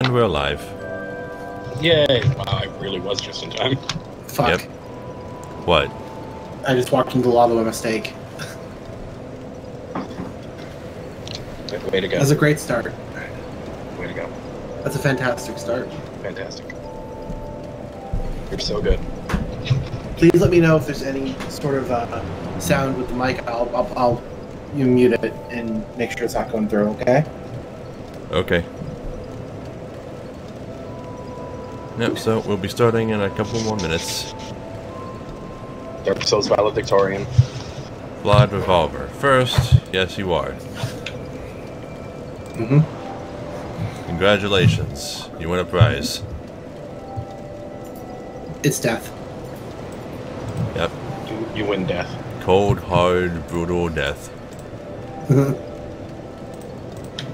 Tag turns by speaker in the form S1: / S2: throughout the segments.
S1: And we're alive.
S2: Yay! Wow, I really was just in time.
S3: Fuck.
S1: Yep. What?
S3: I just walked into lava by mistake.
S2: Way to go.
S3: That's a great start.
S2: Way to go.
S3: That's a fantastic start.
S2: Fantastic. You're so good.
S3: Please let me know if there's any sort of sound with the mic. I'll mute it and make sure it's not going through, okay?
S1: Okay. Yep, so we'll be starting in a couple more minutes.
S2: Dark Souls valedictorian.
S1: Flawed revolver. First, yes you are. Congratulations. You win a prize.
S3: It's death.
S1: Yep.
S2: You win death.
S1: Cold, hard, brutal death. And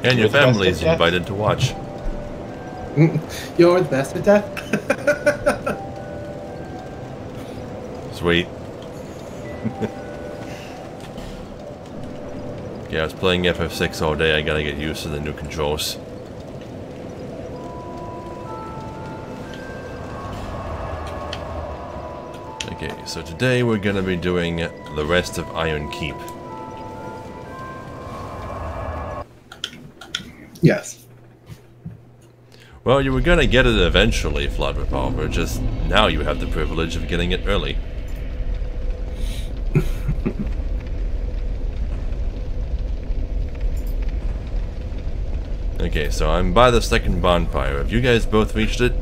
S1: your
S2: You're the best
S1: family is
S2: at death.
S1: invited to watch.
S3: You're the best at death?
S1: Sweet. Yeah, I was playing FF6 all day. I gotta get used to the new controls. Okay, so today we're gonna be doing the rest of Iron Keep.
S3: Yes.
S1: Well, you were gonna get it eventually, Flood Revolver, just now you have the privilege of getting it early. Okay, so I'm by the second bonfire. Have you guys both reached it?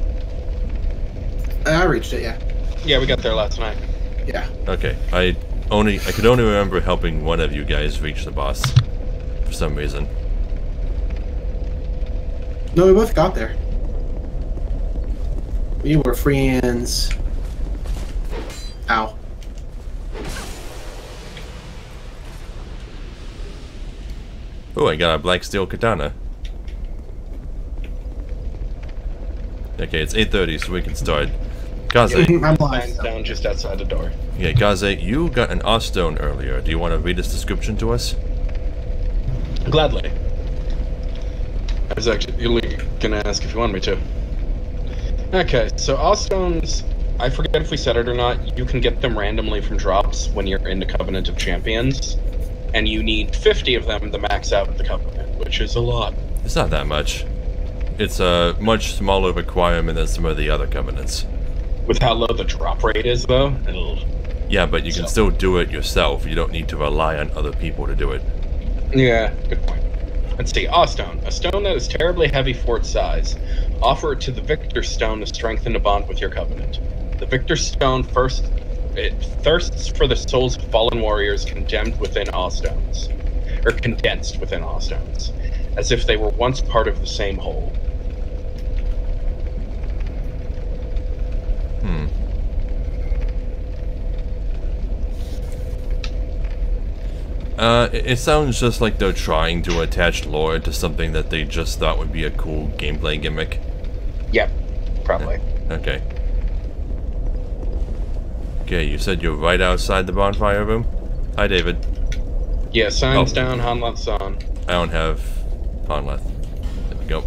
S3: I reached it, yeah.
S2: Yeah, we got there last night.
S3: Yeah.
S1: Okay, I could only remember helping one of you guys reach the boss. For some reason.
S3: No, we both got there. We were friends. Ow.
S1: Oh, I got a black steel katana. Okay, it's 8:30, so we can start. Kaze.
S3: I'm live.
S2: Mine's down just outside the door.
S1: Yeah, Kaze, you got an Ostone earlier. Do you want to read its description to us?
S2: Gladly. I was actually gonna ask if you wanted me to. Okay, so Allstones, I forget if we said it or not, you can get them randomly from drops when you're in the Covenant of Champions. And you need 50 of them to max out the Covenant, which is a lot.
S1: It's not that much. It's a much smaller requirement than some of the other covenants.
S2: With how low the drop rate is, though, it'll...
S1: Yeah, but you can still do it yourself. You don't need to rely on other people to do it.
S2: Yeah, good point. Let's see, Awstone. A stone that is terribly heavy for its size. Offer it to the Victor Stone to strengthen a bond with your covenant. The Victor Stone it thirsts for the souls of fallen warriors condemned within Awstones. Or condensed within Awstones. As if they were once part of the same whole.
S1: It sounds just like they're trying to attach lore to something that they just thought would be a cool gameplay gimmick.
S2: Yep, probably.
S1: Okay. Okay, you said you're right outside the bonfire room? Hi, David.
S2: Yeah, signs down, Hanleth's on.
S1: I don't have Hanleth. There we go.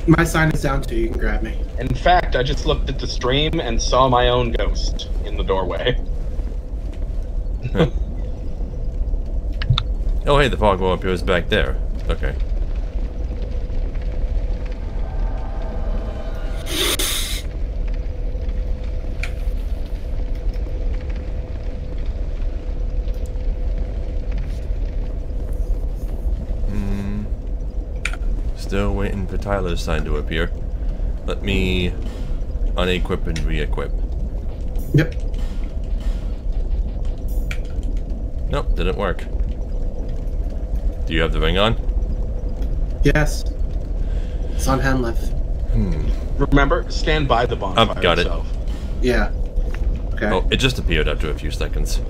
S3: My sign is down too, you can grab me.
S2: In fact, I just looked at the stream and saw my own ghost in the doorway.
S1: Oh, hey, the fog wall appears back there. Okay. Still waiting for Tyler's sign to appear. Let me unequip and re-equip.
S3: Yep.
S1: Nope, didn't work. Do you have the ring on?
S3: Yes. It's on Hanleth.
S2: Remember, stand by the bonfire
S1: Got it.
S2: itself.
S3: Yeah. Okay.
S1: Oh, it just appeared after a few seconds.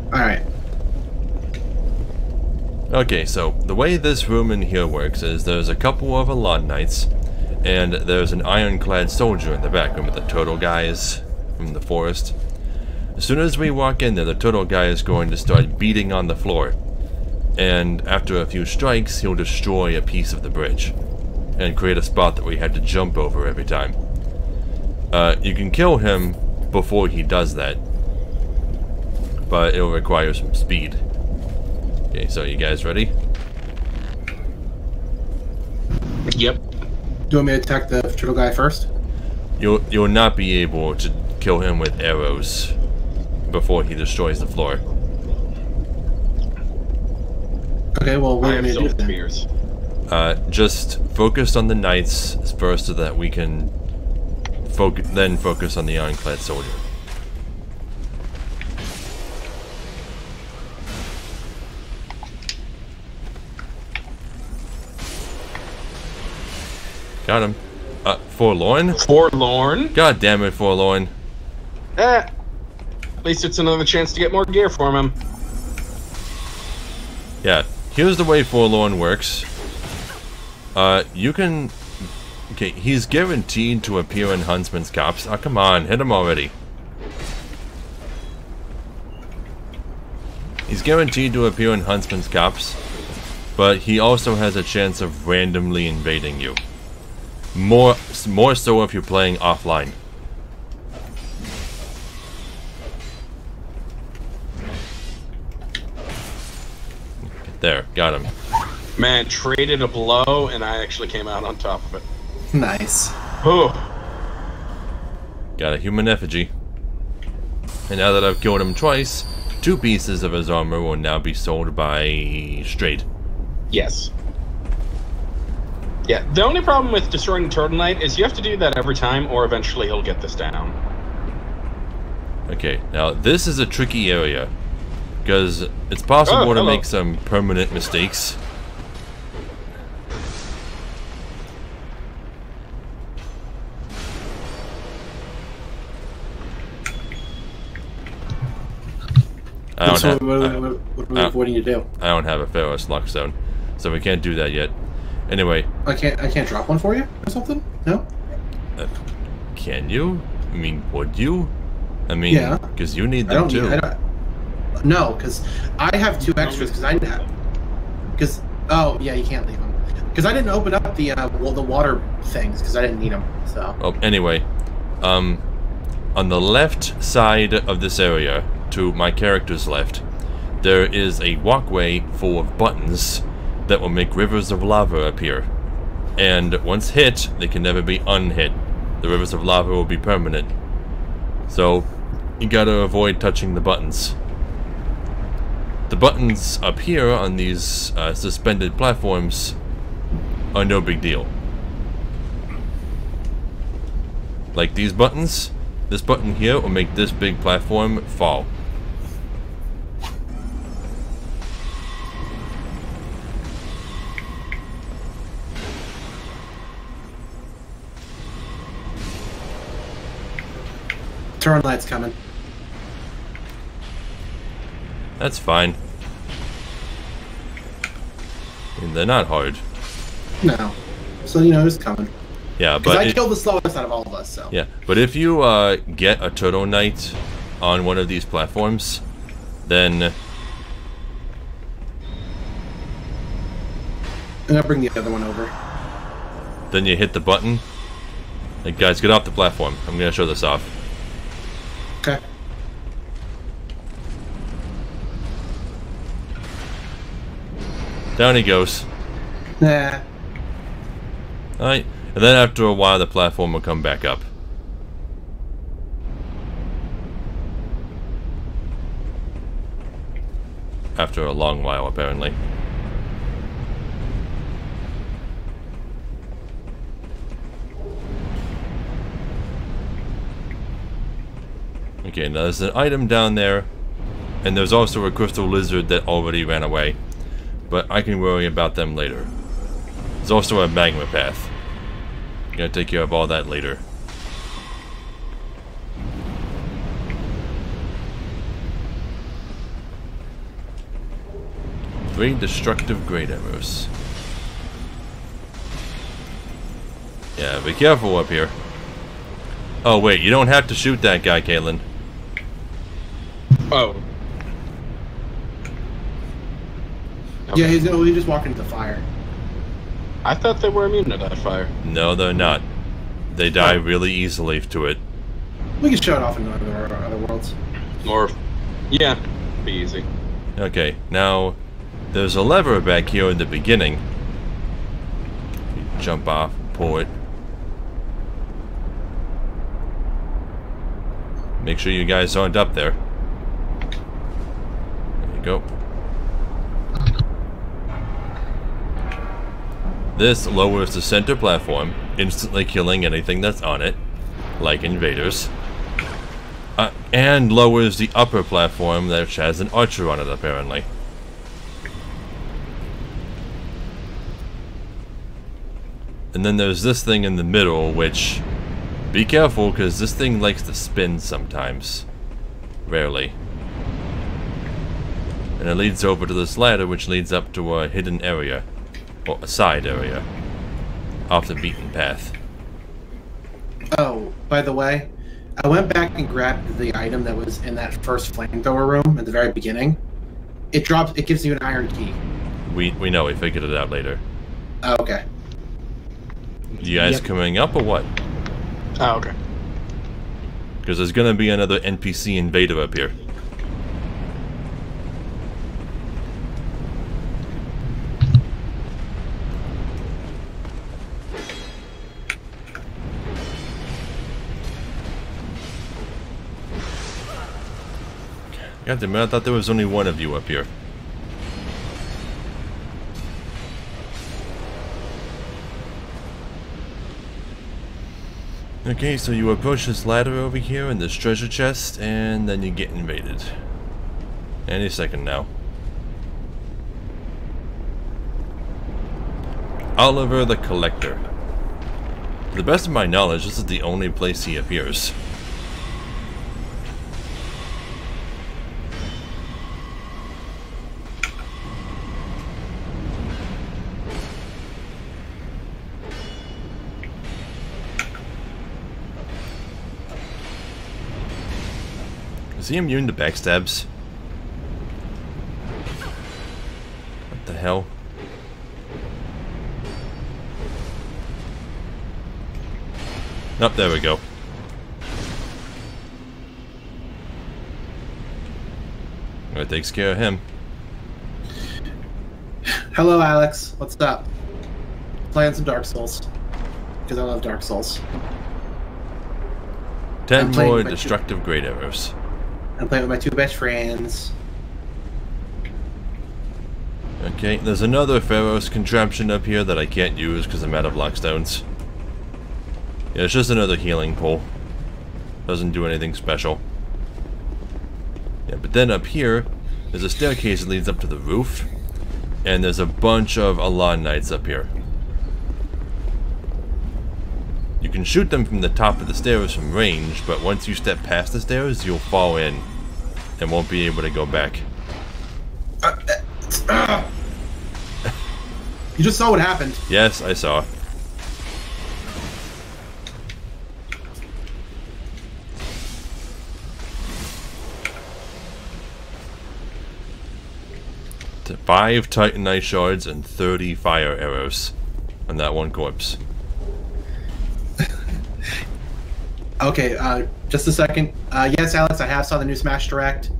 S3: Alright.
S1: Okay, so the way this room in here works is there's a couple of Alon Knights, and there's an ironclad soldier in the back room with the turtle guys from the forest. As soon as we walk in there, the turtle guy is going to start beating on the floor. And after a few strikes, he'll destroy a piece of the bridge. and create a spot that we had to jump over every time. You can kill him before he does that, but it'll require some speed. Okay, so you guys ready?
S2: Yep.
S3: Do you want me to attack the turtle guy first?
S1: You'll not be able to kill him with arrows before he destroys the floor.
S3: Okay, well, what
S2: I
S3: do you
S2: have
S3: want me to do
S2: silk
S3: then?
S2: spears.
S1: Just focus on the knights first so that we can then focus on the ironclad soldier. Got him. Forlorn?
S2: Forlorn?
S1: God damn it, Forlorn.
S2: At least it's another chance to get more gear from him.
S1: Yeah, here's the way Forlorn works. You can... Okay, he's guaranteed to appear in Huntsman's Copse. Oh, come on, hit him already. He's guaranteed to appear in Huntsman's Copse, but he also has a chance of randomly invading you. More so if you're playing offline. There, got him.
S2: Man, traded a blow, and I actually came out on top of it.
S3: Nice.
S2: Oh.
S1: Got a human effigy. And now that I've killed him twice, 2 pieces of his armor will now be sold by Straight.
S2: Yes. Yeah, the only problem with destroying the Turtle Knight is you have to do that every time, or eventually he'll get this down.
S1: Okay, now this is a tricky area, because it's possible to make some permanent mistakes.
S3: What do you do?
S1: I don't have a Pharaoh's Luck Stone, so we can't do that yet. Anyway,
S3: I can't drop one for you or something? No?
S1: Can you? I mean, would you? I mean,
S3: yeah,
S1: because you need them too.
S3: No, because I have 2 extras. Because oh yeah, you can't leave them. Because I didn't open up the water things because I didn't need them. So.
S1: Oh, anyway, on the left side of this area, to my character's left, there is a walkway full of buttons that will make rivers of lava appear. And once hit, they can never be unhit. The rivers of lava will be permanent. So, you gotta avoid touching the buttons. The buttons up here on these suspended platforms are no big deal. Like these buttons, this button here will make this big platform fall.
S3: Turn light's coming.
S1: That's fine. I mean, they're not hard.
S3: No. So, you know, it's coming.
S1: Yeah, but
S3: I killed the slowest out of all of us, so.
S1: Yeah, but if you get a Turtle Knight on one of these platforms, then...
S3: I'm gonna bring the other one over.
S1: Then you hit the button. Like, guys, get off the platform. I'm gonna show this off.
S3: Okay.
S1: Down he goes.
S3: Nah.
S1: Alright, and then after a while the platform will come back up. After a long while, apparently. Okay, now there's an item down there, and there's also a crystal lizard that already ran away. But I can worry about them later. There's also a magma path. Gonna take care of all that later. Three destructive great arrows. Yeah, be careful up here. Oh wait, you don't have to shoot that guy, Caitlin.
S2: Oh.
S3: Okay. Yeah, he's just walking into the fire.
S2: I thought they were immune to that fire.
S1: No, they're not. They die really easily to it.
S3: We can show it off in other worlds.
S2: Or, yeah, be easy.
S1: Okay, now there's a lever back here in the beginning. You jump off, pull it. Make sure you guys aren't up there. There you go. This lowers the center platform, instantly killing anything that's on it, like invaders. And lowers the upper platform, which has an archer on it, apparently. And then there's this thing in the middle, which... Be careful, because this thing likes to spin sometimes. Rarely. And it leads over to this ladder, which leads up to a hidden area. Or a side area. Off the beaten path.
S3: Oh, by the way, I went back and grabbed the item that was in that first flamethrower room at the very beginning. It gives you an iron key.
S1: We know, we figured it out later.
S3: Oh, okay.
S1: You guys coming up or what?
S2: Oh, okay.
S1: Because there's gonna be another NPC invader up here. God damn it, I thought there was only one of you up here. Okay, so you approach this ladder over here and this treasure chest, and then you get invaded. Any second now. Oliver the Collector. To the best of my knowledge, this is the only place he appears. Is he immune to backstabs? What the hell? Nope, there we go. That takes care of him.
S3: Hello, Alex. What's up? Playing some Dark Souls. Because I love Dark Souls.
S1: 10 more destructive great arrows.
S3: I'm playing with my two best friends.
S1: Okay, there's another Pharaoh's contraption up here that I can't use because I'm out of lockstones. Yeah, it's just another healing pole. Doesn't do anything special. Yeah, but then up here, there's a staircase that leads up to the roof. And there's a bunch of Allah Knights up here. You can shoot them from the top of the stairs from range, but once you step past the stairs, you'll fall in and won't be able to go back.
S3: You just saw what happened.
S1: Yes, I saw. To 5 Titanite shards and 30 fire arrows on that one corpse.
S3: Okay, just a second. Yes, Alex, I have saw the new Smash Direct.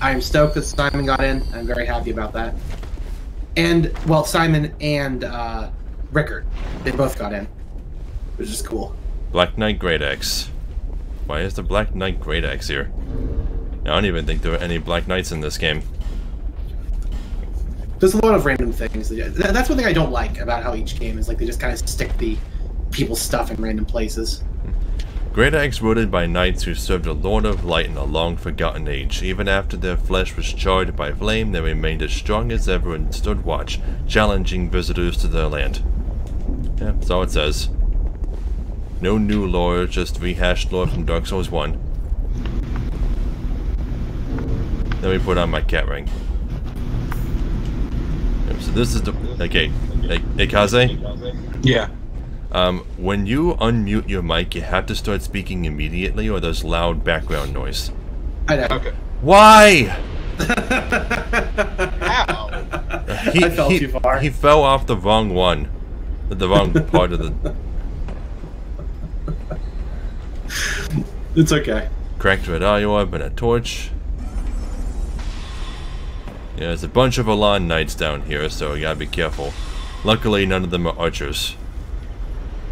S3: I am stoked that Simon got in. I'm very happy about that. And, well, Simon and Rickard, they both got in, which is cool.
S1: Black Knight Great Axe. Why is the Black Knight Great Axe here? I don't even think there are any Black Knights in this game.
S3: There's a lot of random things. That's one thing I don't like about how each game is. Like, they just kind of stick the people's stuff in random places.
S1: Great Axe rooted by knights who served a Lord of Light in a long-forgotten age. Even after their flesh was charred by flame, they remained as strong as ever and stood watch, challenging visitors to their land. Yeah, that's all it says. No new lore, just rehashed lore from Dark Souls 1. Let me put on my cat ring. So this is the... Okay. Hey, Kaze?
S2: Yeah.
S1: When you unmute your mic, you have to start speaking immediately or there's loud background noise.
S3: I know.
S2: Okay.
S1: Why?
S2: How?
S3: I fell too far.
S1: He fell off the wrong one. The wrong part of the...
S3: It's okay.
S1: Cracked red eye orb and a torch. Yeah, there's a bunch of Elan Knights down here, so you gotta be careful. Luckily, none of them are archers.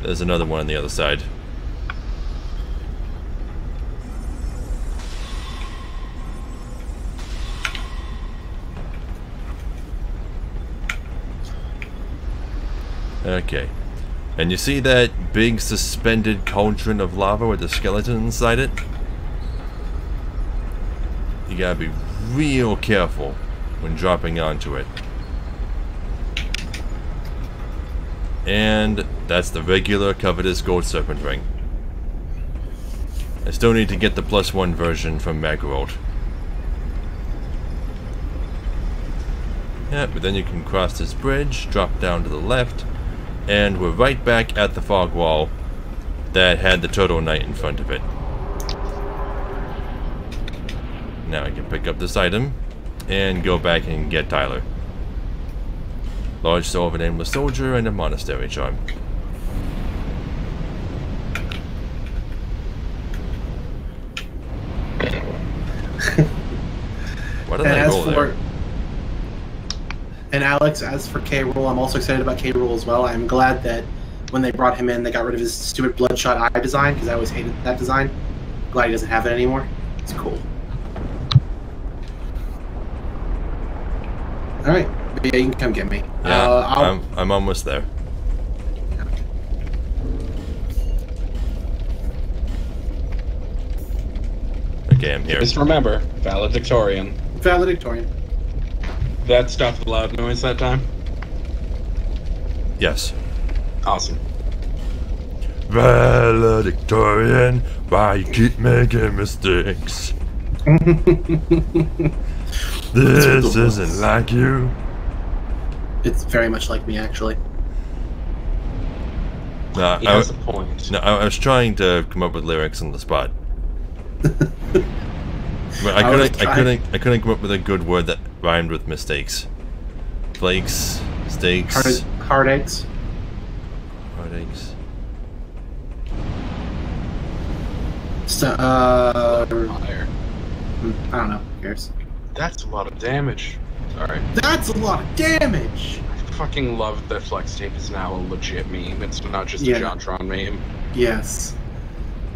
S1: There's another one on the other side. Okay. And you see that big suspended cauldron of lava with the skeleton inside it? You gotta be real careful when dropping onto it. And that's the regular covetous gold serpent ring. I still need to get the +1 version from Magworld. Yeah, but then you can cross this bridge, drop down to the left, and we're right back at the fog wall that had the Turtle Knight in front of it. Now I can pick up this item and go back and get Tyler. Large soul of a nameless soldier and a monastery charm. Why did I roll there?
S3: And Alex, as for K-Rool, I'm also excited about K-Rool as well. I'm glad that when they brought him in, they got rid of his stupid bloodshot eye design, because I always hated that design. I'm glad he doesn't have it anymore. It's cool. Alright, yeah, you can come get me.
S1: Yeah, I'm almost there. Okay, I'm here.
S2: Just remember, valedictorian.
S3: Valedictorian.
S2: That stopped the loud noise that time?
S1: Yes.
S2: Awesome.
S1: Valedictorian, why you keep making mistakes? This isn't like you.
S3: It's very much like me, actually.
S1: No,
S2: He has a point.
S1: No, I was trying to come up with lyrics on the spot. But I couldn't come up with a good word that rhymed with mistakes. Flakes, steaks,
S3: Heartaches.
S1: heartaches.
S3: So,
S2: Fire.
S3: I don't know. Who cares?
S2: That's a lot of damage. Sorry.
S3: That's a lot of damage.
S2: I fucking love that flex tape is now a legit meme. It's not just a JonTron meme.
S3: Yes.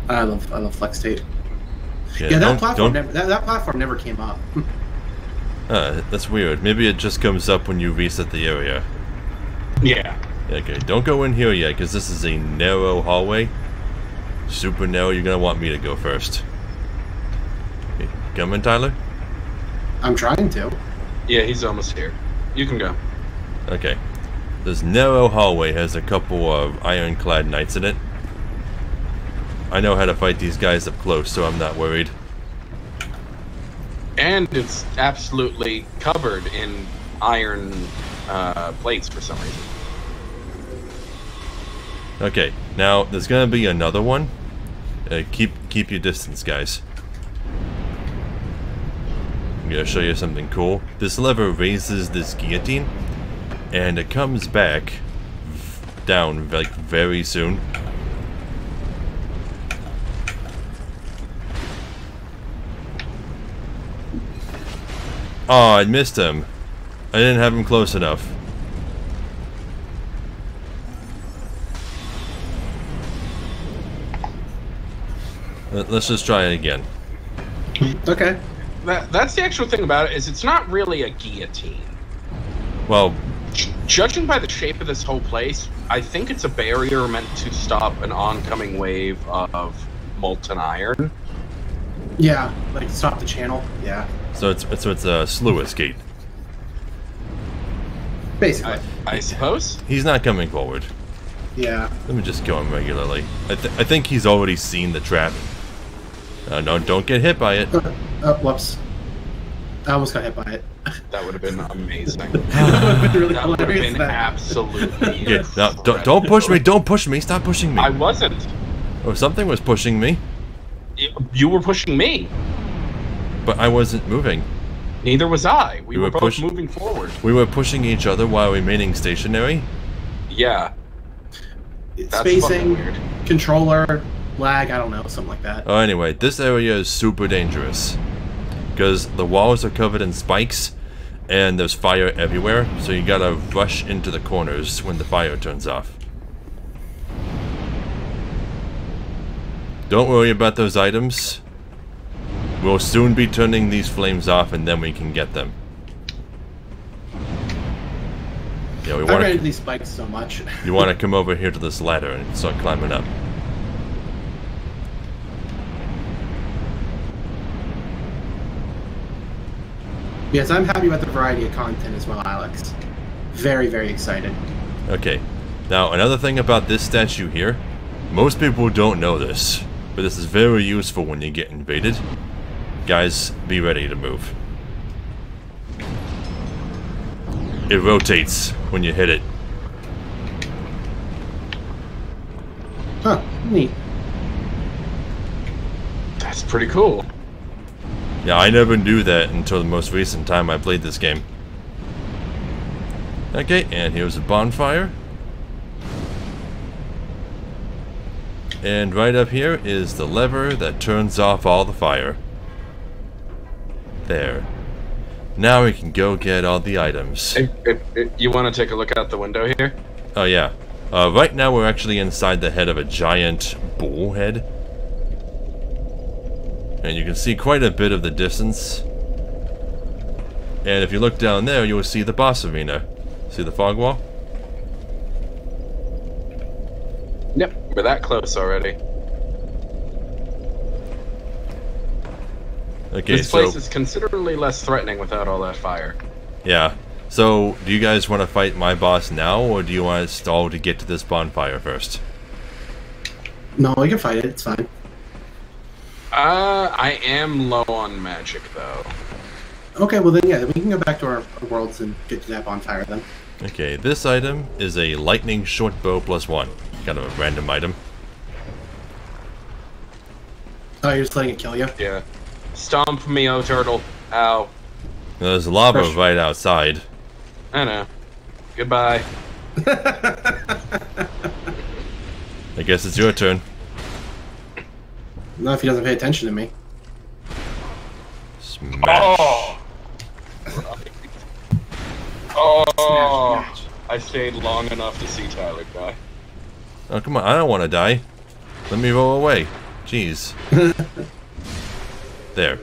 S3: I love flex tape.
S1: Yeah,
S3: that platform never came up.
S1: That's weird. Maybe it just comes up when you reset the area.
S2: Yeah.
S1: Okay, don't go in here yet, because this is a narrow hallway. Super narrow. You're gonna want me to go first. Okay, come in, Tyler.
S3: I'm trying to.
S2: Yeah, he's almost here. You can go.
S1: Okay. This narrow hallway has a couple of ironclad knights in it. I know how to fight these guys up close, so I'm not worried.
S2: And it's absolutely covered in iron plates for some reason.
S1: Okay, now there's gonna be another one. Keep your distance, guys. I'm gonna show you something cool. This lever raises this guillotine, and it comes back down like very soon. Oh, I missed him. I didn't have him close enough. Let's just try it again.
S3: Okay.
S2: That's the actual thing about it, is it's not really a guillotine.
S1: Well,
S2: Judging by the shape of this whole place, I think it's a barrier meant to stop an oncoming wave of molten iron.
S3: Yeah, like stop the channel. Yeah.
S1: so it's a sluice gate.
S3: Basically.
S2: I suppose.
S1: He's not coming forward.
S3: Yeah.
S1: Let me just kill him regularly. I think he's already seen the trap. No, don't get hit by it.
S3: Oh, whoops. I almost got hit by it.
S2: That would have been amazing.
S3: That would have been really
S2: That would have
S3: hilarious.
S2: been absolutely
S1: Yeah, now, don't push me. Don't push me. Stop pushing me.
S2: I wasn't.
S1: Oh, something was pushing me,
S2: You were pushing me.
S1: but I wasn't moving.
S2: Neither was I. We
S1: You
S2: were
S1: were
S2: both
S1: push-
S2: moving forward.
S1: We were pushing each other while remaining stationary.
S2: Yeah.
S3: spacing,
S2: fucking weird.
S3: controller, lag, I don't know, something like that.
S1: Oh, anyway, this area is super dangerous. Because the walls are covered in spikes, and there's fire everywhere, so you gotta rush into the corners when the fire turns off. Don't worry about those items. We'll soon be turning these flames off, and then we can get them. Yeah, we
S3: I ran
S1: want
S3: into these spikes so much.
S1: You want to come over here to this ladder and start climbing up.
S3: Yes, I'm happy about the variety of content as well, Alex. Very, very excited.
S1: Okay, now another thing about this statue here, most people don't know this, but this is very useful when you get invaded. Guys, be ready to move. It rotates when you hit it.
S3: Huh, neat.
S2: That's pretty cool.
S1: Yeah, I never knew that until the most recent time I played this game. Okay, and here's a bonfire. And right up here is the lever that turns off all the fire. There. Now we can go get all the items.
S2: You want to take a look out the window here?
S1: Oh yeah. Right now we're actually inside the head of a giant bull head. And you can see quite a bit of the distance. And if you look down there, you'll see the boss arena. See the fog wall?
S2: Yep, we're that close already.
S1: Okay,
S2: This place is considerably less threatening without all that fire.
S1: yeah. So, do you guys want to fight my boss now, or do you want us all to get to this bonfire first?
S3: No, we can fight it, it's fine.
S2: I am low on magic, though.
S3: Okay, well then, yeah, we can go back to our worlds and get to that bonfire then.
S1: Okay, this item is a lightning short bow +1. Kind of a random item.
S3: Oh, you're just letting it kill you?
S2: Yeah. Stomp me, oh turtle. Ow.
S1: There's lava
S3: Fresh.
S1: right outside.
S2: I know. Goodbye.
S1: I guess it's your turn.
S3: Not if he doesn't pay attention to me.
S1: Smash.
S2: Oh! Oh!
S3: Smash.
S2: I stayed long enough to see Tyler die.
S1: Oh, come on. I don't want to die. Let me roll away. Jeez. There.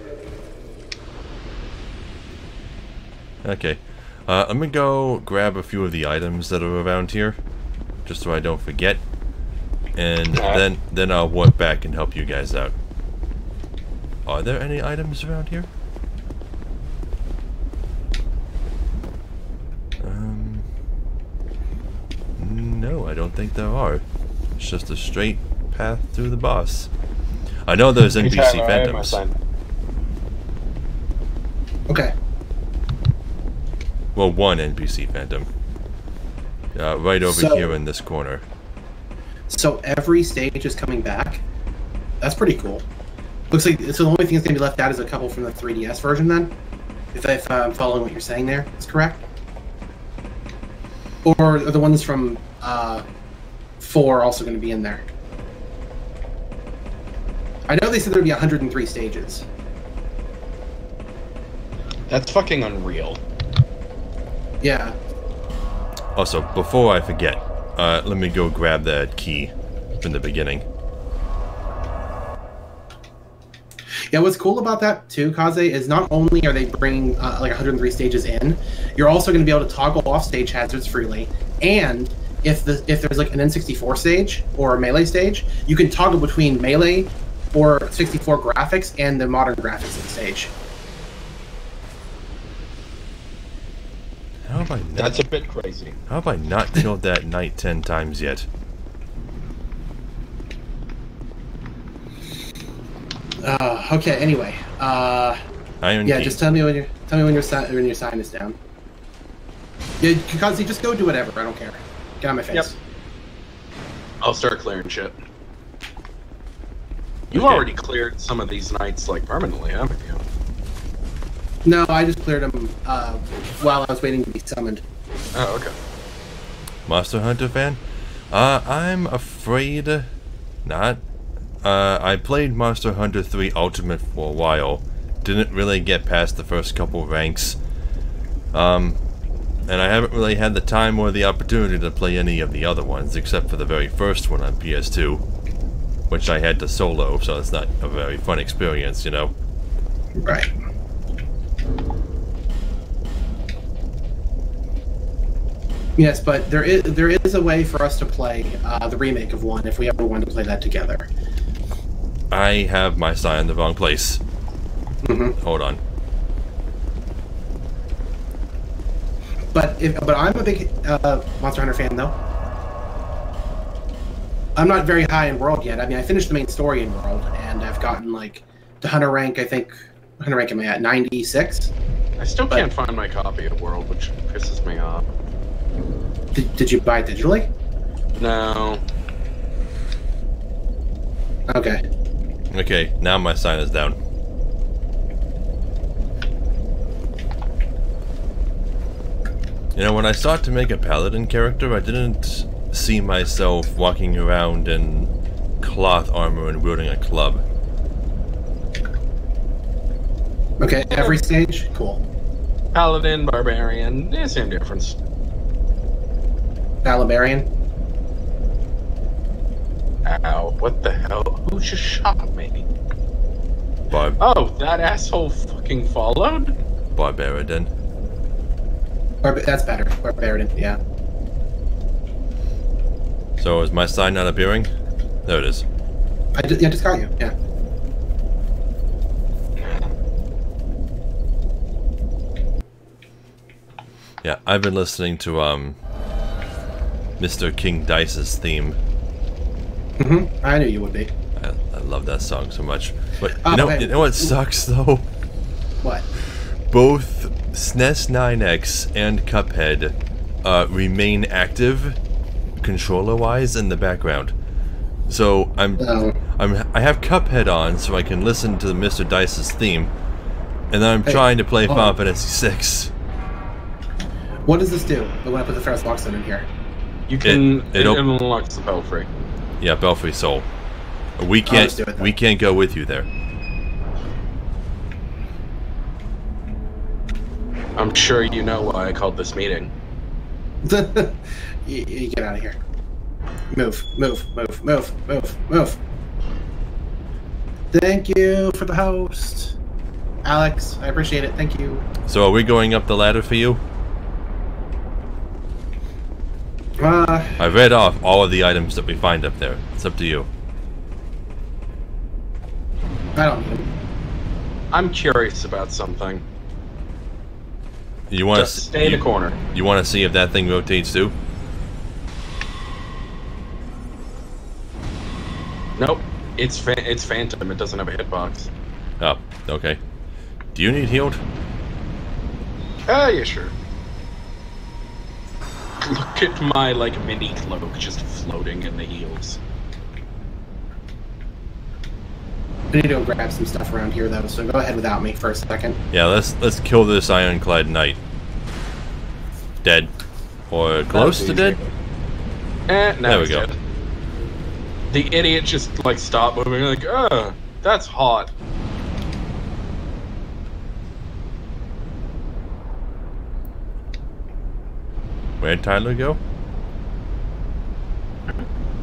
S1: Okay. Let me go grab a few of the items that are around here. Just so I don't forget. And then I'll warp back and help you guys out. Are there any items around here? No, I don't think there are. It's just a straight path to the boss. I know there's NPC
S2: Tyler, I have my
S1: phantoms.
S2: sign.
S3: Okay.
S1: Well, one NPC phantom. Right over
S3: So-
S1: here in this corner.
S3: So every stage is coming back? That's pretty cool. Looks like so the only thing that's going to be left out is a couple from the 3DS version then? If I'm following what you're saying there, is correct? Or are the ones from 4 also going to be in there? I know they said there'd be 103 stages.
S2: That's fucking unreal.
S3: Yeah.
S1: Also, before I forget, let me go grab that key from the beginning.
S3: Yeah, what's cool about that too, Kaze, is not only are they bringing like 103 stages in, you're also going to be able to toggle off stage hazards freely, and if there's like an N64 stage or a Melee stage, you can toggle between Melee or 64 graphics and the modern graphics of the stage.
S1: How have I not,
S2: That's a bit crazy.
S1: how have I not killed that knight 10 times yet?
S3: Okay. Anyway,
S1: Iron
S3: yeah,
S1: key.
S3: just tell me when your sign is down. Yeah, Kaze, just go do whatever. I don't care. Get on my face.
S2: Yep. I'll start clearing shit. You've
S1: Okay.
S2: already cleared some of these nights, like, permanently, haven't you?
S3: No, I just cleared them while I was waiting to be summoned.
S2: Oh, okay.
S1: Monster Hunter fan? I'm afraid not. I played Monster Hunter 3 Ultimate for a while. Didn't really get past the first couple ranks. And I haven't really had the time or the opportunity to play any of the other ones, except for the very first one on PS2, which I had to solo, so it's not a very fun experience, you know?
S3: Right. Yes, but there is a way for us to play the remake of 1 if we ever want to play that together.
S1: I have my sign in the wrong place. Hold on.
S3: But I'm a big Monster Hunter fan, though. I'm not very high in World yet. I mean, I finished the main story in World, and I've gotten, like, to Hunter rank, I think... What Hunter rank am I at? 96?
S2: I still can't find my copy of World, which pisses me off.
S3: Did you buy it digitally?
S2: No.
S3: Okay.
S1: Okay, now my sign is down. You know, when I sought to make a paladin character, I didn't see myself walking around in cloth armor and wielding a club.
S3: Okay, every stage? Cool.
S2: Paladin, Barbarian, same difference.
S3: Balabarian?
S2: Ow, what the hell? Who just shot me? Oh, that asshole fucking followed?
S1: Barbarian.
S3: That's better. Barbarian, yeah.
S1: So is my sign not appearing? There it is.
S3: I just got you, yeah.
S1: Yeah, I've been listening to Mr. King Dice's theme.
S3: I knew you would be.
S1: I love that song so much. But
S3: hey,
S1: you know what sucks though?
S3: What?
S1: Both SNES 9X and Cuphead remain active controller-wise in the background. So I have Cuphead on so I can listen to Mr. Dice's theme, and then I'm trying to play Final Fantasy VI.
S3: What does this do? When I put the first box in here.
S2: You can it unlocks the belfry.
S1: Yeah, Belfry Soul. We can't go with you there.
S2: I'm sure you know why I called this meeting.
S3: you get out of here. Move. Thank you for the host. Alex, I appreciate it. Thank you.
S1: So are we going up the ladder for you? I read off all of the items that we find up there. It's up to you.
S3: I don't need them.
S2: I'm curious about something.
S1: You want to
S2: stay in the corner?
S1: You want to see if that thing rotates too?
S2: Nope. It's Phantom. It doesn't have a hitbox.
S1: Oh, okay. Do you need healed?
S2: Yeah, sure. Look at my, like, mini cloak just floating in the heels.
S3: I need to go grab some stuff around here, though, so go ahead without me for a second.
S1: Yeah, let's kill this ironclad knight. Dead. Or close to dead?
S2: No,
S1: there we go.
S2: Dead. The idiot just, like, stopped moving, like, that's hot.
S1: Where'd Tyler go?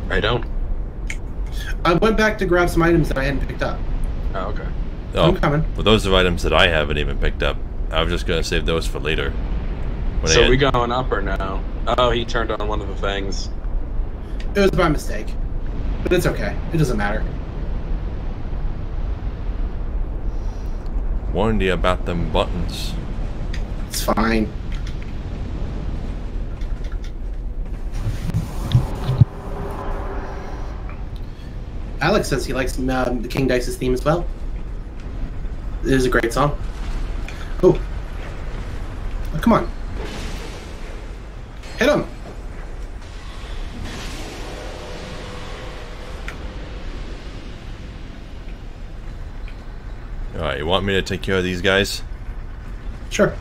S2: I don't.
S3: I went back to grab some items that I hadn't picked up.
S2: Oh, okay.
S1: Oh,
S3: I'm coming.
S1: Well, those are items that I haven't even picked up. I was just gonna save those for later.
S2: So we going up or no? Oh, he turned on one of the things.
S3: It was by mistake. But it's okay. It doesn't matter.
S1: Warned you about them buttons.
S3: It's fine. Alex says he likes the King Dice's theme as well. It is a great song. Oh, come on. Hit him.
S1: Alright, you want me to take care of these guys?
S3: Sure.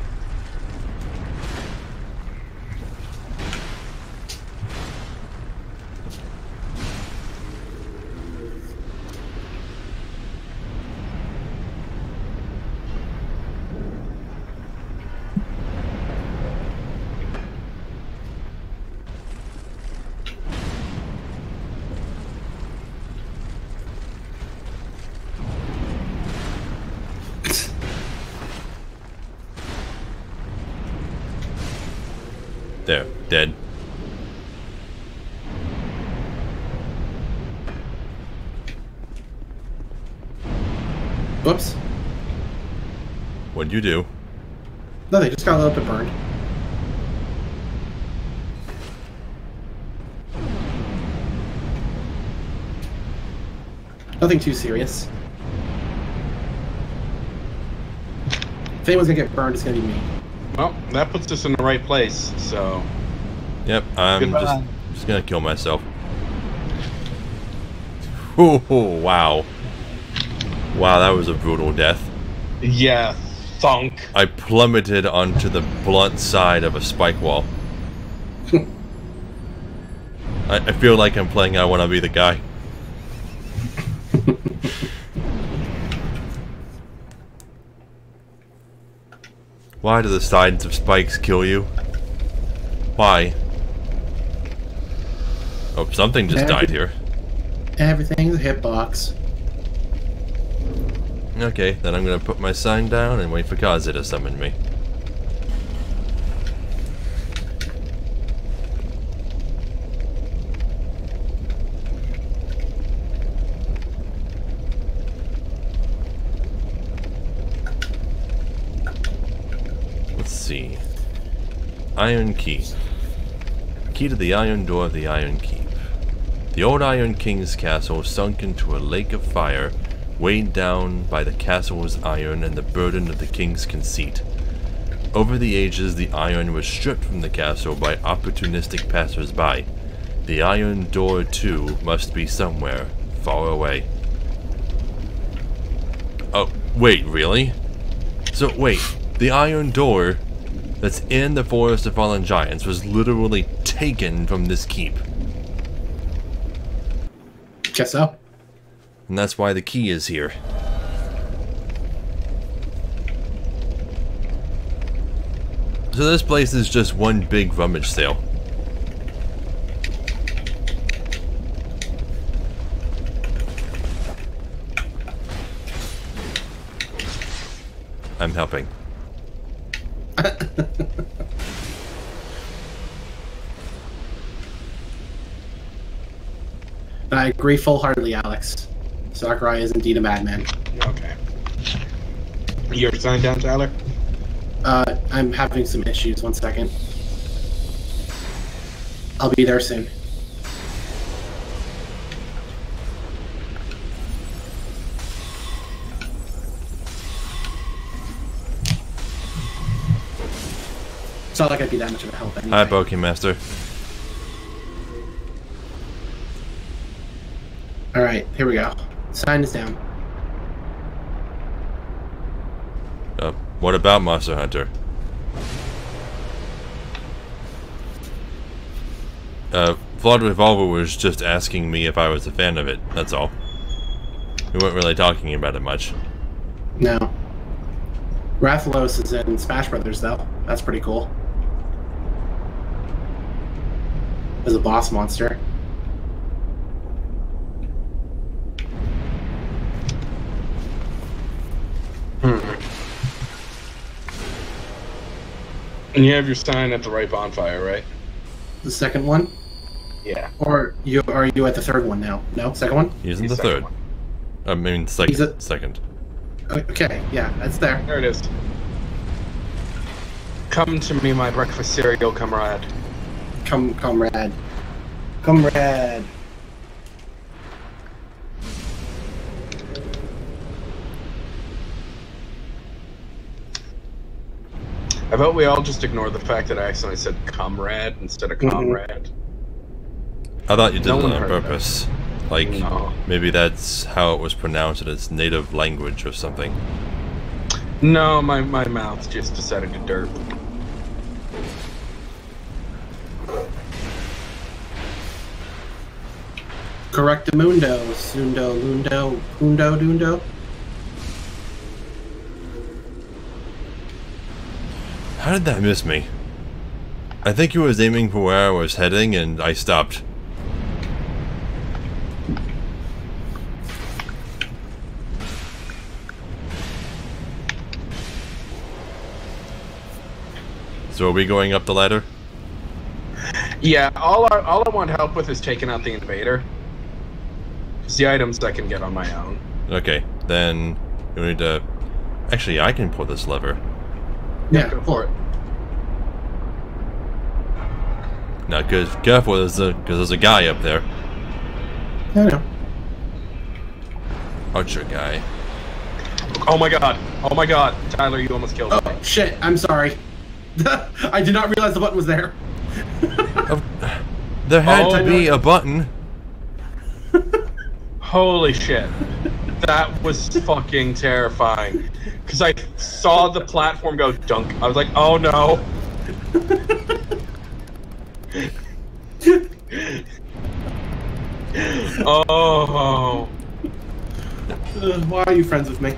S1: Dead.
S3: Whoops.
S1: What'd you do?
S3: No, they just got a little bit burned. Nothing too serious. If anyone's gonna get burned, it's gonna be me.
S2: Well, that puts us in the right place, so...
S1: Yep, I'm
S2: Goodbye.
S1: just gonna kill myself. Ooh, wow. Wow, that was a brutal death.
S2: Yeah, thunk.
S1: I plummeted onto the blunt side of a spike wall. I feel like I'm playing I Wanna Be the Guy. Why do the sides of spikes kill you? Why? Oh, something just died here.
S3: Everything's a hitbox.
S1: Okay, then I'm gonna put my sign down and wait for Kaze to summon me. Let's see. Iron Key. Key to the iron door of the Iron Keep. The old Iron King's castle sunk into a lake of fire, weighed down by the castle's iron and the burden of the king's conceit. Over the ages, the iron was stripped from the castle by opportunistic passers-by. The iron door, too, must be somewhere, far away. Oh, wait, really? So, wait, the iron door that's in the Forest of Fallen Giants was literally taken from this keep.
S3: Guess so.
S1: And that's why the key is here. So this place is just one big rummage sale. I'm helping.
S3: I agree full-heartedly, Alex. Sakurai is indeed a madman.
S2: Okay. You're signed down, Tyler?
S3: I'm having some issues. 1 second. I'll be there soon. It's not like I'd be that much of a help anyway.
S1: Hi, Pokemaster.
S3: Alright, here we go. Sign is down.
S1: What about Monster Hunter? Flawed Revolver was just asking me if I was a fan of it, that's all. We weren't really talking about it much.
S3: No. Rathalos is in Smash Brothers, though. That's pretty cool. As a boss monster.
S2: And you have your sign at the right bonfire, right?
S3: The second one?
S2: Yeah.
S3: Or are you at the third one now? No? Second one?
S1: Using
S2: The
S1: the
S2: second
S1: third.
S2: one.
S1: I mean, second.
S3: Okay, yeah, that's there.
S2: There it is. Come to me, my breakfast cereal comrade.
S3: Comrade. Comrade.
S2: I vote we all just ignore the fact that I accidentally said comrade instead of comrade.
S1: I thought you did
S2: No
S1: it
S2: one
S1: on
S2: heard
S1: purpose. Like,
S2: No.
S1: maybe that's how it was pronounced in its native language or something.
S2: No, my mouth just decided to derp.
S3: Correctamundo. Sundo, Lundo, Hundo, Dundo.
S1: How did that miss me? I think he was aiming for where I was heading and I stopped. So are we going up the ladder?
S2: Yeah, all I want help with is taking out the invader. It's the items I can get on my own.
S1: Okay, then you need to... Actually, I can pull this lever.
S2: Yeah, go for it.
S1: Now, careful, because there's a guy up there.
S3: I know.
S1: Archer guy.
S2: Oh my god! Oh my god! Tyler, you almost killed me.
S3: Oh, shit. I'm sorry. I did not realize the button was there.
S1: There had to be a button.
S2: Holy shit. That was fucking terrifying. Because I saw the platform go dunk. I was like, oh no. Oh.
S3: Why are you friends with me?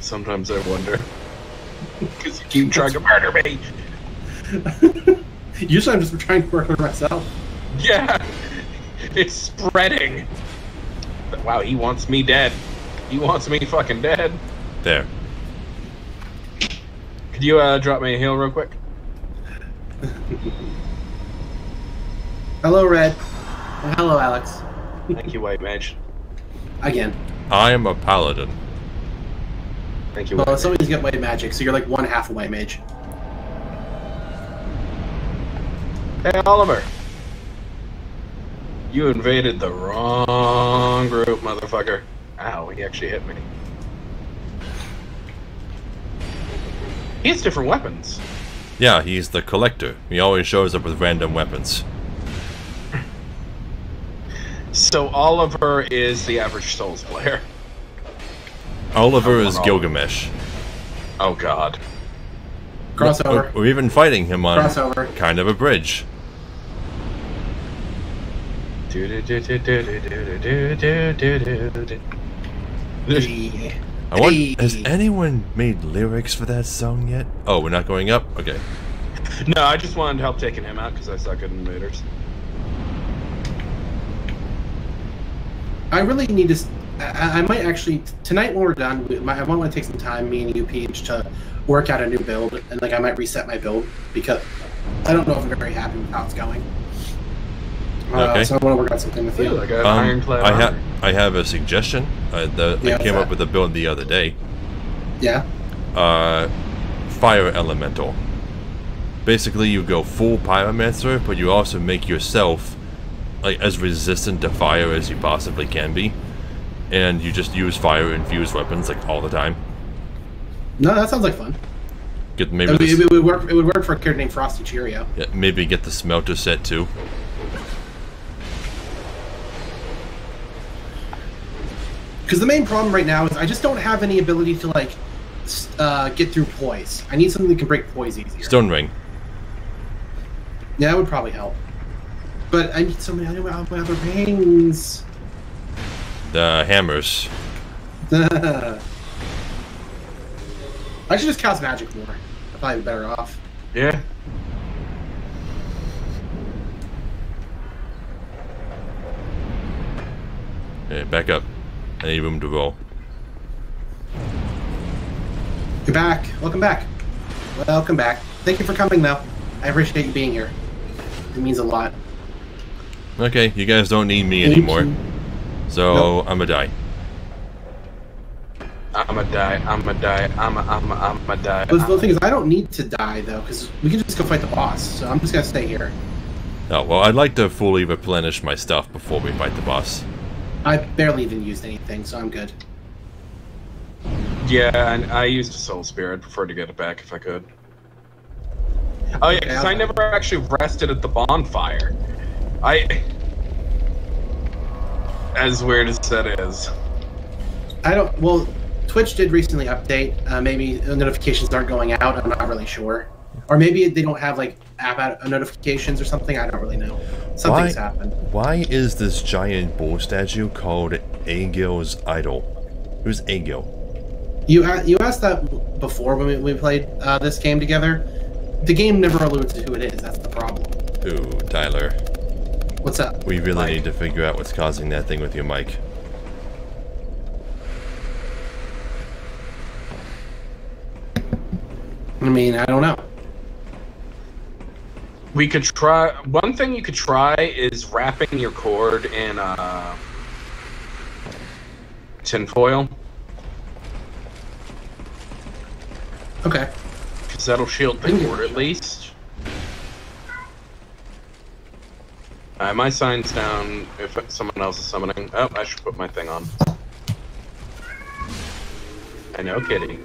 S2: Sometimes I wonder. Because you keep trying to murder me.
S3: Usually I'm just trying to murder myself.
S2: Yeah. It's spreading. Wow, he wants me dead. He wants me fucking dead.
S1: There.
S2: Could you drop me a heal real quick?
S3: Hello, Red. Hello, Alex.
S2: Thank you, White Mage.
S3: Again.
S1: I am a paladin.
S2: Thank you,
S3: Well,
S2: White
S3: some of these get white magic, so you're like one half a white mage.
S2: Hey, Oliver. You invaded the wrong group, motherfucker. Ow, he actually hit me. He has different weapons.
S1: Yeah, he's the collector. He always shows up with random weapons.
S2: So Oliver is the average Souls player.
S1: Oliver is Gilgamesh.
S2: Oh god.
S3: Crossover.
S1: We're even fighting him on
S3: Crossover.
S1: kind of a bridge. I want, has anyone made lyrics for that song yet? Oh, we're not going up? Okay.
S2: No, I just wanted help taking him out because I suck at invaders.
S3: I really need to... I might actually... Tonight when we're done, I want to take some time, me and you, Peach, to work out a new build. And like I might reset my build because I don't know if I'm very happy with how it's going.
S1: Okay.
S3: So I want to work out something with you.
S2: Like an ironclad armor.
S1: I have a suggestion. I came up with a build the other day.
S3: Yeah?
S1: Fire Elemental. Basically, you go full Pyromancer, but you also make yourself like as resistant to fire as you possibly can be. And you just use fire-infused weapons like all the time.
S3: No, that sounds like fun.
S1: Get maybe
S3: It would work. It would work for a character named Frosty Cheerio.
S1: Yeah, maybe get the smelter set too.
S3: Because the main problem right now is I just don't have any ability to like get through poise. I need something that can break poise easier.
S1: Stone Ring.
S3: Yeah, that would probably help. But I need so many other rings.
S1: The hammers.
S3: I should just cast magic more. I'd probably be better off.
S2: Yeah.
S1: Okay, back up. I need room to roll.
S3: You're back. Welcome back. Welcome back. Thank you for coming, though. I appreciate you being here. It means a lot.
S1: Okay, you guys don't need me anymore. So,
S3: Nope.
S1: I'ma die.
S2: I'ma die. I'ma die. I'ma die.
S3: But the thing is, I don't need to die, though, because we can just go fight the boss. So I'm just going to stay here.
S1: Oh, well, I'd like to fully replenish my stuff before we fight the boss.
S3: I barely even used anything, so I'm good.
S2: Yeah, and I used a soul spear. I'd prefer to get it back if I could. Oh yeah, because I never actually rested at the bonfire. As weird as that is.
S3: I don't... Well, Twitch did recently update. Maybe notifications aren't going out. I'm not really sure. Or maybe they don't have, like, app notifications or something. I don't really know. Something's happened.
S1: Why is this giant bull statue called Aegil's Idol? Who's Aegil?
S3: You asked that before when we played this game together. The game never alludes to who it is. That's the problem.
S1: Ooh, Tyler.
S3: What's up?
S1: We really need to figure out what's causing that thing with your mic.
S3: I mean, I don't know.
S2: We could try. One thing you could try is wrapping your cord in tinfoil.
S3: Okay.
S2: Because that'll shield the cord at least. My sign's down if someone else is summoning. Oh, I should put my thing on. I know, kitty.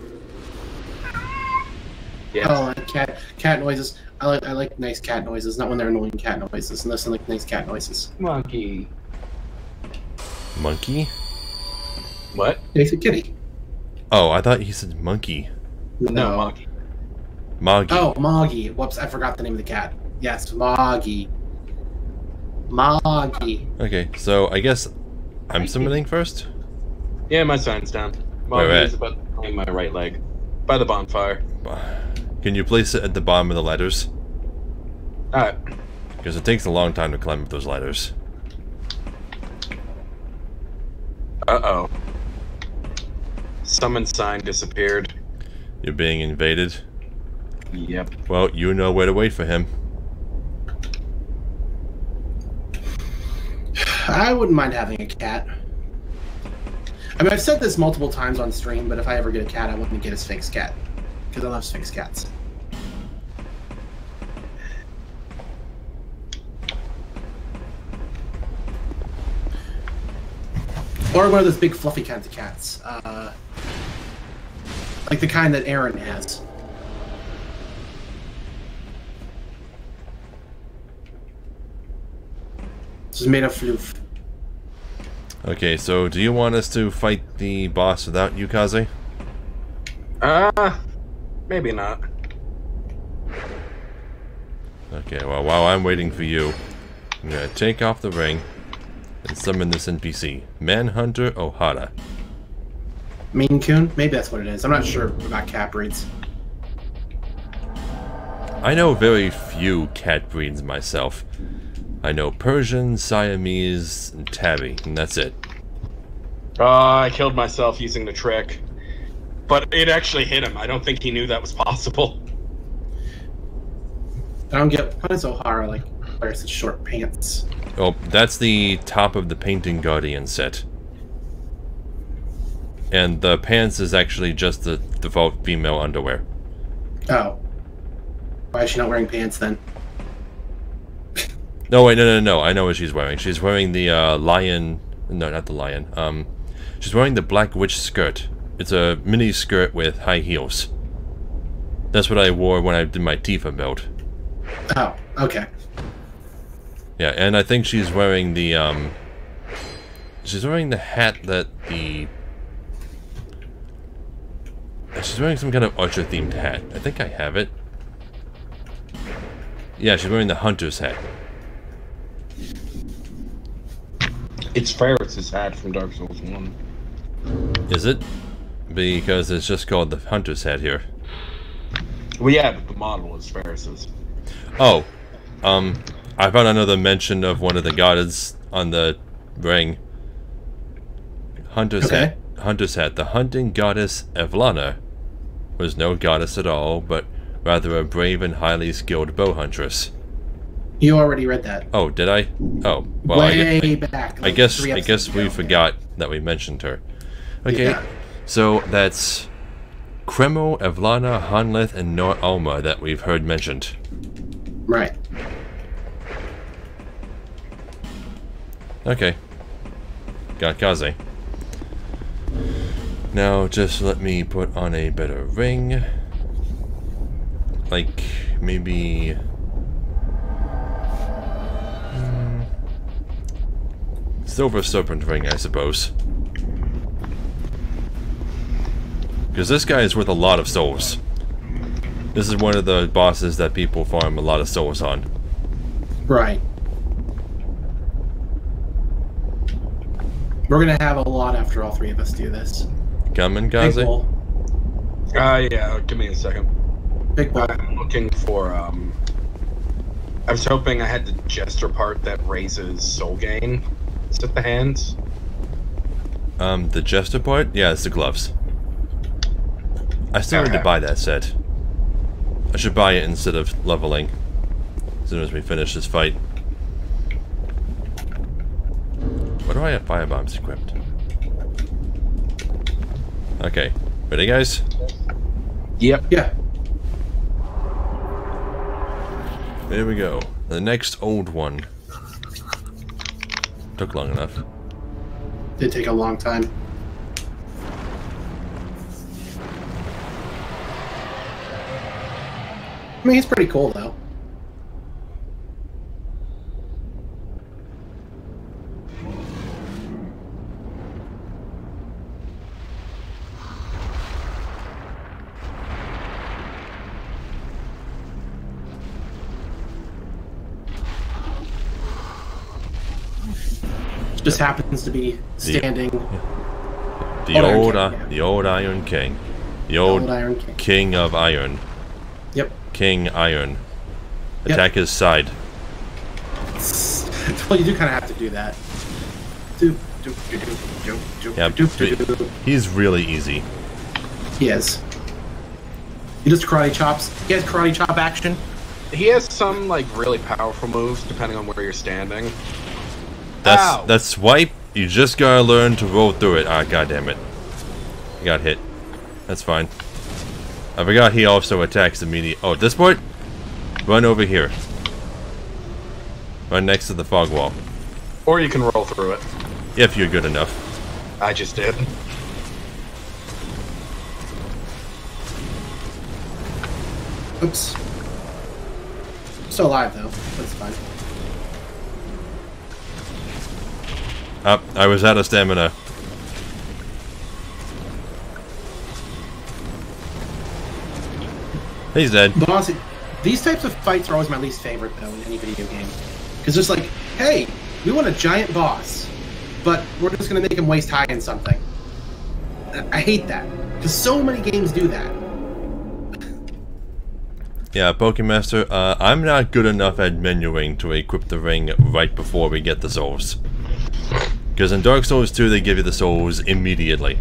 S2: Yes.
S3: Oh, cat noises. I like nice cat noises, not when they're annoying cat noises. And listen, like nice cat noises.
S2: Monkey.
S1: Monkey?
S2: What?
S3: It's a kitty.
S1: Oh, I thought he said monkey.
S2: No, monkey.
S1: Moggy.
S3: Oh, Moggy. Whoops, I forgot the name of the cat. Yes, Moggy. Moggy.
S1: Okay, so I guess I'm summoning first?
S2: Yeah, my sign's down. Moggy is about to climb my right leg. By the bonfire.
S1: Can you place it at the bottom of the ladders?
S2: Alright.
S1: Because it takes a long time to climb up those ladders.
S2: Uh-oh. Summon sign disappeared.
S1: You're being invaded?
S2: Yep.
S1: Well, you know where to wait for him.
S3: I wouldn't mind having a cat. I mean, I've said this multiple times on stream, but if I ever get a cat, I want to get a Sphinx cat. Because I love Sphinx cats. Or one of those big fluffy kinds of cats. Like the kind that Aaron has. This is made of floof.
S1: Okay, so do you want us to fight the boss without you, Kaze?
S2: Maybe not.
S1: Okay, well, while I'm waiting for you, I'm gonna take off the ring and summon this NPC, Manhunter Ohara.
S3: Maine Coon? Maybe that's what it is. I'm not sure about cat breeds.
S1: I know very few cat breeds myself. I know Persian, Siamese, and Tabby, and that's it.
S2: I killed myself using the trick. But it actually hit him. I don't think he knew that was possible.
S3: I don't get... Why does O'Hara, like, wear such short pants?
S1: Oh, that's the top of the Painting Guardian set. And the pants is actually just the default female underwear.
S3: Oh. Why is she not wearing pants, then?
S1: No, wait, no. I know what she's wearing. She's wearing the, lion... No, not the lion. She's wearing the Black Witch skirt. It's a mini skirt with high heels. That's what I wore when I did my Tifa build.
S3: Oh, okay.
S1: Yeah, and I think she's wearing the, she's wearing the hat that the... She's wearing some kind of Archer-themed hat. I think I have it. Yeah, she's wearing the Hunter's hat.
S2: It's Ferris's hat from Dark Souls 1.
S1: Is it? Because it's just called the Hunter's hat here.
S2: Well, yeah, but the model is Ferris's.
S1: Oh, I found another mention of one of the goddess on the ring. Hunter's hat. Hunter's hat. The hunting goddess Evlana was no goddess at all, but rather a brave and highly skilled bow huntress.
S3: You already read that.
S1: Oh, did I? Oh, well,
S3: way back.
S1: Like I guess we forgot that we mentioned her. Okay,
S3: yeah.
S1: So that's Kreml, Evlana, Hanlith, and Nor Alma that we've heard mentioned.
S3: Right.
S1: Okay. Got Kaze. Now, just let me put on a better ring. Like, maybe... Silver Serpent ring, I suppose. Because this guy is worth a lot of souls. This is one of the bosses that people farm a lot of souls on.
S3: Right. We're gonna have a lot after all three of us do this.
S1: Coming, Kaze?
S3: Big bowl.
S2: Yeah, give me a second.
S3: Big bowl.
S2: I'm looking for, I was hoping I had the Jester part that raises soul gain. Is it the hands?
S1: The Jester part? Yeah, it's the gloves. I still need to buy that set. I should buy it instead of leveling. As soon as we finish this fight. What do I have firebombs equipped? Okay. Ready, guys?
S2: Yep.
S3: Yeah.
S1: There we go. The next old one. Took long enough.
S3: Did take a long time. I mean, he's pretty cool, though. Just happens to be standing.
S1: The old Iron King. The old
S3: Iron King.
S1: King of Iron.
S3: Yep.
S1: King Iron.
S3: Yep.
S1: Attack his side.
S3: Well, you do kind of have to do that.
S1: Yeah, he's really easy.
S3: He is. He does karate chops. He has karate chop action.
S2: He has some like really powerful moves depending on where you're standing.
S1: That's swipe. You just gotta learn to roll through it. Ah, goddammit. I got hit. That's fine. I forgot he also attacks immediately. Oh, at this point? Run over here. Run next to the fog wall.
S2: Or you can roll through it.
S1: If you're good enough.
S2: I just did.
S3: Oops. Still alive, though. That's fine.
S1: Up, I was out of stamina. He's dead.
S3: But honestly, these types of fights are always my least favorite, though, in any video game. Because it's like, hey, we want a giant boss, but we're just going to make him waist high in something. I hate that. Because so many games do that.
S1: Yeah, Pokemaster, I'm not good enough at menuing to equip the ring right before we get the souls. Because in Dark Souls 2, they give you the souls immediately.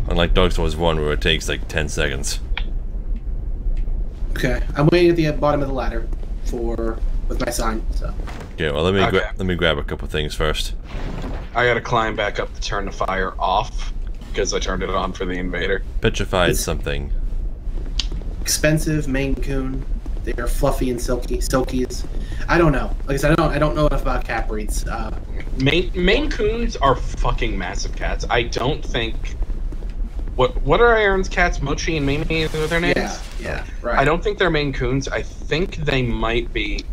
S1: Unlike Dark Souls 1, where it takes like 10 seconds.
S3: Okay, I'm waiting at the bottom of the ladder with my sign, so.
S1: Okay, well let me grab a couple things first.
S2: I gotta climb back up to turn the fire off, because I turned it on for the invader.
S1: Petrified something.
S3: Expensive Maine Coon. They are fluffy and silky. Silkies. I don't know. Like I said, I don't know enough about cat breeds.
S2: Maine Coons are fucking massive cats. I don't think... What are Aaron's cats? Mochi and Mimi are their names?
S3: Yeah, right.
S2: I don't think they're Maine Coons. I think they might be...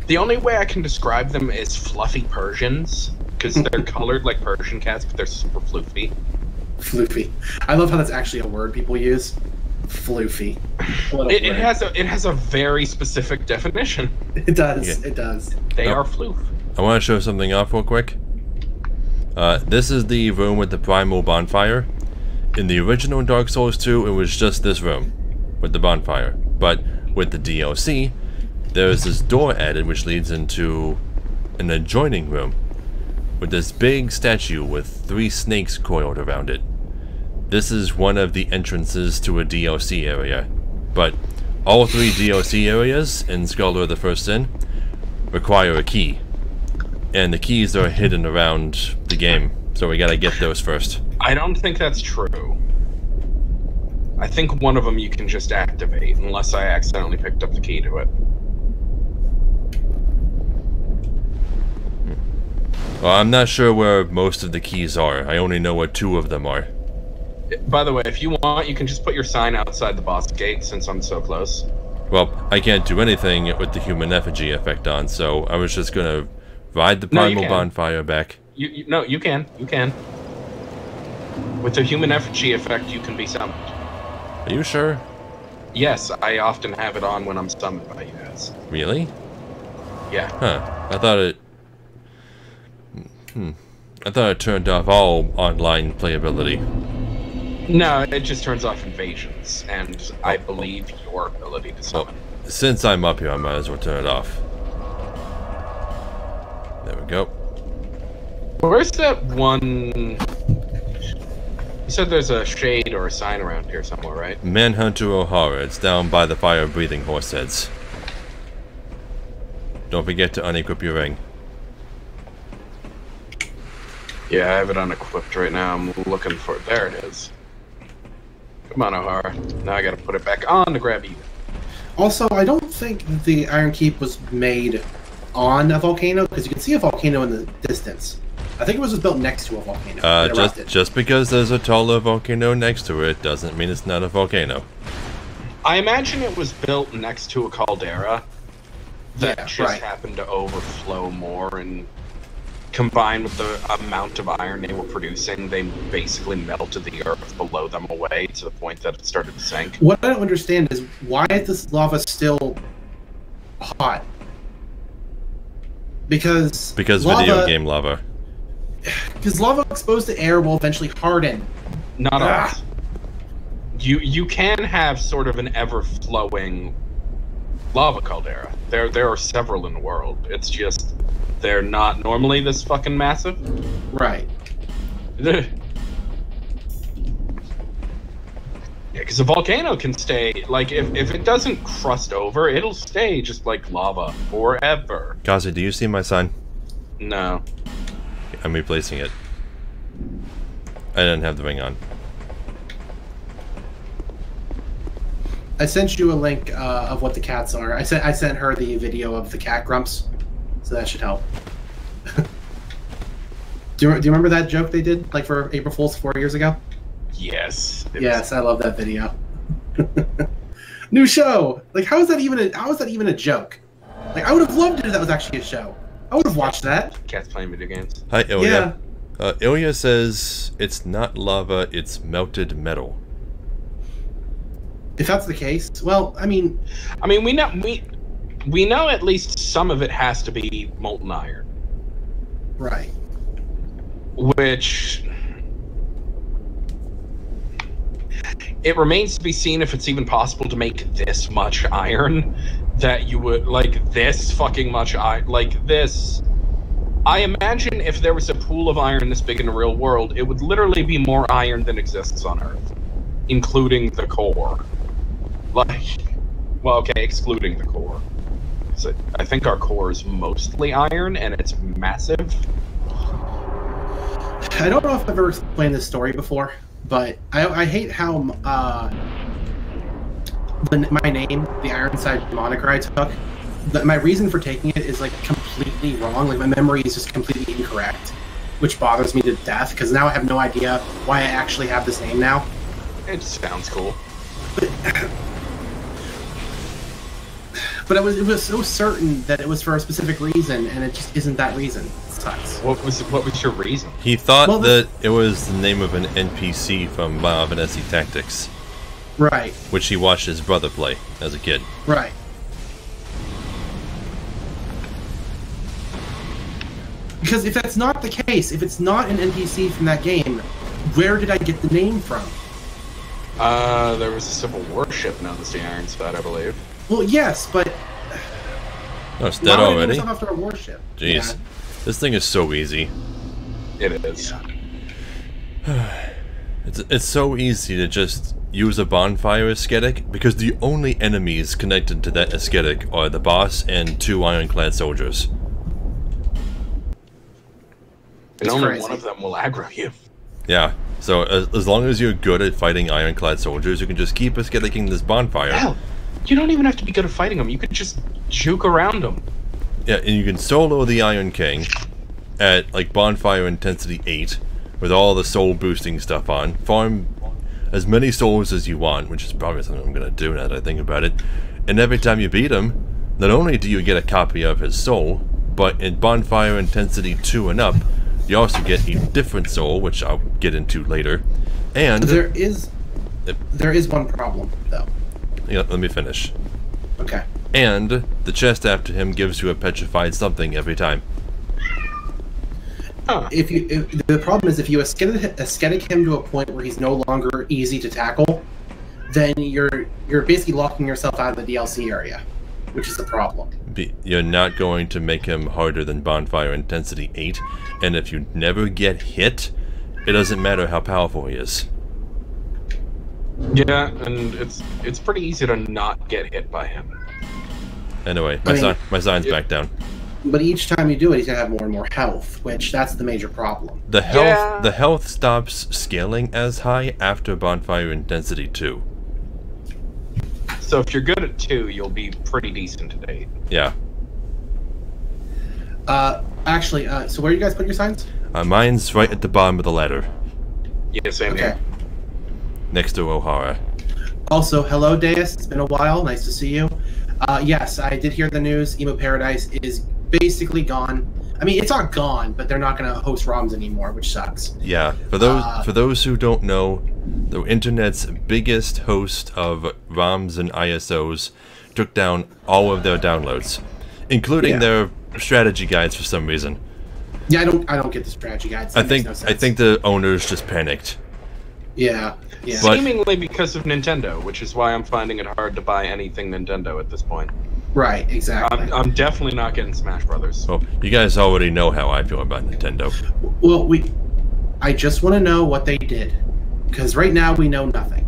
S2: The only way I can describe them is fluffy Persians, because they're colored like Persian cats, but they're super floofy.
S3: Floofy. I love how that's actually a word people use. Floofy.
S2: It has a very specific definition.
S3: It does.
S1: Yeah.
S3: It does.
S2: They are floof.
S1: I want to show something off real quick. This is the room with the primal bonfire. In the original Dark Souls 2, it was just this room with the bonfire. But with the DLC, there is this door added which leads into an adjoining room with this big statue with 3 snakes coiled around it. This is one of the entrances to a DLC area, but all 3 DLC areas in Scholar of the First Sin require a key, and the keys are hidden around the game, so we gotta get those first.
S2: I don't think that's true. I think one of them you can just activate, unless I accidentally picked up the key to it.
S1: Well, I'm not sure where most of the keys are. I only know where 2 of them are.
S2: By the way, if you want, you can just put your sign outside the boss gate, since I'm so close.
S1: Well, I can't do anything with the human effigy effect on, so I was just gonna ride the primal bonfire back.
S2: No, you can. You can. With the human effigy effect, you can be summoned.
S1: Are you sure?
S2: Yes, I often have it on when I'm summoned by you guys.
S1: Really?
S2: Yeah.
S1: Huh. I thought it... I thought it turned off all online playability.
S2: No, it just turns off invasions, and I believe your ability to summon.
S1: Well, since I'm up here, I might as well turn it off. There we go.
S2: Where's that one... You said there's a shade or a sign around here somewhere, right?
S1: Manhunter O'Hara. It's down by the fire-breathing horse heads. Don't forget to unequip your ring.
S2: Yeah, I have it unequipped right now. I'm looking for it. There it is. Come on, O'Hara. Now I gotta put it back on to grab you.
S3: Also, I don't think that the Iron Keep was made on a volcano, because you can see a volcano in the distance. I think it was just built next to a volcano.
S1: Just because there's a taller volcano next to it doesn't mean it's not a volcano.
S2: I imagine it was built next to a caldera that happened to overflow more, and combined with the amount of iron they were producing, they basically melted the earth below them away to the point that it started to sink.
S3: What I don't understand is, why is this lava still hot? Because lava,
S1: video game lava.
S3: Because lava exposed to air will eventually harden.
S2: Not always. You can have sort of an ever-flowing lava caldera. There are several in the world. It's just they're not normally this fucking massive.
S3: Right.
S2: Yeah, because a volcano can stay, like, if it doesn't crust over, it'll stay just like lava forever.
S1: Kaze, do you see my sign?
S2: No.
S1: I'm replacing it. I didn't have the ring on.
S3: I sent you a link of what the cats are. I sent her the video of the cat grumps, so that should help. Do you remember that joke they did, like, for April Fool's 4 years ago?
S2: Yes.
S3: Yes, I love that video. New show. Like, how is that even a joke? Like, I would have loved it if that was actually a show. I would have watched that.
S2: Cats playing video games.
S1: Hi, Ilya.
S3: Yeah.
S1: Ilya says it's not lava, it's melted metal.
S3: If that's the case, well, I mean,
S2: we know at least some of it has to be molten iron.
S3: Right.
S2: Which it remains to be seen if it's even possible to make this much iron, that you would, like, this fucking much iron, like this. I imagine if there was a pool of iron this big in the real world, it would literally be more iron than exists on Earth, including the core. Like, well, okay, excluding the core. So I think our core is mostly iron, and it's massive.
S3: I don't know if I've ever explained this story before, but I hate how my name, the Ironside moniker I took, my reason for taking it is, like, completely wrong. Like, my memory is just completely incorrect, which bothers me to death, because now I have no idea why I actually have this name now.
S2: It sounds cool.
S3: But it was so certain that it was for a specific reason, and it just isn't that reason. It sucks.
S2: What was your reason?
S1: He thought that it was the name of an NPC from Final Fantasy Tactics.
S3: Right.
S1: Which he watched his brother play as a kid.
S3: Right. Because if that's not the case, if it's not an NPC from that game, where did I get the name from?
S2: There was a civil war ship known as the Ironside, I believe.
S3: Well, yes, but...
S1: Oh, it's dead already?
S3: After a warship.
S1: Jeez.
S3: Yeah.
S1: This thing is so easy.
S2: It is.
S3: Yeah.
S1: It's so easy to just use a bonfire aesthetic, because the only enemies connected to that aesthetic are the boss and 2 ironclad soldiers.
S2: And only one of them will aggro you.
S1: Yeah, so as long as you're good at fighting ironclad soldiers, you can just keep aestheticing this bonfire.
S2: Hell, you don't even have to be good at fighting them. You could just juke around them.
S1: Yeah, and you can solo the Iron King at, like, bonfire intensity 8 with all the soul boosting stuff on. Farm as many souls as you want, which is probably something I'm gonna do now that I think about it. And every time you beat him, not only do you get a copy of his soul, but in bonfire intensity 2 and up, you also get a different soul, which I'll get into later. And
S3: there is one problem, though.
S1: Yeah, let me finish.
S3: Okay.
S1: And the chest after him gives you a petrified something every time.
S3: If the problem is, if you aesthetic him to a point where he's no longer easy to tackle, then you're basically locking yourself out of the DLC area, which is the problem.
S1: You're not going to make him harder than bonfire intensity 8, and if you never get hit, it doesn't matter how powerful he is.
S2: Yeah, and it's pretty easy to not get hit by him.
S1: Anyway, my sign's back down.
S3: But each time you do it, he's gonna have more and more health, which that's the major problem.
S1: The health stops scaling as high after bonfire intensity 2.
S2: So if you're good at 2, you'll be pretty decent at 8.
S1: Yeah.
S3: Actually, so where you guys put your signs?
S1: Mine's right at the bottom of the ladder.
S2: Yeah, same here.
S1: Next to O'Hara.
S3: Also, hello, Deus. It's been a while. Nice to see you. Yes, I did hear the news. Emo Paradise is basically gone. I mean, it's not gone, but they're not going to host ROMs anymore, which sucks.
S1: Yeah, for those who don't know, the internet's biggest host of ROMs and ISOs took down all of their downloads, including their strategy guides for some reason.
S3: Yeah, I don't get the strategy guides.
S1: I think the owners just panicked.
S3: Yeah.
S1: But,
S2: seemingly because of Nintendo, which is why I'm finding it hard to buy anything Nintendo at this point.
S3: Right, exactly.
S2: I'm definitely not getting Smash Brothers.
S1: Well, you guys already know how I feel about Nintendo.
S3: Well, I just want to know what they did, because right now we know nothing,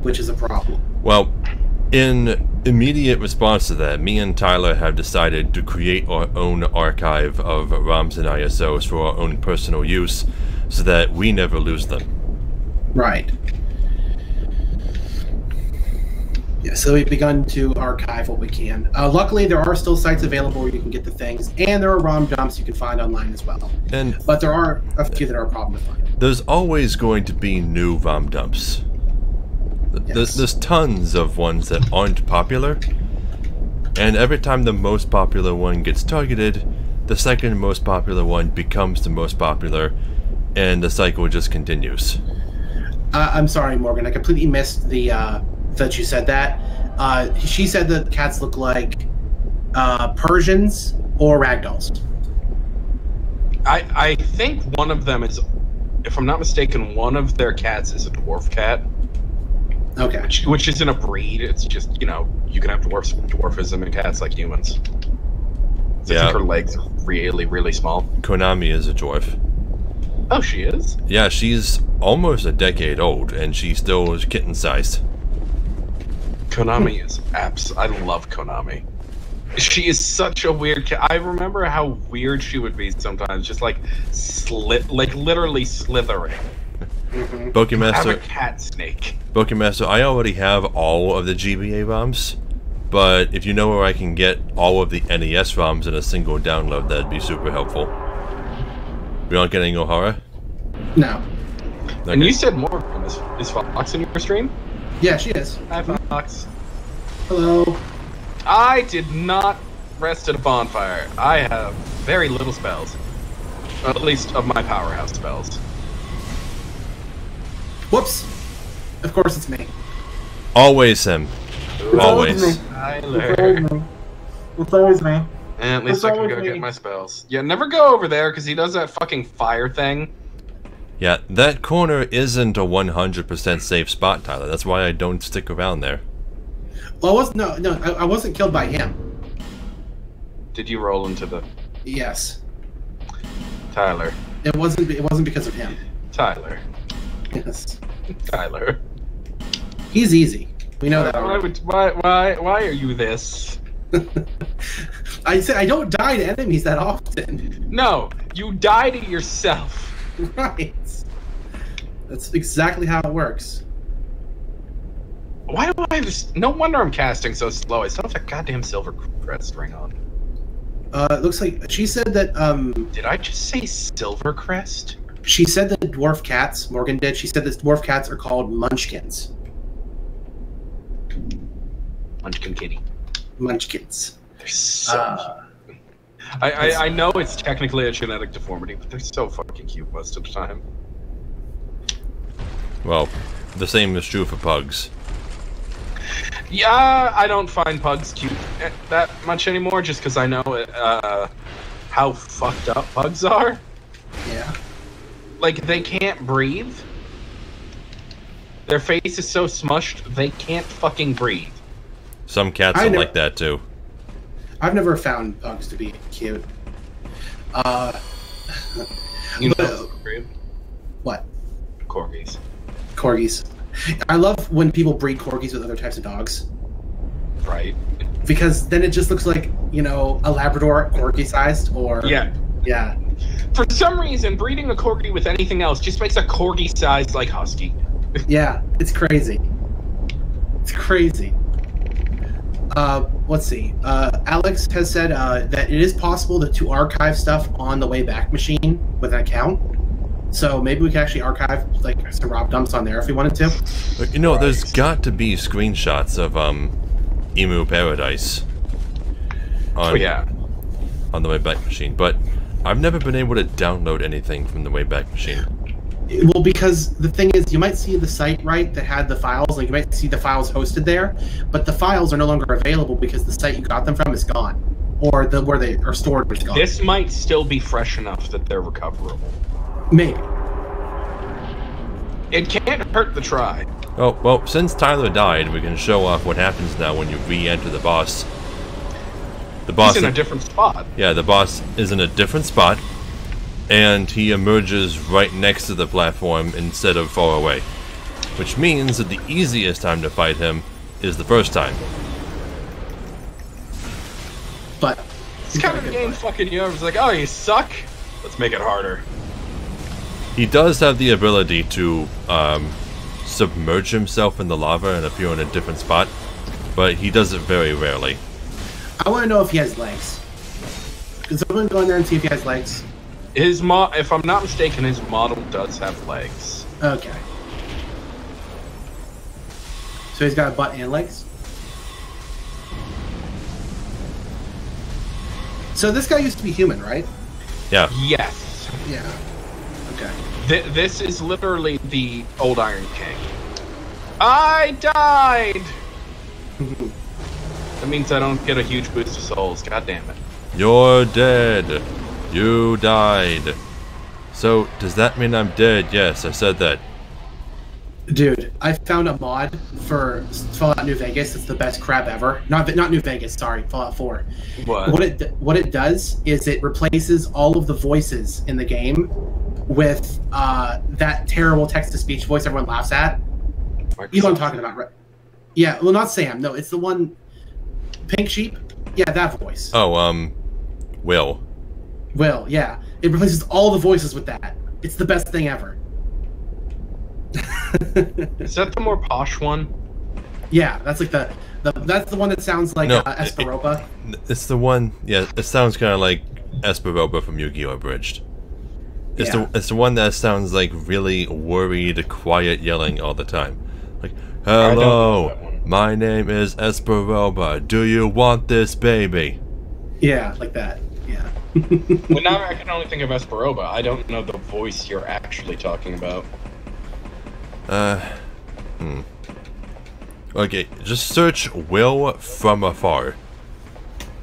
S3: which is a problem.
S1: Well, in immediate response to that, me and Tyler have decided to create our own archive of ROMs and ISOs for our own personal use, so that we never lose them.
S3: Right. Yeah, so we've begun to archive what we can. Luckily, there are still sites available where you can get the things, and there are ROM dumps you can find online as well. But there are a few that are a problem to find.
S1: There's always going to be new ROM dumps.
S3: Yes.
S1: There's tons of ones that aren't popular, and every time the most popular one gets targeted, the second most popular one becomes the most popular, and the cycle just continues.
S3: I'm sorry, Morgan. I completely missed the that you said that. She said that cats look like Persians or ragdolls.
S2: I think one of them is, if I'm not mistaken, one of their cats is a dwarf cat.
S3: Okay.
S2: Which isn't a breed. It's just, you know, you can have dwarfism in cats like humans. So I think her legs are really, really small.
S1: Konami is a dwarf.
S2: Oh, she is?
S1: Yeah, she's almost a decade old, and she still is kitten-sized.
S2: Konami is I love Konami. She is such a weird cat. I remember how weird she would be sometimes, just like literally slithering.
S1: Pokemaster,
S2: have a cat snake.
S1: Pokemaster, I already have all of the GBA ROMs, but if you know where I can get all of the NES ROMs in a single download, that'd be super helpful. You're not getting O'Hara?
S3: No.
S2: Okay. And you said more. Is Fox in your stream?
S3: Yeah, she is.
S2: Hi, Fox.
S3: Hello.
S2: I did not rest at a bonfire. I have very little spells. At least of my powerhouse spells.
S3: Whoops. Of course it's me.
S1: Always him. Always.
S2: Tyler.
S3: It's always me.
S2: And at least I can go get my spells. Yeah, never go over there, because he does that fucking fire thing.
S1: Yeah, that corner isn't a 100% safe spot, Tyler. That's why I don't stick around there.
S3: Well, I wasn't killed by him.
S2: Did you roll into the...
S3: Yes.
S2: Tyler.
S3: It wasn't because of him.
S2: Tyler.
S3: Yes.
S2: Tyler.
S3: He's easy. We know that already.
S2: Why are you this?
S3: I said I don't die to enemies that often.
S2: No, you die to yourself.
S3: Right. That's exactly how it works.
S2: Why do I just... No wonder I'm casting so slow. I still have that goddamn silver crest ring on.
S3: It looks like she said that,
S2: Did I just say silver crest?
S3: She said that dwarf cats, Morgan did, she said that dwarf cats are called munchkins.
S2: Munchkin kitty.
S3: Munchkins.
S2: They're so cute. I know it's technically a genetic deformity, but they're so fucking cute most of the time.
S1: Well, the same is true for pugs.
S2: Yeah, I don't find pugs cute that much anymore, just because I know how fucked up pugs are.
S3: Yeah.
S2: Like, they can't breathe. Their face is so smushed, they can't fucking breathe.
S1: Some cats are like that, too.
S3: I've never found pugs to be cute.
S2: You know
S3: what?
S2: Corgis.
S3: Corgis. I love when people breed corgis with other types of dogs.
S2: Right.
S3: Because then it just looks like, you know, a Labrador corgi-sized, or... Yeah.
S2: For some reason, breeding a corgi with anything else just makes a corgi-sized, like, husky.
S3: Yeah, it's crazy. It's crazy. Let's see. Alex has said that it is possible to archive stuff on the Wayback Machine with an account. So maybe we could actually archive, like, some Rob dumps on there if we wanted to.
S1: You know, there's got to be screenshots of, Emu Paradise on, on the Wayback Machine, but I've never been able to download anything from the Wayback Machine.
S3: Well, because the thing is, you might see the site, right, that had the files, like you might see the files hosted there, but the files are no longer available because the site you got them from is gone, or the where they are stored is gone.
S2: This might still be fresh enough that they're recoverable.
S3: Maybe.
S2: It can't hurt to try.
S1: Oh, well, since Tyler died, we can show off what happens now when you re-enter the boss. The boss
S2: He's in a different spot.
S1: Yeah, the boss is in a different spot, and he emerges right next to the platform instead of far away. Which means that the easiest time to fight him is the first time.
S3: But
S2: it's kind of the game fucking you over. It's like, oh, you suck? Let's make it harder.
S1: He does have the ability to submerge himself in the lava and appear in a different spot, but he does it very rarely.
S3: I want to know if he has legs. Can someone go in there and see if he has legs?
S2: If I'm not mistaken, his model does have legs.
S3: Okay. So he's got a butt and legs? So this guy used to be human, right?
S1: Yeah.
S2: Yes.
S3: Yeah. Okay.
S2: This is literally the old Iron King. I died! That means I don't get a huge boost of souls. God damn it.
S1: You're dead. You died. So, does that mean I'm dead? Yes, I said that.
S3: Dude, I found a mod for Fallout New Vegas. It's the best crap ever. Not New Vegas, sorry, Fallout 4.
S2: What?
S3: What it does is it replaces all of the voices in the game with that terrible text-to-speech voice everyone laughs at.
S2: Microsoft.
S3: You know what I'm talking about, right? Yeah, well, not Sam. No, it's the one... Pink Sheep? Yeah, that voice.
S1: Oh, Will.
S3: Will, yeah. It replaces all the voices with that. It's the best thing ever.
S2: Is that the more posh one?
S3: Yeah, that's like that's the one that sounds like Esperoba.
S1: It's the one, yeah, it sounds kind of like Esperoba from Yu-Gi-Oh! Abridged. It's the one that sounds like really worried, quiet yelling all the time. Like, hello, my name is Esperoba. Do you want this baby?
S3: Yeah, like that. Yeah.
S2: Well, now I can only think of Esperoba. I don't know the voice you're actually talking about.
S1: Okay, just search Will from afar.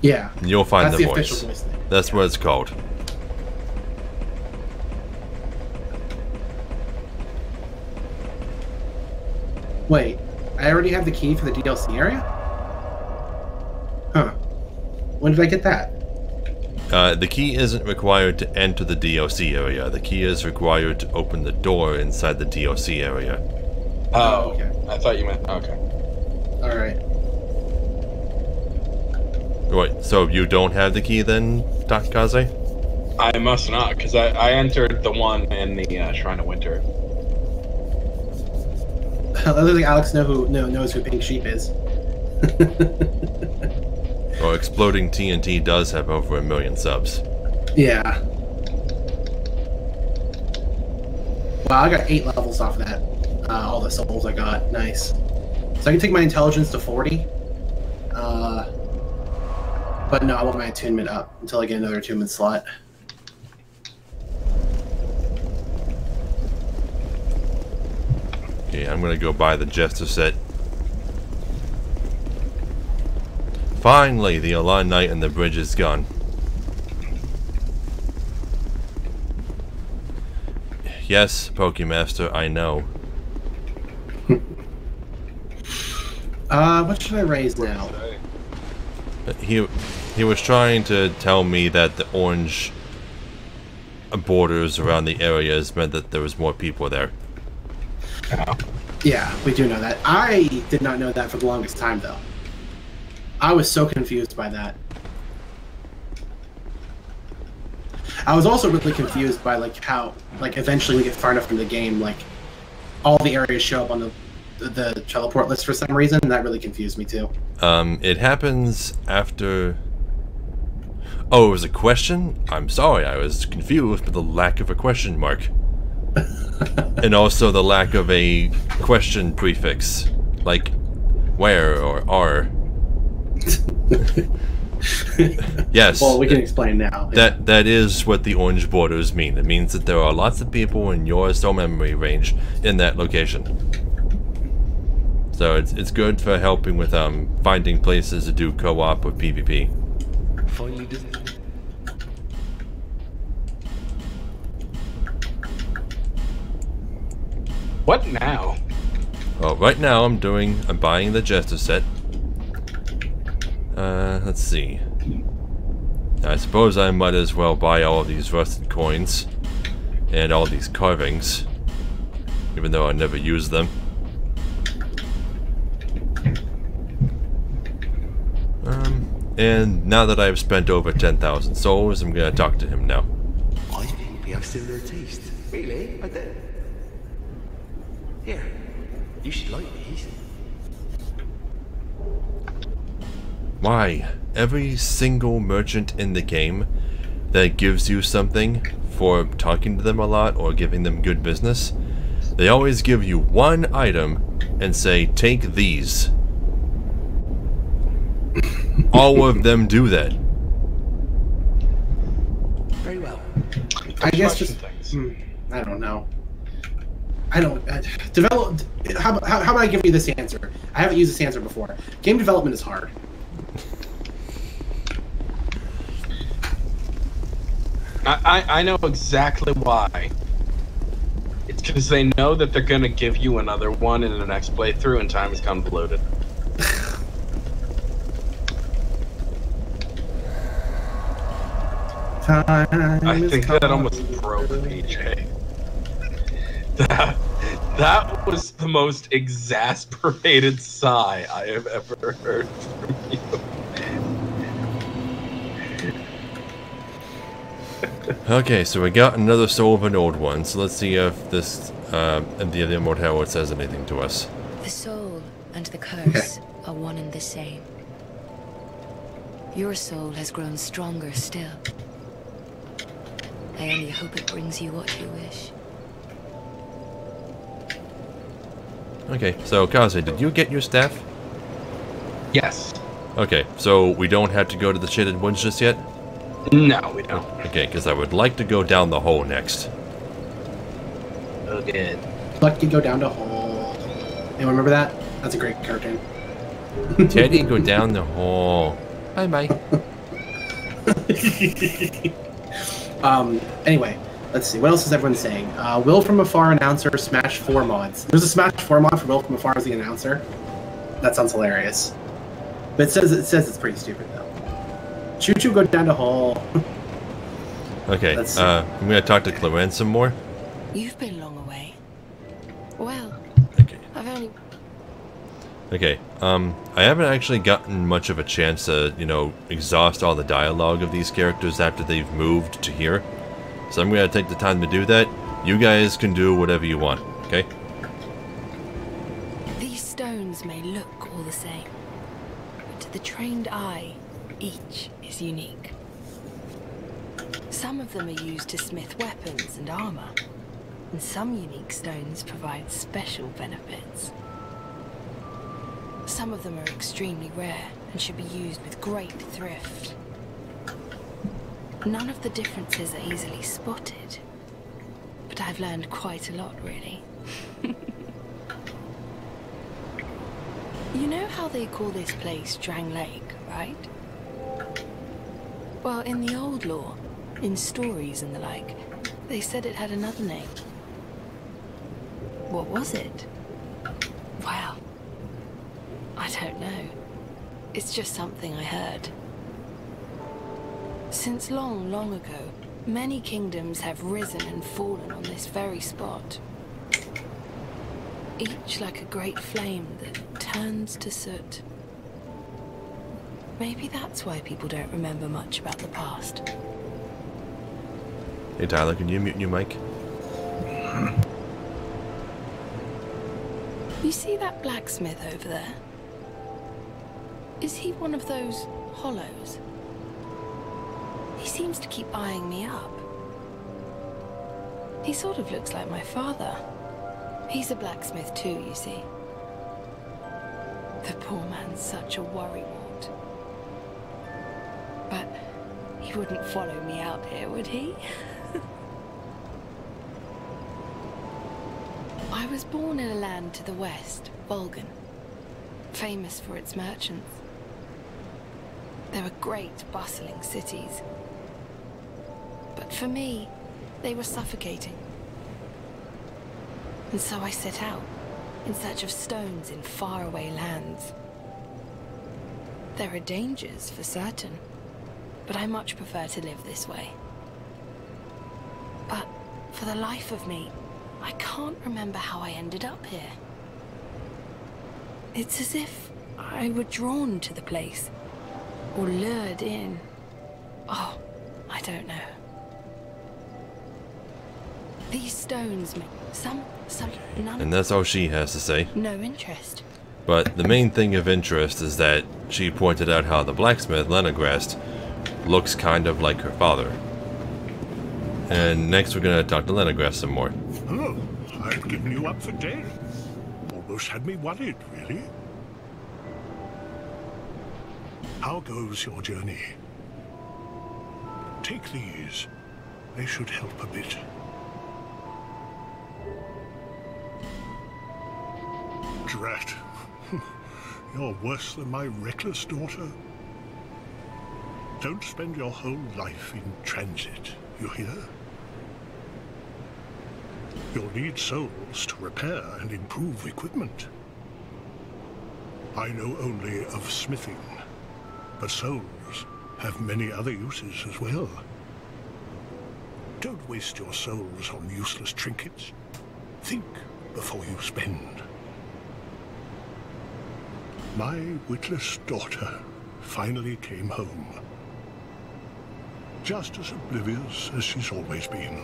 S3: Yeah.
S1: And you'll find
S3: That's
S1: the
S3: official
S1: voice.
S3: voice name.
S1: That's what it's called.
S3: Wait, I already have the key for the DLC area? Huh. When did I get that?
S1: The key isn't required to enter the DLC area. The key is required to open the door inside the DLC area.
S2: Oh,
S3: okay.
S2: I thought you meant... Okay.
S3: Alright.
S1: Wait, so you don't have the key then, Kaze?
S2: I must not, because I entered the one in the Shrine of Winter.
S3: I don't think Alex knows who Pink Sheep is.
S1: Well, Exploding TNT does have over 1 million subs.
S3: Yeah. Wow, I got 8 levels off of that. All the souls I got. Nice. So I can take my intelligence to 40. But no, I want my attunement up until I get another attunement slot.
S1: Okay, I'm gonna go buy the Jester set. Finally, the Alon Knight and the bridge is gone. Yes, Pokemaster, I know.
S3: What should I raise now?
S1: He was trying to tell me that the orange borders around the areas meant that there was more people there.
S3: Yeah, we do know that. I did not know that for the longest time, though. I was so confused by that. I was also really confused by like how like eventually we get far enough into the game, like all the areas show up on the teleport list for some reason, and that really confused me too.
S1: It happens after... Oh, it was a question? I'm sorry, I was confused with the lack of a question mark. And also the lack of a question prefix, like where or are. Yes.
S3: Well, we can explain now.
S1: That is what the orange borders mean. It means that there are lots of people in your soul memory range in that location. So it's good for helping with finding places to do co-op or PvP.
S4: Finally did.
S2: What now?
S1: Well, right now I'm buying the Jester set. Let's see. I suppose I might as well buy all of these rusted coins and all these carvings, even though I never use them. And now that I've spent over 10,000 souls, I'm gonna talk to him now.
S4: I think we have similar taste. Really? I did. Here, you should like these.
S1: Why? Every single merchant in the game that gives you something for talking to them a lot or giving them good business, they always give you one item and say, take these. All of them do that.
S4: Very well.
S3: I guess just I don't know. Develop. How about I give you this answer? I haven't used this answer before. Game development is hard.
S2: I know exactly why. It's because they know that they're gonna give you another one in the next playthrough, and time is convoluted. I think that almost broke PJ. That was the most exasperated sigh I have ever heard from you.
S1: Okay, so we got another soul of an old one, so let's see if this, the Immortal says anything to us.
S5: The soul and the curse are one and the same. Your soul has grown stronger still. I only hope it brings you what you wish.
S1: Okay, so Kaze, did you get your staff?
S2: Yes.
S1: Okay, so we don't have to go to the Shaded Woods just yet?
S2: No, we don't.
S1: Okay, because I would like to go down the hole next.
S2: Oh, good.
S3: Like to go down to hole. You remember that? That's a great cartoon.
S1: Teddy, go down the hole. Bye bye.
S3: Anyway, let's see. What else is everyone saying? Will from Afar announcer, Smash 4 mods. There's a Smash 4 mod for Will from Afar as the announcer. That sounds hilarious. But it says it's pretty stupid though. Choo choo, go down to hole.
S1: Okay, I'm gonna talk to Clarence some more.
S5: You've been long away. Well,
S1: Okay.
S5: I've only...
S1: Okay, I haven't actually gotten much of a chance to, exhaust all the dialogue of these characters after they've moved to here. So I'm gonna take the time to do that. You guys can do whatever you want, okay?
S5: These stones may look all the same, but to the trained eye, each is unique. Some of them are used to smith weapons and armor, and some unique stones provide special benefits. Some of them are extremely rare and should be used with great thrift. None of the differences are easily spotted, but I've learned quite a lot, really. You know how they call this place Drang Lake, right? Well, in the old lore, in stories and the like, they said it had another name. What was it? Well, I don't know. It's just something I heard. Since long, long ago, many kingdoms have risen and fallen on this very spot. Each like a great flame that turns to soot. Maybe that's why people don't remember much about the past.
S1: Hey Tyler, can you mute your mic?
S5: You see that blacksmith over there? Is he one of those hollows? He seems to keep eyeing me up. He sort of looks like my father. He's a blacksmith too, you see. The poor man's such a worrywart. But he wouldn't follow me out here, would he? I was born in a land to the west, Volgan, famous for its merchants. There were great, bustling cities. But for me, they were suffocating. And so I set out, in search of stones in faraway lands. There are dangers, for certain, but I much prefer to live this way. But for the life of me, I can't remember how I ended up here. It's as if I were drawn to the place, or lured in. Oh, I don't know. These stones make some, none.
S1: And that's all she has to say.
S5: No interest.
S1: But the main thing of interest is that she pointed out how the blacksmith, Lenegrast, looks kind of like her father. And next we're gonna talk to Lenegrast some more.
S6: Oh, I've given you up for dead. Almost had me worried, really. How goes your journey? Take these. They should help a bit. Drat. You're worse than my reckless daughter. Don't spend your whole life in transit, you hear? You'll need souls to repair and improve equipment. I know only of smithing, but souls have many other uses as well. Don't waste your souls on useless trinkets. Think before you spend. My witless daughter finally came home. Just as oblivious as she's always been.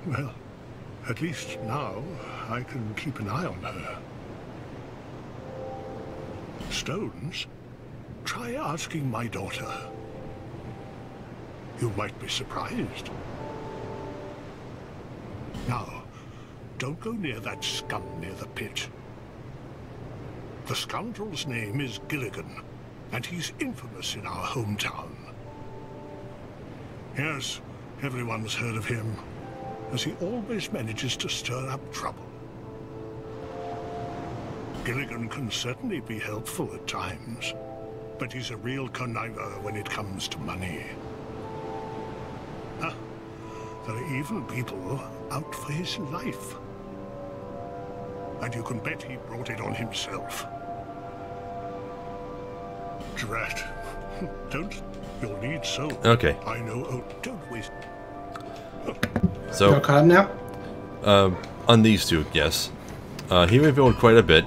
S6: Well, at least now I can keep an eye on her. Stones? Try asking my daughter. You might be surprised. Now, don't go near that scum near the pit. The scoundrel's name is Gilligan, and he's infamous in our hometown. Yes, everyone's heard of him, as he always manages to stir up trouble. Gilligan can certainly be helpful at times, but he's a real conniver when it comes to money. Huh. There are even people out for his life. And you can bet he brought it on himself. Drat. Don't. You'll need so.
S1: Okay.
S6: I know. Oh, don't waste.
S1: So,
S3: Y'all caught him now?
S1: on these two, yes. He revealed quite a bit.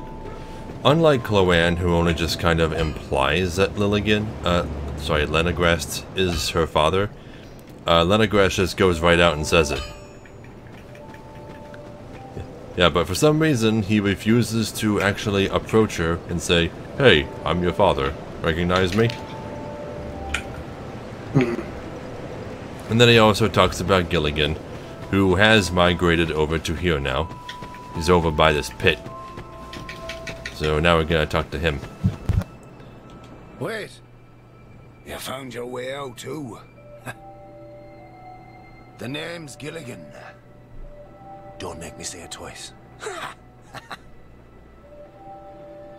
S1: Unlike Chloanne, who only just kind of implies that Lenegrast is her father, Lenegrast just goes right out and says it. Yeah, but for some reason, he refuses to actually approach her and say, "Hey, I'm your father. Recognize me?" And then he also talks about Gilligan, who has migrated over to here now. He's over by this pit. So now we're gonna talk to him.
S7: Wait! You found your way out too? The name's Gilligan. Don't make me say it twice.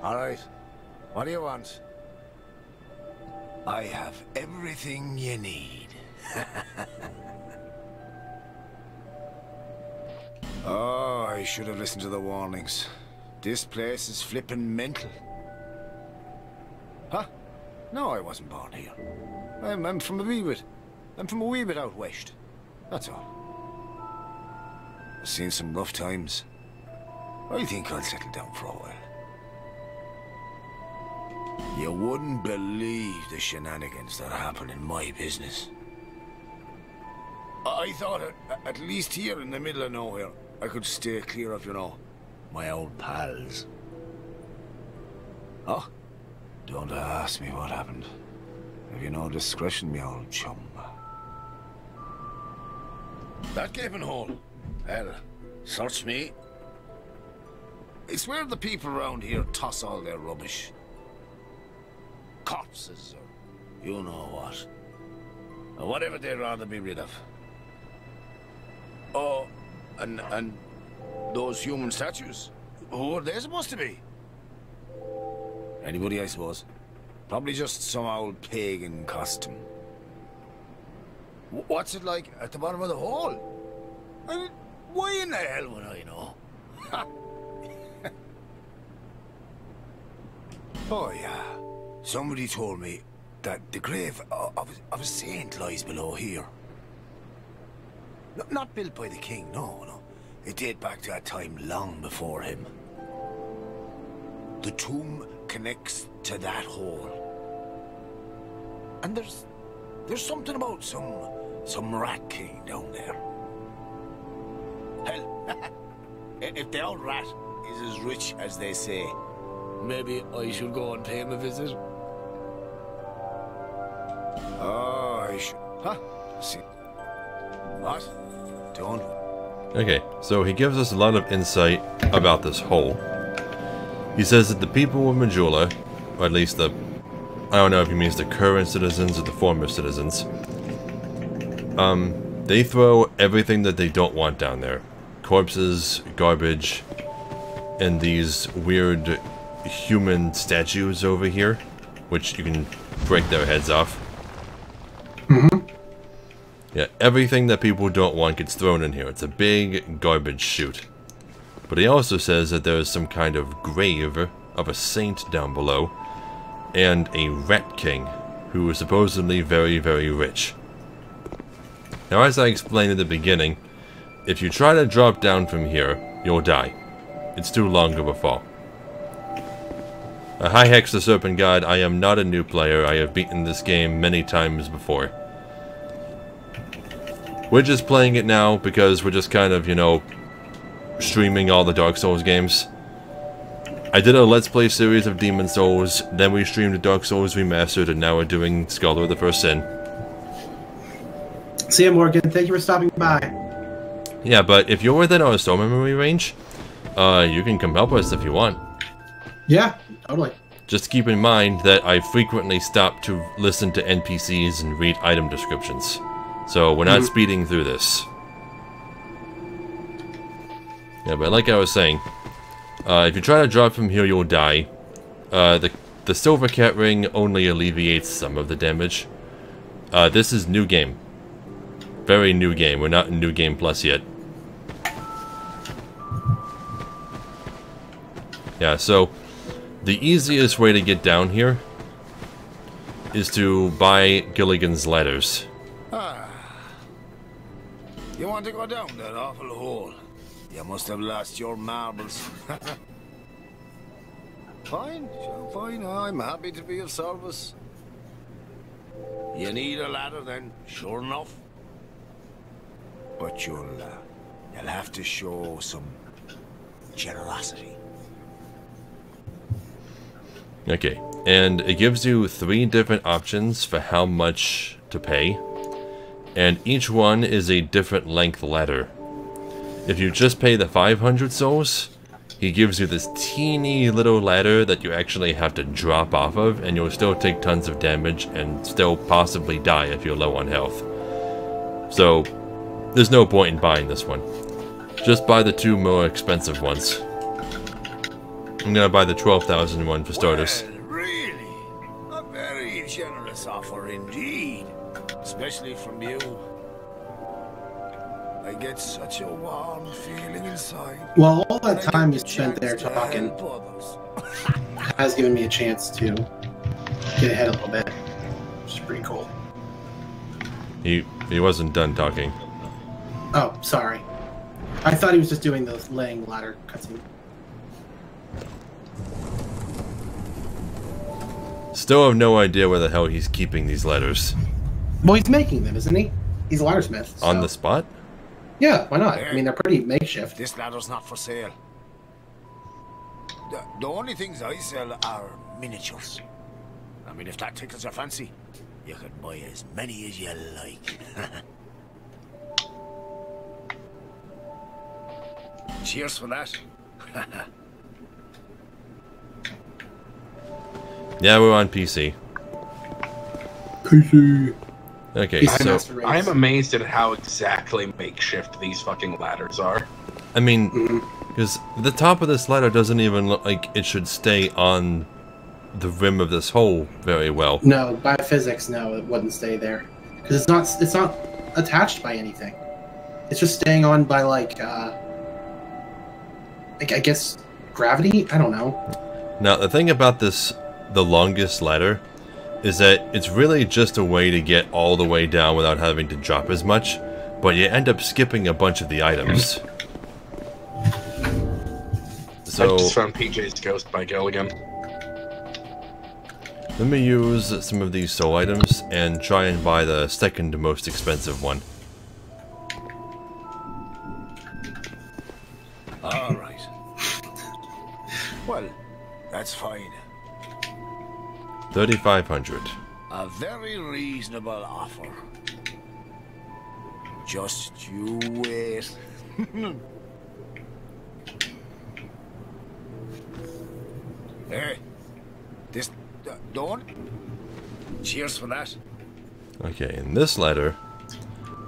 S7: Alright, what do you want? I have everything you need. Oh, I should have listened to the warnings. This place is flippin' mental. Huh? No, I wasn't born here. I'm from a wee bit. I'm from a wee bit out west. That's all. I've seen some rough times. I think I'll settle down for a while. You wouldn't believe the shenanigans that happen in my business. I thought at least here in the middle of nowhere, I could stay clear of, you know, my old pals. Oh, don't ask me what happened. Have you no discretion, me old chum? That gaping hole. Well, search me. It's where the people around here toss all their rubbish. Corpses, or you know what. Or whatever they'd rather be rid of. Oh, and those human statues. Who are they supposed to be? Anybody, I suppose. Probably just some old pagan costume. What's it like at the bottom of the hole? I mean, why in the hell would I know? Oh, yeah. Somebody told me that the grave of a saint lies below here. Not built by the king, no. It dates back to a time long before him. The tomb connects to that hole. And there's something about some rat king down there. Hell, if the old rat is as rich as they say, maybe I should go and pay him a visit. Oh, I should. Huh? See. What? Don't.
S1: Okay, so he gives us a lot of insight about this hole. He says that the people of Majula, or at least I don't know if he means the current citizens or the former citizens, they throw everything that they don't want down there. Corpses, garbage, and these weird human statues over here, which you can break their heads off.
S3: Mm-hmm.
S1: Yeah, everything that people don't want gets thrown in here. It's a big garbage chute. But he also says that there is some kind of grave of a saint down below, and a rat king, who is supposedly very, very rich. Now, as I explained at the beginning, if you try to drop down from here, you'll die. It's too long of a fall. Hi Hex the Serpent God, I am not a new player. I have beaten this game many times before. We're just playing it now because we're just kind of, you know, streaming all the Dark Souls games. I did a Let's Play series of Demon Souls, then we streamed Dark Souls Remastered, and now we're doing Scholar of the First Sin.
S3: See you, Morgan. Thank you for stopping by.
S1: Yeah, but if you're within our soul memory range, you can come help us if you want.
S3: Yeah, totally.
S1: Just keep in mind that I frequently stop to listen to NPCs and read item descriptions. So we're not speeding through this. Yeah, but like I was saying, if you try to drop from here, you'll die. The Silver Cat Ring only alleviates some of the damage. This is new game. Very new game. We're not in New Game Plus yet. Yeah, so the easiest way to get down here is to buy Gilligan's Ladders.
S7: You want to go down that awful hole? You must have lost your marbles. Fine, sure, fine. I'm happy to be of service. You need a ladder then, sure enough. But you'll have to show some generosity.
S1: Okay, and it gives you 3 different options for how much to pay. And each one is a different length ladder. If you just pay the 500 souls, he gives you this teeny little ladder that you actually have to drop off of, and you'll still take tons of damage and still possibly die if you're low on health. So, there's no point in buying this one. Just buy the 2 more expensive ones. I'm gonna buy the 12,000 one for starters.
S7: Well, really? A very generous offer indeed. Especially from you. I get such a warm feeling inside.
S3: Well, all that time you spent there talking has given me a chance to get ahead a little bit, which is pretty cool.
S1: He wasn't done talking.
S3: Oh, sorry. I thought he was just doing the laying ladder cutscene.
S1: Still have no idea where the hell he's keeping these letters.
S3: Well, he's making them, isn't he? He's a laddersmith. So.
S1: On the spot?
S3: Yeah, why not? I mean, they're pretty makeshift.
S7: This ladder's not for sale. The only things I sell are miniatures. I mean, if that tickles your fancy, you can buy as many as you like. Cheers for that.
S1: Yeah, we're on PC.
S3: PC.
S1: Okay, so
S2: I'm amazed at how exactly makeshift these fucking ladders are.
S1: I mean, because the top of this ladder doesn't even look like it should stay on the rim of this hole very well.
S3: No, by physics, no, it wouldn't stay there because it's not attached by anything. It's just staying on by like I guess gravity. I don't know.
S1: Now the thing about this, the longest ladder, is that it's really just a way to get all the way down without having to drop as much, but you end up skipping a bunch of the items. So
S2: I just found PJ's Ghost by Gilligan.
S1: let me use some of these soul items and try and buy the second most expensive one.
S7: All right. Well, that's fine.
S1: 3,500.
S7: A very reasonable offer. Just you wait. Hey, this don't. Cheers for that.
S1: Okay, and this ladder,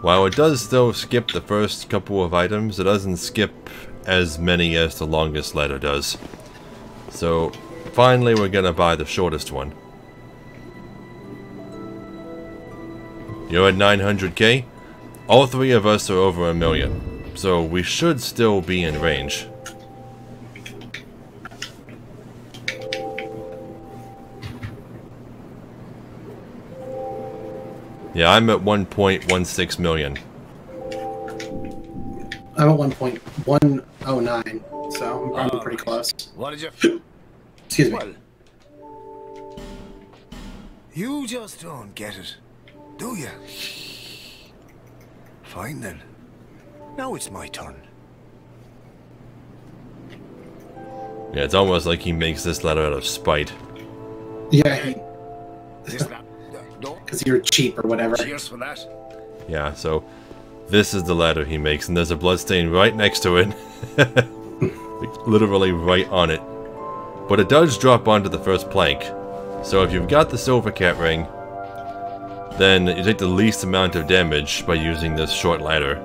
S1: while it does still skip the first couple of items, it doesn't skip as many as the longest ladder does. So, finally we're gonna buy the shortest one. You're at 900k? All three of us are over 1 million, so we should still be in range. Yeah, I'm at 1.16 million.
S3: I'm at 1.109, so I'm pretty close.
S7: What did you?
S3: Excuse me.
S7: Well, you just don't get it, do you? Fine then. Now it's my turn.
S1: Yeah, it's almost like he makes this ladder out of spite.
S3: Yeah,
S7: This don't.
S3: because you're cheap or whatever.
S7: Cheers for that.
S1: Yeah, so this is the ladder he makes, and there's a bloodstain right next to it. Literally right on it. But it does drop onto the first plank. So if you've got the silver cat ring, then you take the least amount of damage by using this short ladder.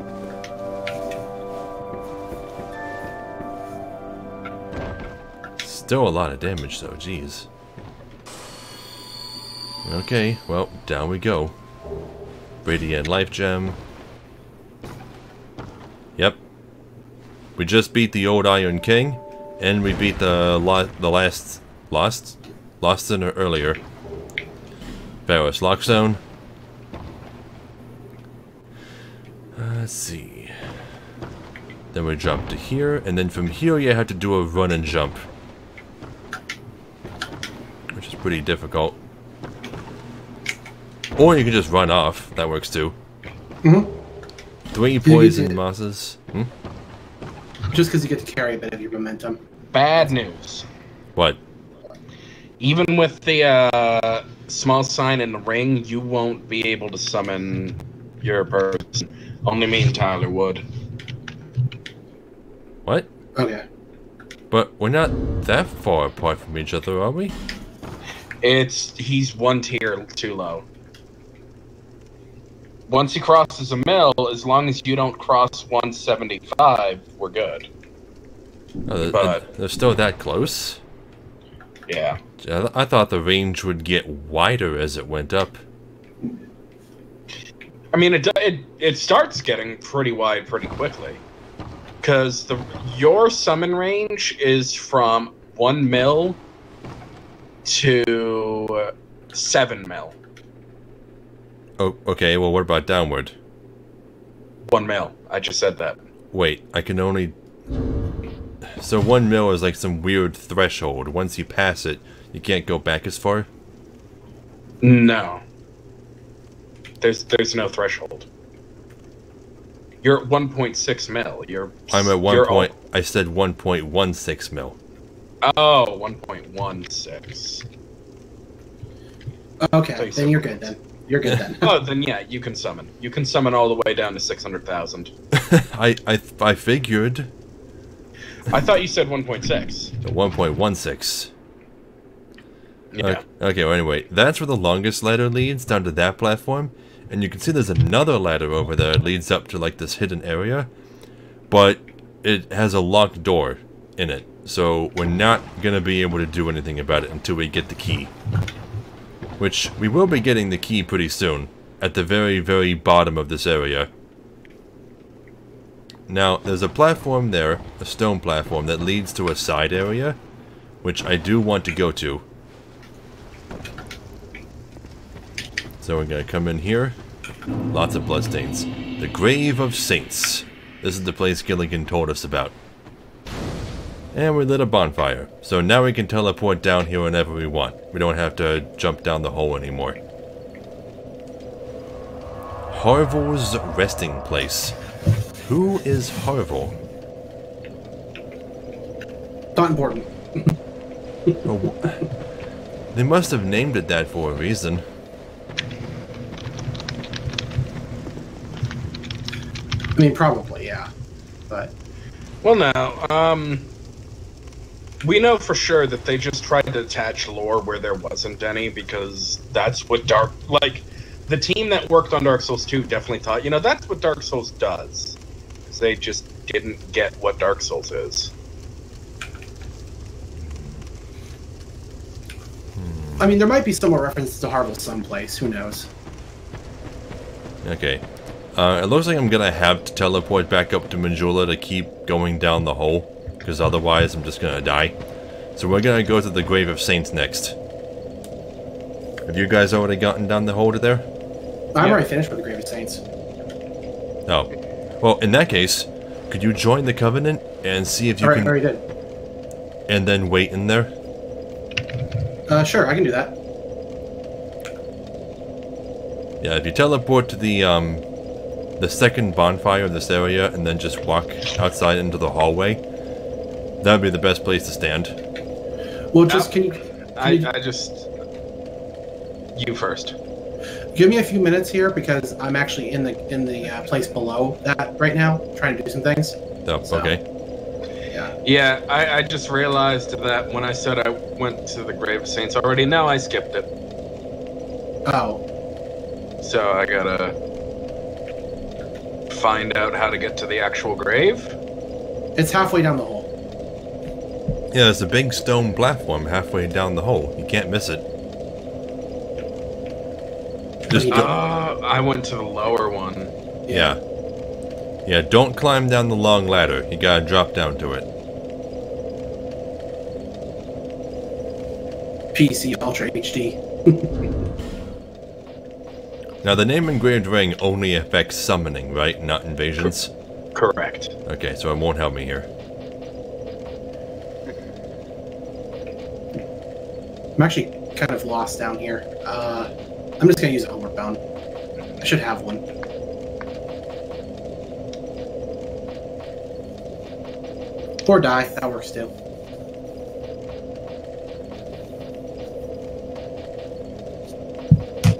S1: Still a lot of damage though, jeez. Okay, well, down we go. Radiant Life Gem. Yep. We just beat the old Iron King, and we beat the Lost Sinner earlier. Varus Lock Zone. Let's see. Then we jump to here, and then from here you have to do a run and jump. Which is pretty difficult. Or you can just run off. That works too.
S3: Mm-hmm.
S1: 3 poison mosses.
S3: Just because you get to carry a bit of your momentum.
S2: Bad news.
S1: What?
S2: Even with the small sign in the ring, you won't be able to summon your person. Only me and Tyler would.
S1: What?
S3: Okay.
S1: But we're not that far apart from each other, are we?
S2: He's one tier too low. Once he crosses a mill, as long as you don't cross 175, we're good.
S1: Oh,
S2: But-
S1: they're still that close?
S2: Yeah.
S1: I thought the range would get wider as it went up.
S2: I mean, it starts getting pretty wide pretty quickly. Because your summon range is from 1 mil to 7 mil.
S1: Oh, okay, well what about downward?
S2: 1 mil. I just said that.
S1: Wait, I can only... So 1 mil is like some weird threshold. Once you pass it, you can't go back as far?
S2: No. There's no threshold. You're at 1.6 mil.
S1: I'm at 1 point. I said 1.16 mil.
S2: Oh, 1.16.
S3: Okay, then you're good then. You're good then.
S2: Oh, then yeah, you can summon. You can summon all the way down to 600,000.
S1: I figured.
S2: I thought you said 1.6.
S1: 1.16.
S2: Yeah.
S1: Okay, well anyway, that's where the longest ladder leads, down to that platform. And you can see there's another ladder over there that leads up to like this hidden area. But it has a locked door in it. So we're not going to be able to do anything about it until we get the key. Which, we will be getting the key pretty soon. At the very, very bottom of this area. Now, there's a platform there, a stone platform, that leads to a side area. Which I do want to go to. So we're going to come in here. Lots of bloodstains. The Grave of Saints. This is the place Gilligan told us about. And we lit a bonfire. So now we can teleport down here whenever we want. We don't have to jump down the hole anymore. Harville's resting place. Who is Harville?
S3: Not important.
S1: Oh, they must have named it that for a reason.
S3: I mean, probably, yeah. But...
S2: Well, now, we know for sure that they just tried to attach lore where there wasn't any, because that's what the team that worked on Dark Souls 2 definitely thought, you know, that's what Dark Souls does. Because they just didn't get what Dark Souls is.
S3: I mean, there might be similar references to Harville someplace. Who knows?
S1: Okay. It looks like I'm gonna have to teleport back up to Majula to keep going down the hole. Because otherwise I'm just gonna die. So we're gonna go to the Grave of Saints next. Have you guys already gotten down the hole to there?
S3: I'm already finished with the Grave of Saints.
S1: Oh. Well, in that case, could you join the Covenant and see if you can...
S3: I already did.
S1: And then wait in there?
S3: Sure, I can do that.
S1: Yeah, if you teleport to the second bonfire of this area and then just walk outside into the hallway, that would be the best place to stand.
S3: Well, just can you
S2: you first.
S3: Give me a few minutes here because I'm actually in the place below that right now, trying to do some things.
S1: Oh,
S3: So,
S1: okay.
S3: yeah.
S2: Yeah, I just realized that when I said I went to the Grave of Saints already, now I skipped it.
S3: Oh.
S2: So I gotta find out how to get to the actual grave.
S3: It's halfway down the hole.
S1: Yeah, there's a big stone platform halfway down the hole. You can't miss it. Just
S2: I went to the lower one.
S1: yeah. Yeah, don't climb down the long ladder. You gotta drop down to it.
S3: PC Ultra HD.
S1: Now, the name engraved ring only affects summoning, right? Not invasions?
S2: Correct.
S1: Okay, so it won't help me here.
S3: I'm actually kind of lost down here. I'm just gonna use a homeward bound. I should have one. Or die, that works too.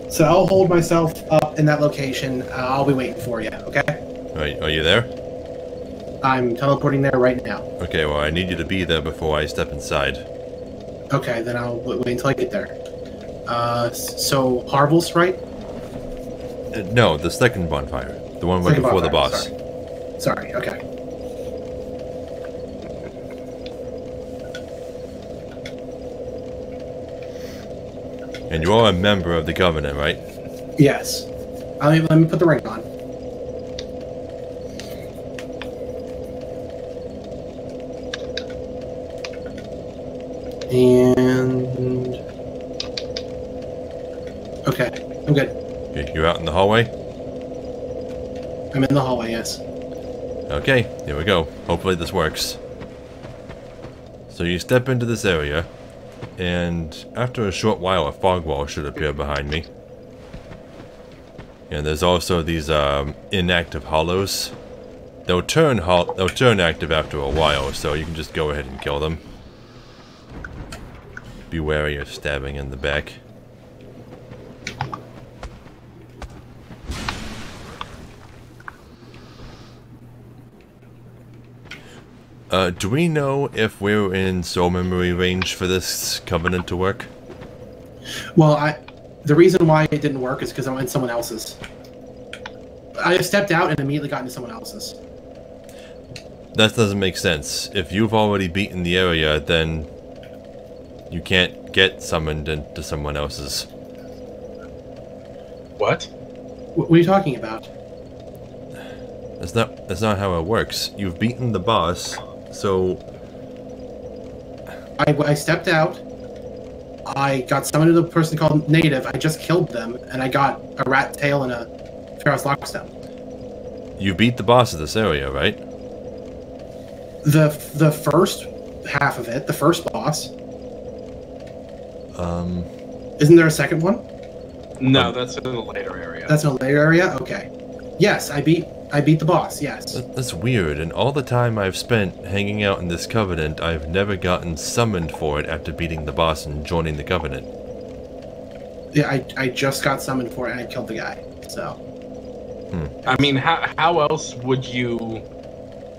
S3: So I'll hold myself up in that location. I'll be waiting for you, okay?
S1: Alright, are you there?
S3: I'm teleporting there right now.
S1: Okay, well, I need you to be there before I step inside.
S3: Okay, then I'll wait until I get there. So Harville's right?
S1: No, the second bonfire. The one right
S3: Second
S1: before the
S3: bonfire,
S1: boss.
S3: Sorry, okay.
S1: And you are a member of the Covenant, right?
S3: Yes. Let me put the ring on. And... Okay, I'm good.
S1: Okay, you're out in the hallway?
S3: I'm in the hallway, yes.
S1: Okay, here we go. Hopefully this works. So you step into this area, And after a short while, a fog wall should appear behind me. And there's also these inactive hollows. They'll turn active after a while, so you can just go ahead and kill them. Be wary of stabbing in the back. Do we know if we're in soul memory range for this covenant to work?
S3: Well, the reason why it didn't work is because I'm in someone else's. I stepped out and immediately got into someone else's.
S1: That doesn't make sense. If you've already beaten the area, then you can't get summoned into someone else's.
S2: What?
S3: What are you talking about?
S1: That's not how it works. You've beaten the boss, so
S3: I stepped out. I got summoned to the person called Native. I just killed them, and I got a rat tail and a Pharaoh's Lockstone.
S1: you beat the boss of this area, right?
S3: The first half of it, the first boss. Isn't there a second one?
S2: No, that's in a later area.
S3: That's in a later area? Okay. Yes, I beat the boss, yes.
S1: That's weird, and all the time I've spent hanging out in this covenant, I've never gotten summoned for it after beating the boss and joining the covenant.
S3: Yeah, I just got summoned for it and I killed the guy, so.
S2: I mean, how else would you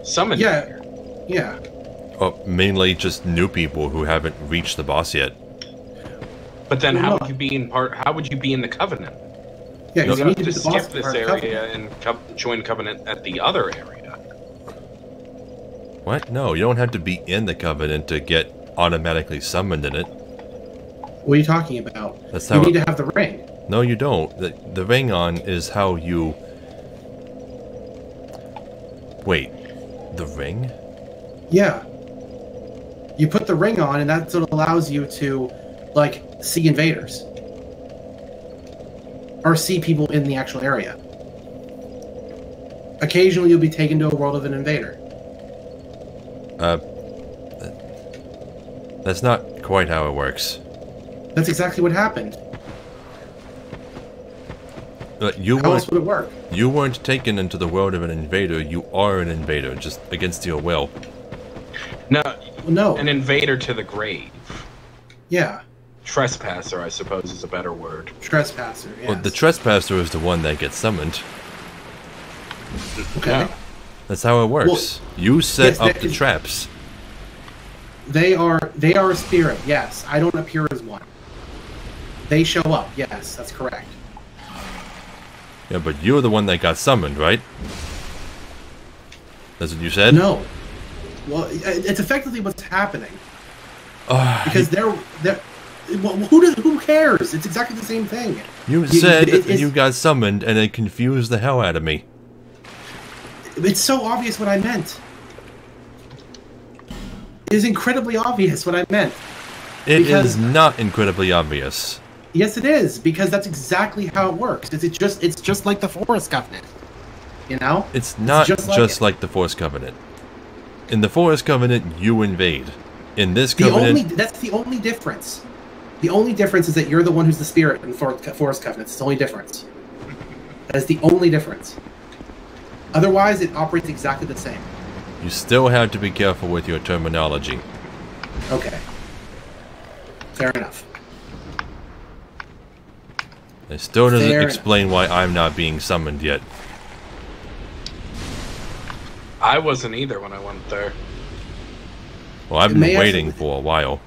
S2: summon here?
S3: Yeah.
S1: Well, mainly just new people who haven't reached the boss yet.
S2: But then
S3: Well,
S2: how
S3: no.
S2: would you be in how would you be in the covenant?
S3: Yeah,
S2: You
S3: because you
S2: have
S3: need
S2: to
S3: to beat the boss
S2: skip this
S3: part of the
S2: area and join covenant at the other area.
S1: What? No, you don't have to be in the covenant to get automatically summoned in it.
S3: What are you talking about?
S1: That's
S3: You
S1: how
S3: need to have the ring.
S1: No, you don't. The ring on is how you... Wait. The ring?
S3: Yeah. You put the ring on and that's what allows you to, like, see invaders. Or see people in the actual area. Occasionally you'll be taken to a world of an invader.
S1: That's not quite how it works.
S3: That's exactly what happened.
S1: You
S3: How else would it work?
S1: weren't taken into the world of an invader. You are an invader, just against your will.
S2: No,
S3: Well, no.
S2: an invader to the grave.
S3: Yeah.
S2: Trespasser, I suppose, is a better word.
S3: Trespasser, yes.
S1: Well, the trespasser is the one that gets summoned.
S3: Okay.
S2: Yeah.
S1: That's how it works. You set
S3: yes,
S1: up
S3: that
S1: the
S3: is-
S1: traps.
S3: They are a spirit, yes. I don't appear as one. They show up, yes, that's correct.
S1: Yeah, but you're the one that got summoned, right? That's what you said?
S3: No. Well, it's effectively what's happening. Because they're well, who cares? It's exactly the same thing.
S1: You said that
S3: it's-
S1: you got summoned, and it confused the hell out of me.
S3: It's so obvious what I meant. It is incredibly obvious what I meant.
S1: It
S3: Because-
S1: is not incredibly obvious.
S3: Yes, it is, because that's exactly how it works. It's just like the Forest Covenant. You know?
S1: It's not
S3: just
S1: just
S3: like
S1: like the Forest Covenant. In the Forest Covenant, you invade. In this
S3: The
S1: covenant,
S3: that's the only difference. The only difference is that you're the one who's the spirit in Forest Covenant. It's the only difference. That is the only difference. Otherwise, it operates exactly the same.
S1: you still have to be careful with your terminology.
S3: Okay. Fair enough.
S1: It still doesn't
S3: Fair
S1: explain why I'm not being summoned yet.
S2: I wasn't either when I went there.
S1: Well, I've
S3: It
S1: been
S3: may have
S1: waiting
S3: something-
S1: for a while.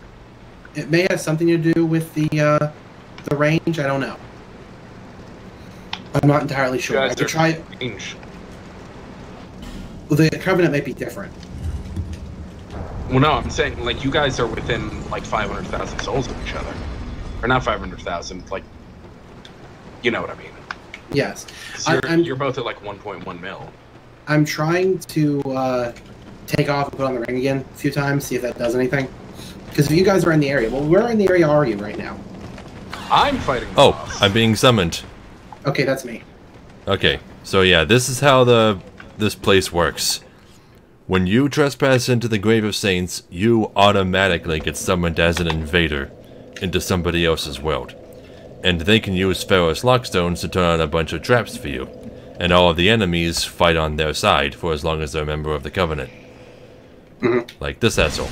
S3: It may have something to do with the range. I don't know. I'm not entirely sure. I
S2: Guys
S3: could
S2: are
S3: try.
S2: strange.
S3: Well, the Covenant might be different.
S2: Well, no, I'm saying, like, you guys are within, like, 500,000 souls of each other. Or not 500,000, like, you know what I mean.
S3: Yes.
S2: So
S3: I'm
S2: you're both at, like, 1.1 mil.
S3: I'm trying to take off and put on the ring again a few times, see if that does anything. Because if you guys are in the area, well, where in the area are you right now?
S2: I'm fighting the
S1: Oh,
S2: boss.
S1: I'm being summoned.
S3: Okay, that's me.
S1: Okay, so yeah, this is how this place works. When you trespass into the Grave of Saints, you automatically get summoned as an invader into somebody else's world. And they can use Pharaoh's Lockstones to turn on a bunch of traps for you. And all of the enemies fight on their side for as long as they're a member of the Covenant. Like this asshole.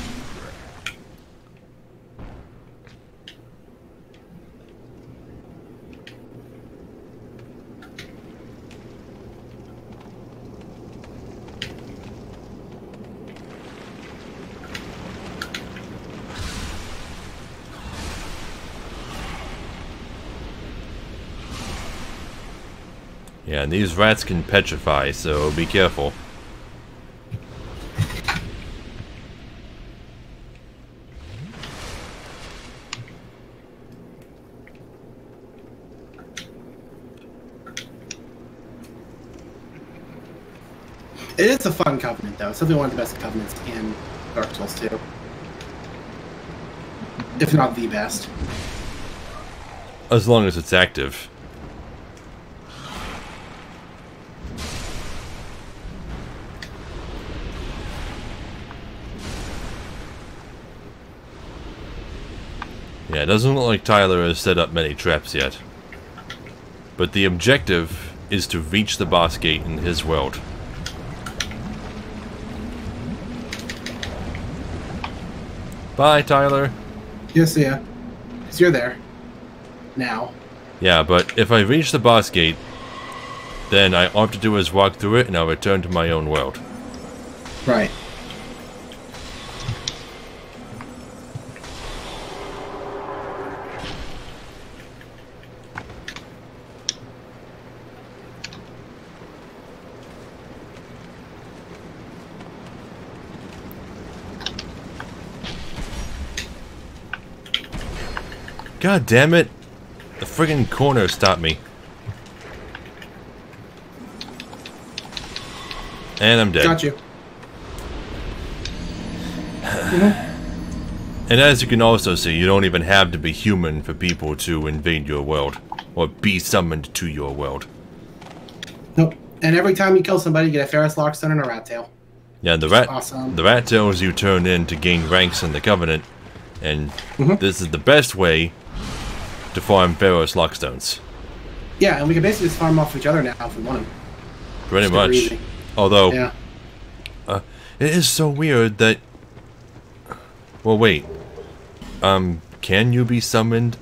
S1: Yeah, and these rats can petrify, so be careful.
S3: It is a fun covenant, though. It's definitely one of the best covenants in Dark Souls 2. If not the best.
S1: As long as it's active. Yeah, it doesn't look like Tyler has set up many traps yet. But the objective is to reach the boss gate in his world. Bye, Tyler.
S3: Yes, yeah. Because you're there. Now.
S1: Yeah, but if I reach the boss gate, then all I have to do is walk through it and I'll return to my own world.
S3: Right.
S1: God damn it! The friggin' corner stopped me. And I'm dead.
S3: Got you.
S1: And as you can also see, you don't even have to be human for people to invade your world. Or be summoned to your world.
S3: Nope. And every time you kill somebody, you get a Ferris Lockstone and a Rat Tail.
S1: Yeah, the rat tails you turn in to gain ranks in the Covenant. And this is the best way to farm Pharaoh's Lockstones.
S3: Yeah, and we can basically just farm off each other now if we want them.
S1: Pretty much. Although,
S3: yeah.
S1: It is so weird that... Well, wait. Can you be summoned?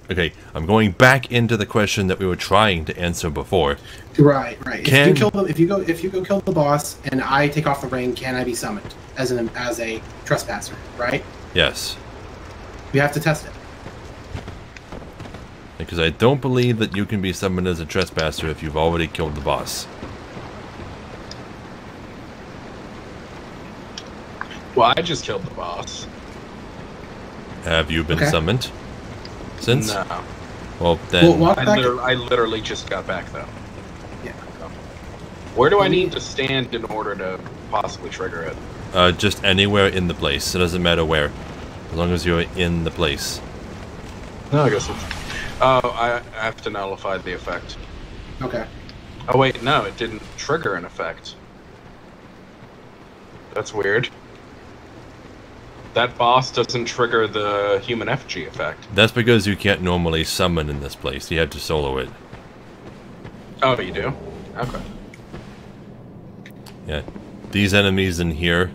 S1: Okay, I'm going back into the question that we were trying to answer before.
S3: Right. If you kill them, if you go kill the boss and I take off the ring, can I be summoned as a trespasser? Right.
S1: Yes.
S3: We have to test it.
S1: Because I don't believe that you can be summoned as a trespasser if you've already killed the boss.
S2: Well, I just killed the boss.
S1: Have you been summoned since?
S2: No.
S1: Well, then...
S2: I literally just got back, though.
S3: Yeah.
S2: Where do I need to stand in order to possibly trigger it?
S1: Just anywhere in the place. It doesn't matter where. As long as you're in the place.
S2: No, I guess it's... Oh, I have to nullify the effect.
S3: Okay.
S2: Oh, wait, no, it didn't trigger an effect. That's weird. That boss doesn't trigger the human effigy effect.
S1: That's because you can't normally summon in this place. You have to solo it.
S2: Oh, you do? Okay.
S1: Yeah. These enemies in here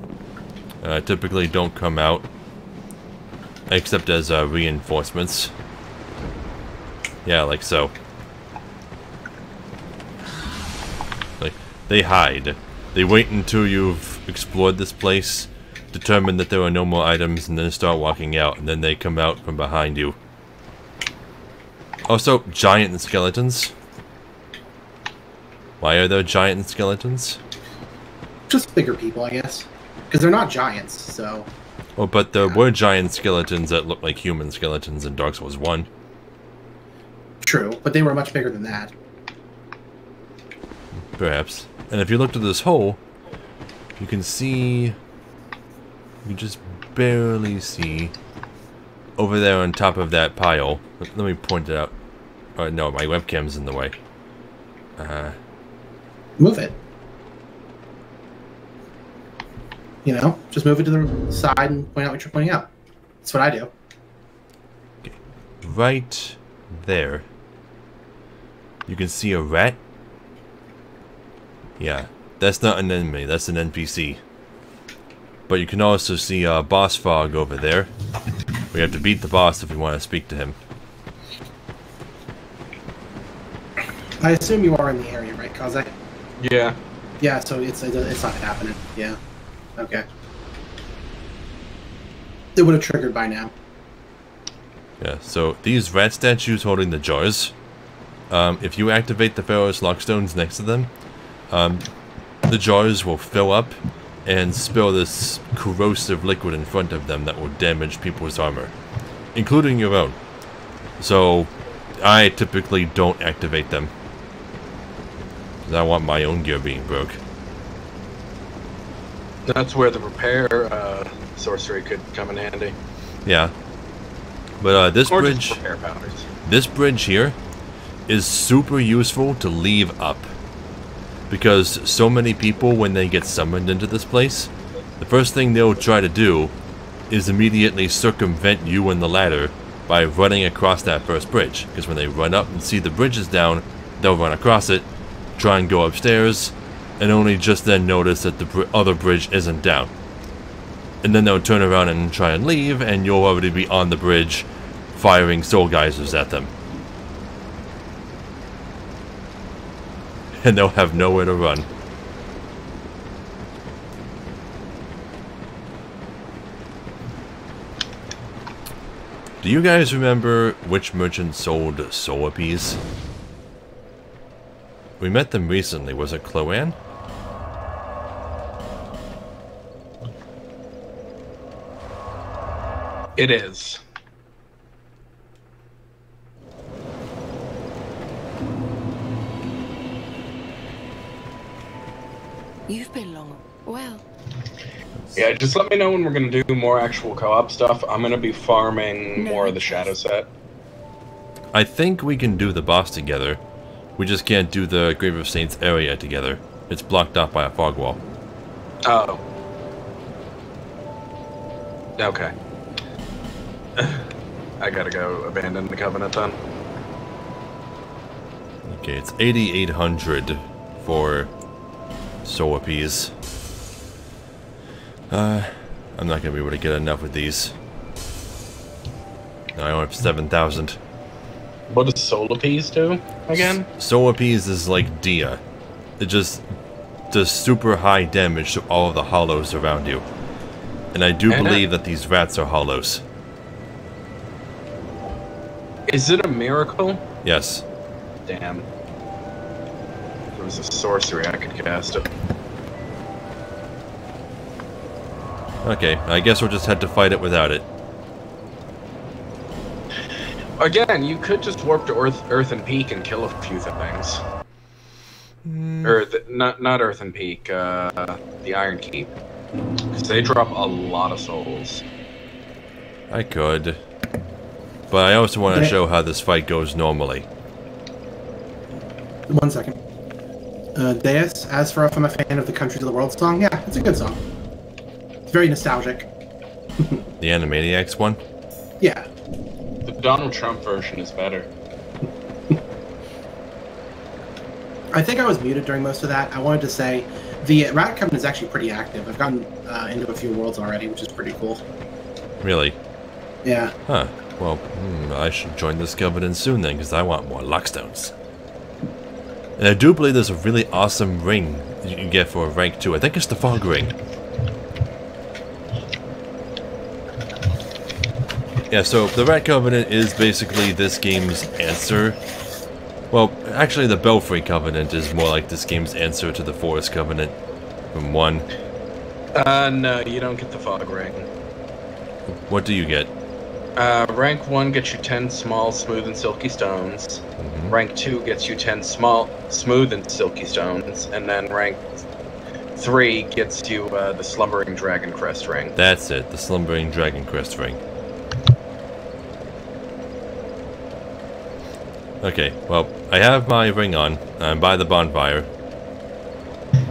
S1: typically don't come out. Except as reinforcements. Yeah, like so. Like, they hide. They wait until you've explored this place, determine that there are no more items, and then start walking out, and then they come out from behind you. Also, giant skeletons. Why are there giant skeletons?
S3: Just bigger people, I guess. Because they're not giants, so...
S1: Oh, but there were giant skeletons that looked like human skeletons in Dark Souls 1.
S3: True, but they were much bigger than that.
S1: Perhaps. And if you look to this hole, you can see... You can just barely see over there on top of that pile. Let me point it out. Oh, no, my webcam's in the way.
S3: Move it. You know, just move it to the side and point out what you're pointing out. That's what I do.
S1: Okay. Right there. You can see a rat. Yeah, that's not an enemy, that's an NPC. But you can also see Boss Frog over there. We have to beat the boss if we want to speak to him.
S3: I assume you are in the area, right, Kaze?
S2: Yeah.
S3: Yeah, so it's not happening. Yeah. Okay. It would have triggered by now.
S1: Yeah, so these rat statues holding the jars, if you activate the Pharaoh's Lockstones next to them, the jars will fill up and spill this corrosive liquid in front of them that will damage people's armor, including your own. So, I typically don't activate them, because I want my own gear being broke.
S2: That's where the repair sorcery could come in handy.
S1: Yeah. But this
S2: Or
S1: bridge...
S2: just repair powders.
S1: This bridge here is super useful to leave up. Because so many people, when they get summoned into this place, the first thing they'll try to do is immediately circumvent you and the ladder by running across that first bridge. Because when they run up and see the bridge is down, they'll run across it, try and go upstairs, and only just then notice that the other bridge isn't down. And then they'll turn around and try and leave, and you'll already be on the bridge firing soul geysers at them. And they'll have nowhere to run. Do you guys remember which merchant sold soul appease? We met them recently. Was it Chloanne?
S2: It is.
S5: You've been long. Well,
S2: Yeah, just let me know when we're going to do more actual co-op stuff. I'm going to be farming more of the shadow set.
S1: I think we can do the boss together. We just can't do the Grave of Saints area together. It's blocked off by a fog wall.
S2: Oh. Okay. I gotta go abandon the Covenant then.
S1: Okay, it's 8,800 for soul appease. I'm not gonna be able to get enough of these. No, I only have 7,000.
S2: What does Soul Appease do again?
S1: Soul appease is like Dia. It just does super high damage to all of the hollows around you. And I do believe that these rats are hollows.
S2: Is it a miracle?
S1: Yes.
S2: Damn. If it was a sorcery, I could cast it.
S1: Okay, I guess we'll just have to fight it without it.
S2: Again, you could just warp to Earthen Peak and kill a few things. Or, not Earthen Peak, the Iron Keep. Because they drop a lot of souls.
S1: I could. But I also want to show how this fight goes normally.
S3: 1 second. Deus, as for if I'm a fan of the Country to the World song, yeah, it's a good song. It's very nostalgic.
S1: The Animaniacs one?
S3: Yeah.
S2: The Donald Trump version is better.
S3: I think I was muted during most of that. I wanted to say the Rat Covenant is actually pretty active. I've gotten into a few worlds already, which is pretty cool.
S1: Really?
S3: Yeah.
S1: Huh. Well, I should join this covenant soon then, because I want more lockstones. And I do believe there's a really awesome ring you can get for a rank 2. I think it's the fog ring. Yeah, so the Rat Covenant is basically this game's answer. Well, actually the Belfry Covenant is more like this game's answer to the Forest Covenant from 1.
S2: No, you don't get the fog ring.
S1: What do you get?
S2: Rank 1 gets you 10 small, smooth, and silky stones. Rank 2 gets you 10 small, smooth, and silky stones. And then rank 3 gets you the Slumbering Dragon Crest ring.
S1: That's it, the Slumbering Dragon Crest ring. Okay, well, I have my ring on. I'm by the bonfire.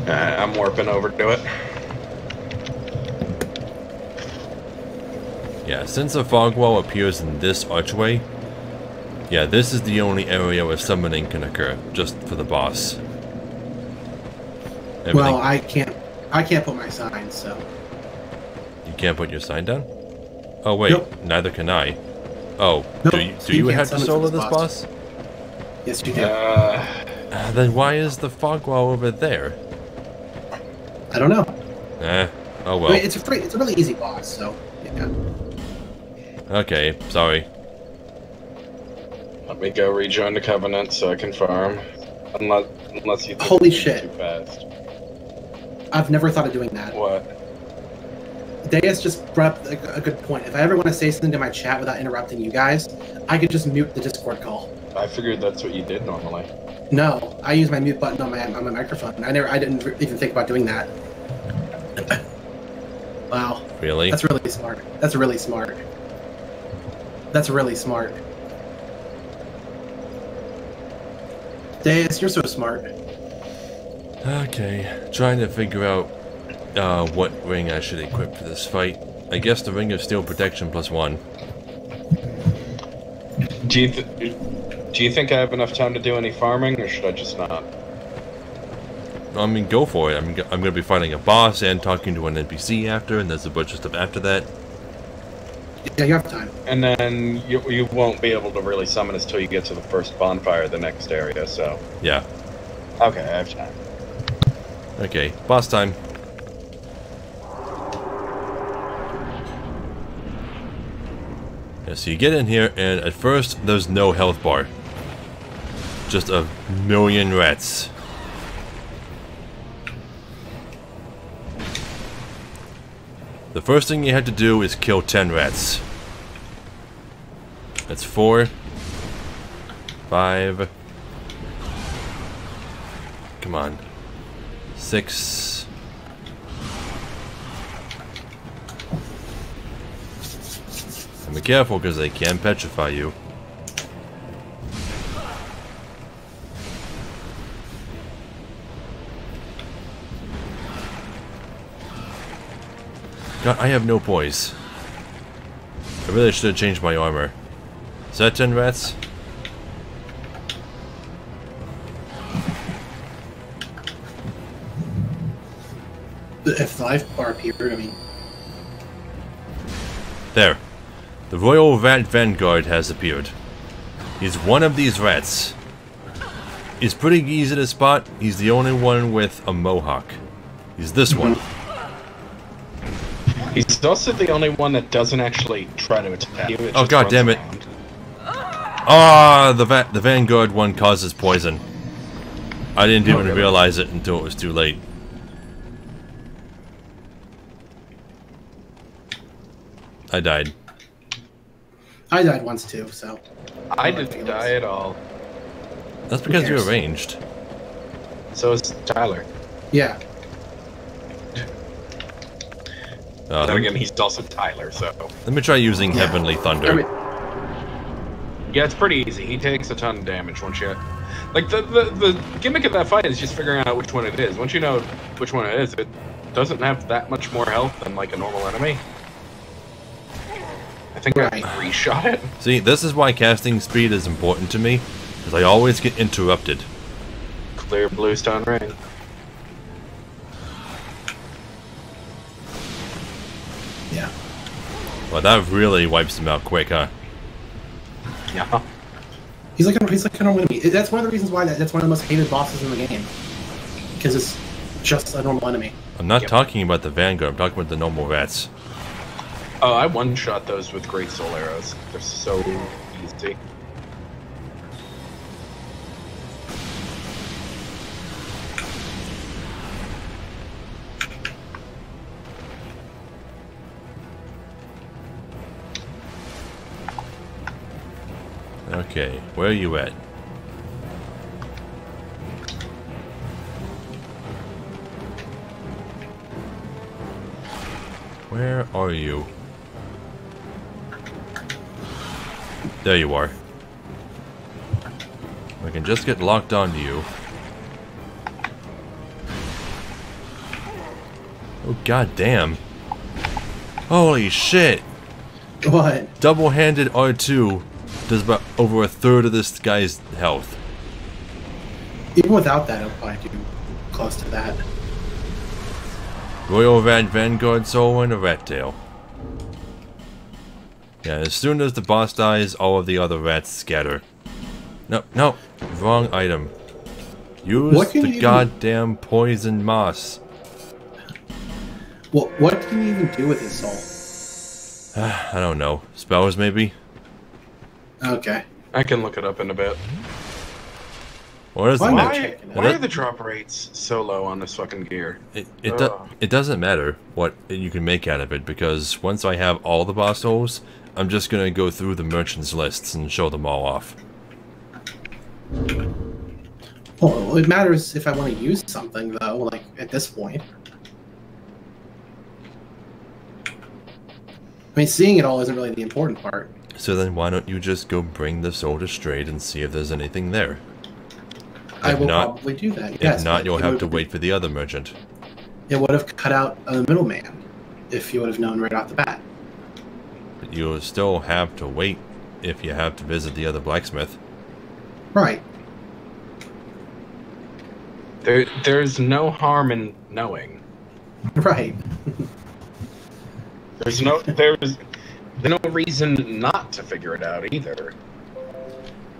S2: I'm warping over to it.
S1: Yeah, since the fog wall appears in this archway, yeah, this is the only area where summoning can occur, just for the boss. Everything.
S3: Well, I can't put my sign, so.
S1: You can't put your sign down? Oh wait,
S3: Nope.
S1: neither can I. Oh,
S3: Nope,
S1: do you
S3: can't
S1: have to
S3: summon
S1: solo
S3: for
S1: this boss?
S3: Yes, you do.
S1: Then why is the fog wall over there?
S3: I don't know.
S1: Oh well.
S3: I mean, it's a really easy boss, so yeah.
S1: Okay, sorry.
S2: Let me go rejoin the Covenant so I can farm. Unless you think
S3: Holy
S2: I'm
S3: shit.
S2: too fast.
S3: I've never thought of doing that.
S2: What?
S3: Deus just brought up a good point. If I ever want to say something to my chat without interrupting you guys, I could just mute the Discord call.
S2: I figured that's what you did normally.
S3: No, I use my mute button on my microphone. I didn't even think about doing that. Wow.
S1: Really?
S3: That's really smart. That's really smart. That's really smart. Deus, you're so smart.
S1: Okay, trying to figure out what ring I should equip for this fight. I guess the Ring of Steel Protection +1.
S2: Do you think I have enough time to do any farming, or should I just not?
S1: I mean, go for it. I'm going to be fighting a boss and talking to an NPC after, and there's a bunch of stuff after that.
S3: Yeah, you have time.
S2: And then you won't be able to really summon us till you get to the first bonfire, the next area, so...
S1: Yeah.
S2: Okay, I have time.
S1: Okay, boss time. Yeah, so you get in here, and at first, there's no health bar. Just a million rats. The first thing you have to do is kill 10 rats. That's 4. 5. Come on. 6. And be careful because they can petrify you. God, I have no poise. I really should have changed my armor. Is that 10 rats?
S3: If the life bar appeared, I mean...
S1: There. The Royal Rat Vanguard has appeared. He's one of these rats. He's pretty easy to spot. He's the only one with a mohawk. He's this one.
S2: He's also the only one that doesn't actually try to attack you.
S1: Oh god damn it. Ah, the Vanguard one causes poison. I didn't even realize it until it was too late. I died.
S3: I died once too, so...
S2: I didn't die at all.
S1: That's because you
S3: cares?
S1: arranged.
S2: So is Tyler.
S3: Yeah.
S2: Then again, he's also Tyler, so...
S1: Let me try using Heavenly Thunder.
S3: I mean,
S2: Yeah, it's pretty easy. He takes a ton of damage once you... Like, the gimmick of that fight is just figuring out which one it is. Once you know which one it is, it doesn't have that much more health than, like, a normal enemy. I think I reshot it.
S1: See, this is why casting speed is important to me, because I always get interrupted.
S2: Clear bluestone ring.
S3: yeah.
S1: Well, that really wipes him out quick, huh?
S2: Yeah.
S3: He's like a normal enemy. That's one of the reasons why that's one of the most hated bosses in the game. Because it's just a normal enemy.
S1: I'm not talking about the Vanguard, I'm talking about the normal rats.
S2: Oh, I one-shot those with great soul arrows. They're so easy.
S1: Okay, where are you at? Where are you? There you are. I can just get locked onto you. Oh god damn. Holy shit!
S3: What?
S1: Double-handed R2 does about over a third of this guy's health.
S3: Even without that, it'll probably do close to that.
S1: Royal Rat Vanguard Soul and a Rat Tail. Yeah, as soon as the boss dies, all of the other rats scatter. No, wrong item. Use the goddamn poison moss.
S3: Well, what can you even do with his soul?
S1: I don't know. Spells, maybe?
S3: Okay.
S2: I can look it up in a bit.
S1: What is
S2: Why are the drop rates so low on this fucking gear?
S1: It doesn't matter what you can make out of it, because once I have all the boss souls, I'm just gonna go through the merchants lists and show them all off.
S3: Well, it matters if I want to use something, though, like, at this point. I mean, seeing it all isn't really the important part.
S1: So then why don't you just go bring the soul to Straight and see if there's anything there?
S3: I will probably do that, yes.
S1: If not, you'll have to wait for the other merchant.
S3: It would have cut out a middleman if you would have known right off the bat.
S1: But you'll still have to wait if you have to visit the other blacksmith.
S3: Right.
S2: There's no harm in knowing.
S3: Right.
S2: There's no reason not to figure it out either.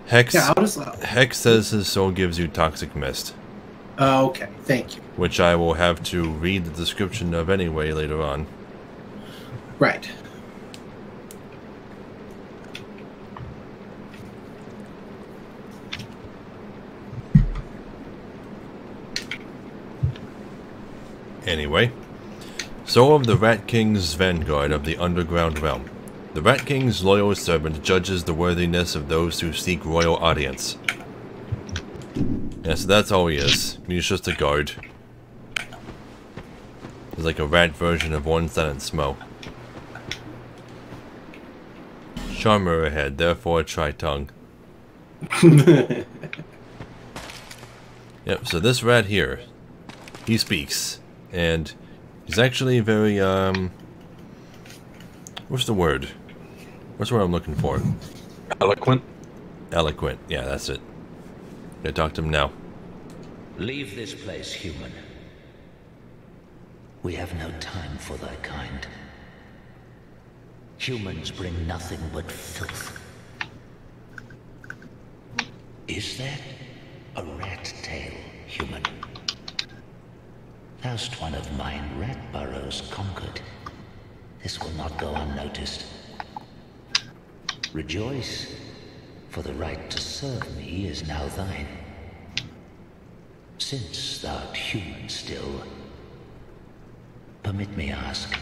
S1: Hex
S3: Yeah,
S1: Hex says his soul gives you toxic mist.
S3: Okay, thank you.
S1: Which I will have to read the description of anyway later on.
S3: Right.
S1: Anyway, Soul of the Rat King's Vanguard of the Underground Realm. The Rat King's loyal servant judges the worthiness of those who seek royal audience. Yeah, so that's all he is. He's just a guard. He's like a rat version of one-sided Smo. Charmer ahead, therefore tri-tongue. Yep, so this rat here, he speaks. And he's actually very, what's the word? What's the word I'm looking for?
S2: Eloquent?
S1: Eloquent, yeah, that's it. Gonna talk to him now.
S8: Leave this place, human. We have no time for thy kind. Humans bring nothing but filth. Is that a rat tail, human? Thou'st one of mine rat burrows conquered. This will not go unnoticed. Rejoice, for the right to serve me is now thine. Since thou'rt human still, permit me ask,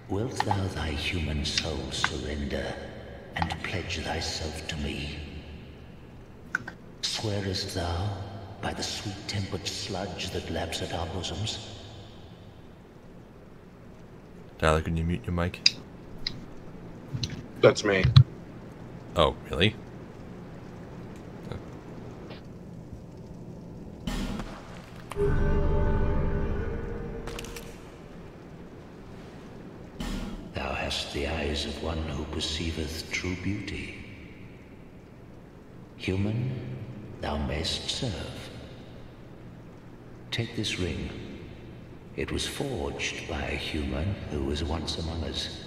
S8: wilt thou thy human soul surrender and pledge thyself to me? Swearest thou by the sweet-tempered sludge that laps at our bosoms?
S1: Tyler, can you mute your mic?
S2: That's me.
S1: Oh, really?
S8: Thou hast the eyes of one who perceiveth true beauty. Human, thou mayst serve. Take this ring. It was forged by a human who was once among us.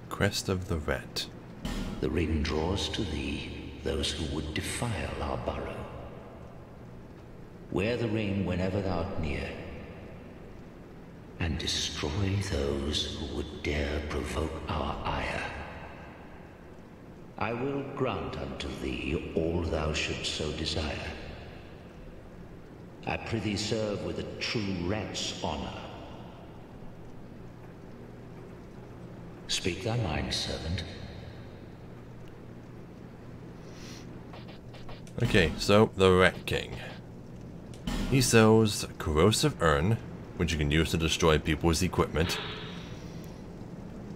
S1: Crest of the Rat.
S8: The ring draws to thee those who would defile our burrow. Wear the ring whenever thou art near, and destroy those who would dare provoke our ire. I will grant unto thee all thou shouldst so desire. I prithee serve with a true rat's honor. Speak thy mind, servant.
S1: Okay, so the Rat King. He sells Corrosive Urn, which you can use to destroy people's equipment.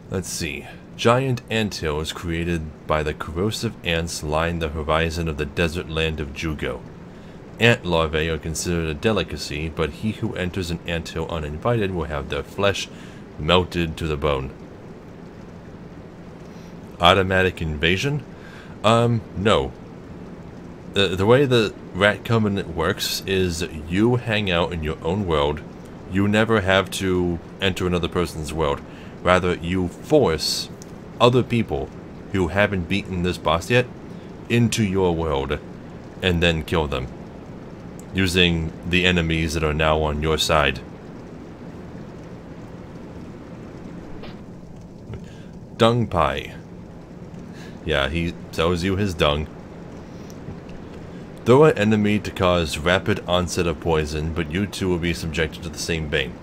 S1: Let's see. Giant anthills created by the corrosive ants line the horizon of the desert land of Jugo. Ant larvae are considered a delicacy, but he who enters an anthill uninvited will have their flesh melted to the bone. Automatic invasion? No. The way the Rat Covenant works is you hang out in your own world. You never have to enter another person's world. Rather, you force other people who haven't beaten this boss yet into your world and then kill them, using the enemies that are now on your side. Dung pie. Yeah, he sells you his dung. Throw an enemy to cause rapid onset of poison, but you too will be subjected to the same bane.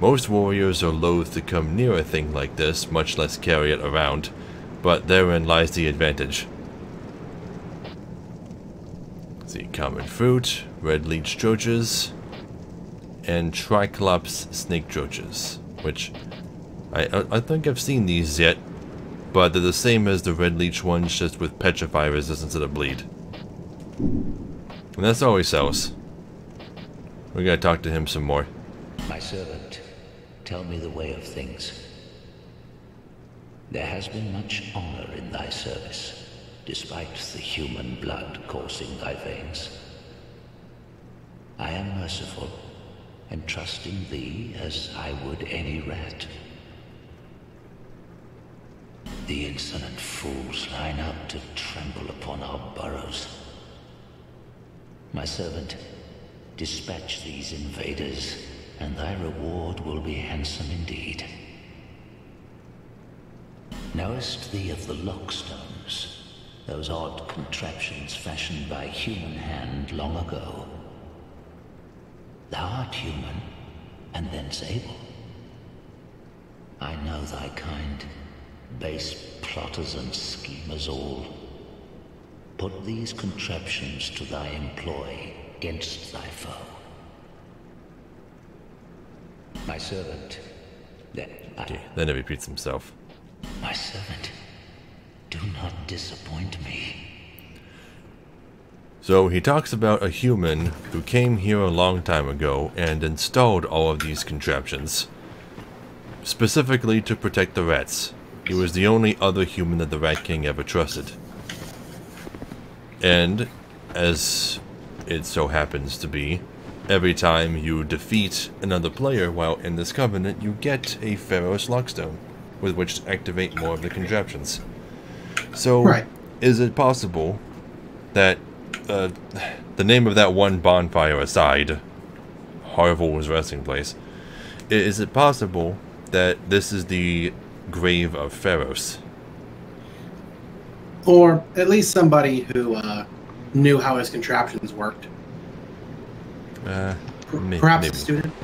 S1: Most warriors are loath to come near a thing like this, much less carry it around, but therein lies the advantage. Let's see, common fruit, red leech troches, and Triclops snake troches, which I think I've seen these yet, but they're the same as the red leech ones, just with petrify resistance to the bleed. And that's all he sells. We gotta talk to him some more.
S8: My servant, tell me the way of things. There has been much honor in thy service, despite the human blood coursing thy veins. I am merciful, and trust in thee as I would any rat. The insolent fools line up to trample upon our burrows. My servant, dispatch these invaders, and thy reward will be handsome indeed. Knowest thee of the lockstones, those odd contraptions fashioned by human hand long ago? Thou art human, and thence able. I know thy kind, base plotters and schemers all. Put these contraptions to thy employ against thy foe. My servant,
S1: Okay, then he repeats himself.
S8: My servant, do not disappoint me.
S1: So he talks about a human who came here a long time ago and installed all of these contraptions, specifically to protect the rats. He was the only other human that the Rat King ever trusted. And, as it so happens to be, every time you defeat another player while in this covenant, you get a Pharaoh's Lockstone, with which to activate more of the contraptions. So,
S3: Right.
S1: Is it possible that, the name of that one bonfire aside, Harville's resting place, is it possible that this is the grave of Pharaohs?
S3: Or at least somebody who knew how his contraptions worked. Perhaps
S1: maybe.
S3: a student.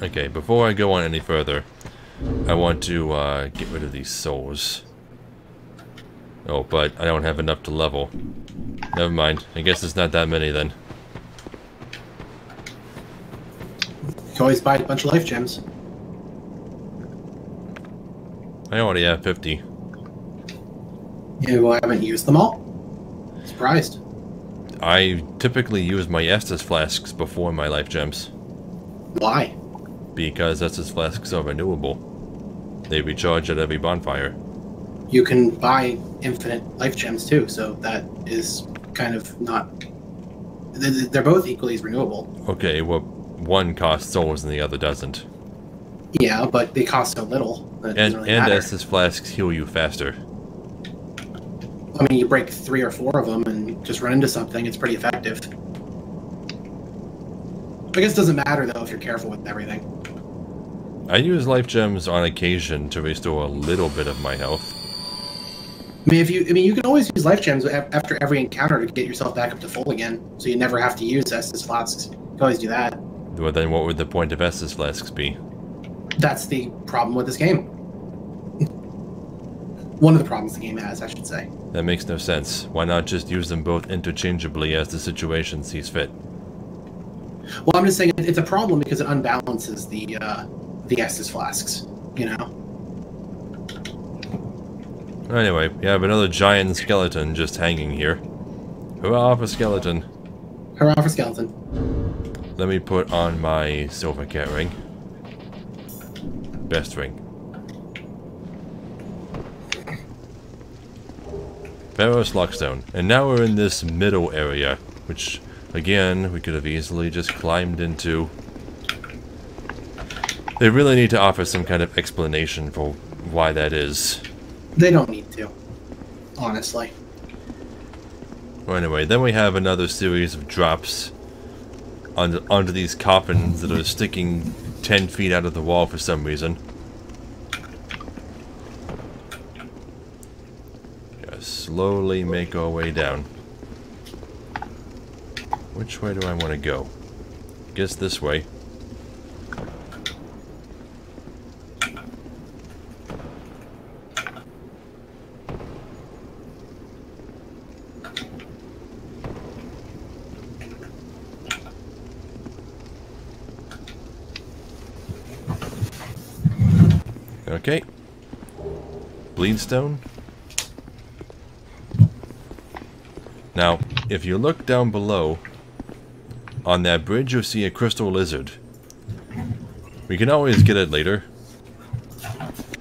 S1: Okay, before I go on any further, I want to get rid of these souls. Oh, but I don't have enough to level. Never mind. I guess it's not that many then.
S3: You can always buy a bunch of life gems.
S1: I already have 50.
S3: You haven't used them all? Surprised.
S1: I typically use my Estus flasks before my life gems.
S3: Why?
S1: Because Estus flasks are renewable. They recharge at every bonfire.
S3: You can buy infinite life gems too, so that is kind of not... They're both equally as renewable.
S1: Okay, well, one costs souls and the other doesn't.
S3: Yeah, but they cost so little. That
S1: And
S3: doesn't really matter.
S1: Estus flasks heal you faster.
S3: I mean, you break 3 or 4 of them and just run into something, it's pretty effective. I guess it doesn't matter, though, if you're careful with everything.
S1: I use life gems on occasion to restore a little bit of my health.
S3: I mean, you can always use life gems after every encounter to get yourself back up to full again, so you never have to use Estus flasks. You can always do that.
S1: Well, then what would the point of Estus flasks be?
S3: That's the problem with this game. One of the problems the game has, I should say.
S1: That makes no sense. Why not just use them both interchangeably as the situation sees fit?
S3: Well, I'm just saying it's a problem because it unbalances the Estus flasks, you know?
S1: Anyway, we have another giant skeleton just hanging here. Hurrah for skeleton.
S3: Hurrah for skeleton.
S1: let me put on my silver cat ring. Best ring. Pharaoh's Lockstone. And now we're in this middle area, which, again, we could have easily just climbed into. They really need to offer some kind of explanation for why that is.
S3: They don't need to, honestly.
S1: Well, anyway, then we have another series of drops onto these coffins that are sticking 10 feet out of the wall for some reason. Slowly make our way down. Which way do I want to go? Guess this way. Okay. Bleedstone. Now, if you look down below, on that bridge you'll see a crystal lizard. We can always get it later.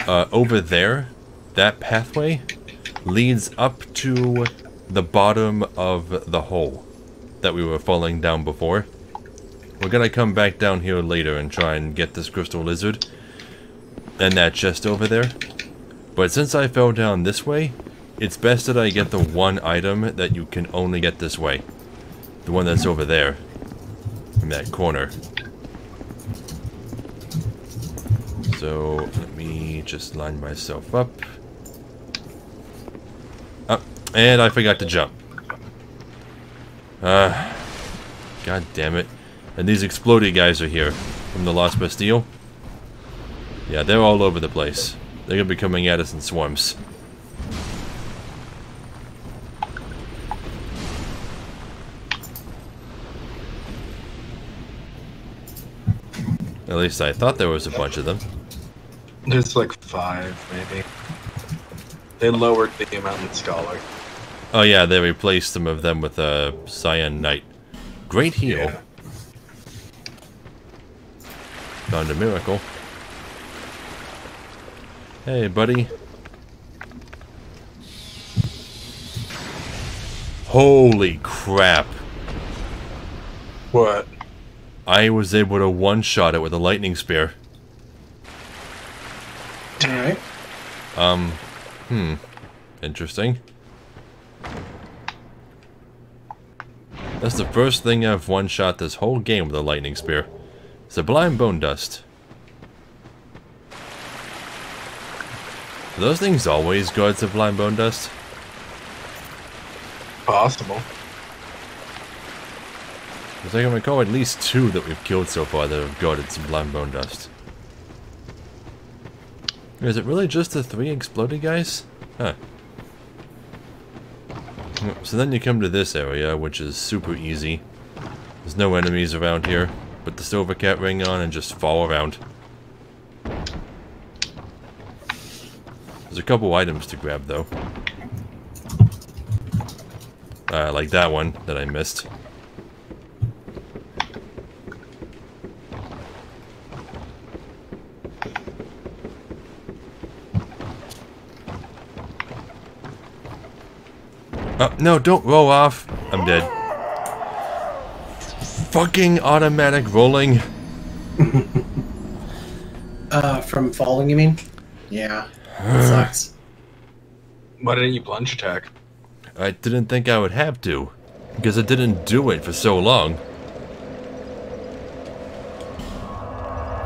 S1: Over there, that pathway leads up to the bottom of the hole that we were falling down before. We're gonna come back down here later and try and get this crystal lizard and that chest over there. But since I fell down this way, it's best that I get the one item that you can only get this way. The one that's over there. In that corner. So, let me just line myself up. Oh, and I forgot to jump. God damn it. And these exploded guys are here. From the Lost Bastille. Yeah, they're all over the place. They're gonna be coming at us in swarms. At least I thought there was a bunch of them.
S2: There's like 5, maybe. They lowered the amount in Scholar.
S1: Oh yeah, they replaced some of them with a Cyan Knight. Great heal.
S2: Yeah.
S1: Found a miracle. Hey, buddy. Holy crap.
S2: What?
S1: I was able to one-shot it with a lightning spear.
S3: Alright.
S1: Interesting. That's the first thing I've one-shot this whole game with a lightning spear. Sublime Bone Dust. Do those things always guard Sublime Bone Dust?
S2: Possible.
S1: Because I can recall at least 2 that we've killed so far that have guarded Sublime Bone Dust. Is it really just the 3 exploded guys? Huh. So then you come to this area, which is super easy. There's no enemies around here. Put the silver cat ring on and just fall around. There's a couple items to grab though. Like that one that I missed. Oh, no, don't roll off. I'm dead. Fucking automatic rolling.
S3: From falling, you mean? Yeah. That sucks.
S2: Why didn't you plunge attack?
S1: I didn't think I would have to. Because I didn't do it for so long.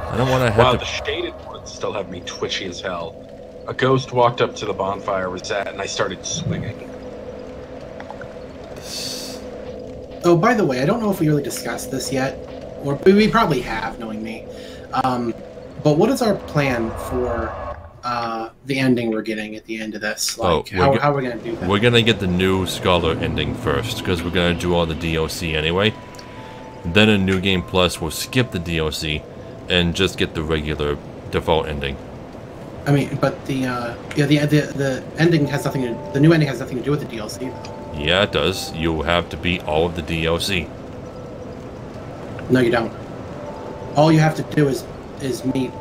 S1: I don't want to have
S2: Wow,
S1: to...
S2: the shaded ones still have me twitchy as hell. A ghost walked up to the bonfire was at, and I started swinging.
S3: Oh, by the way, I don't know if we really discussed this yet, or we probably have, knowing me. But what is our plan for the ending we're getting at the end of this? Like, how are we going to do that?
S1: We're going to get the new Scholar ending first, because we're going to do all the DLC anyway. Then in New Game Plus, we'll skip the DLC and just get the regular default ending.
S3: I mean, but the ending has nothing to... The new ending has nothing to do with the DLC, though.
S1: Yeah, it does. You'll have to beat all of the DLC.
S3: No, you don't. All you have to do is meet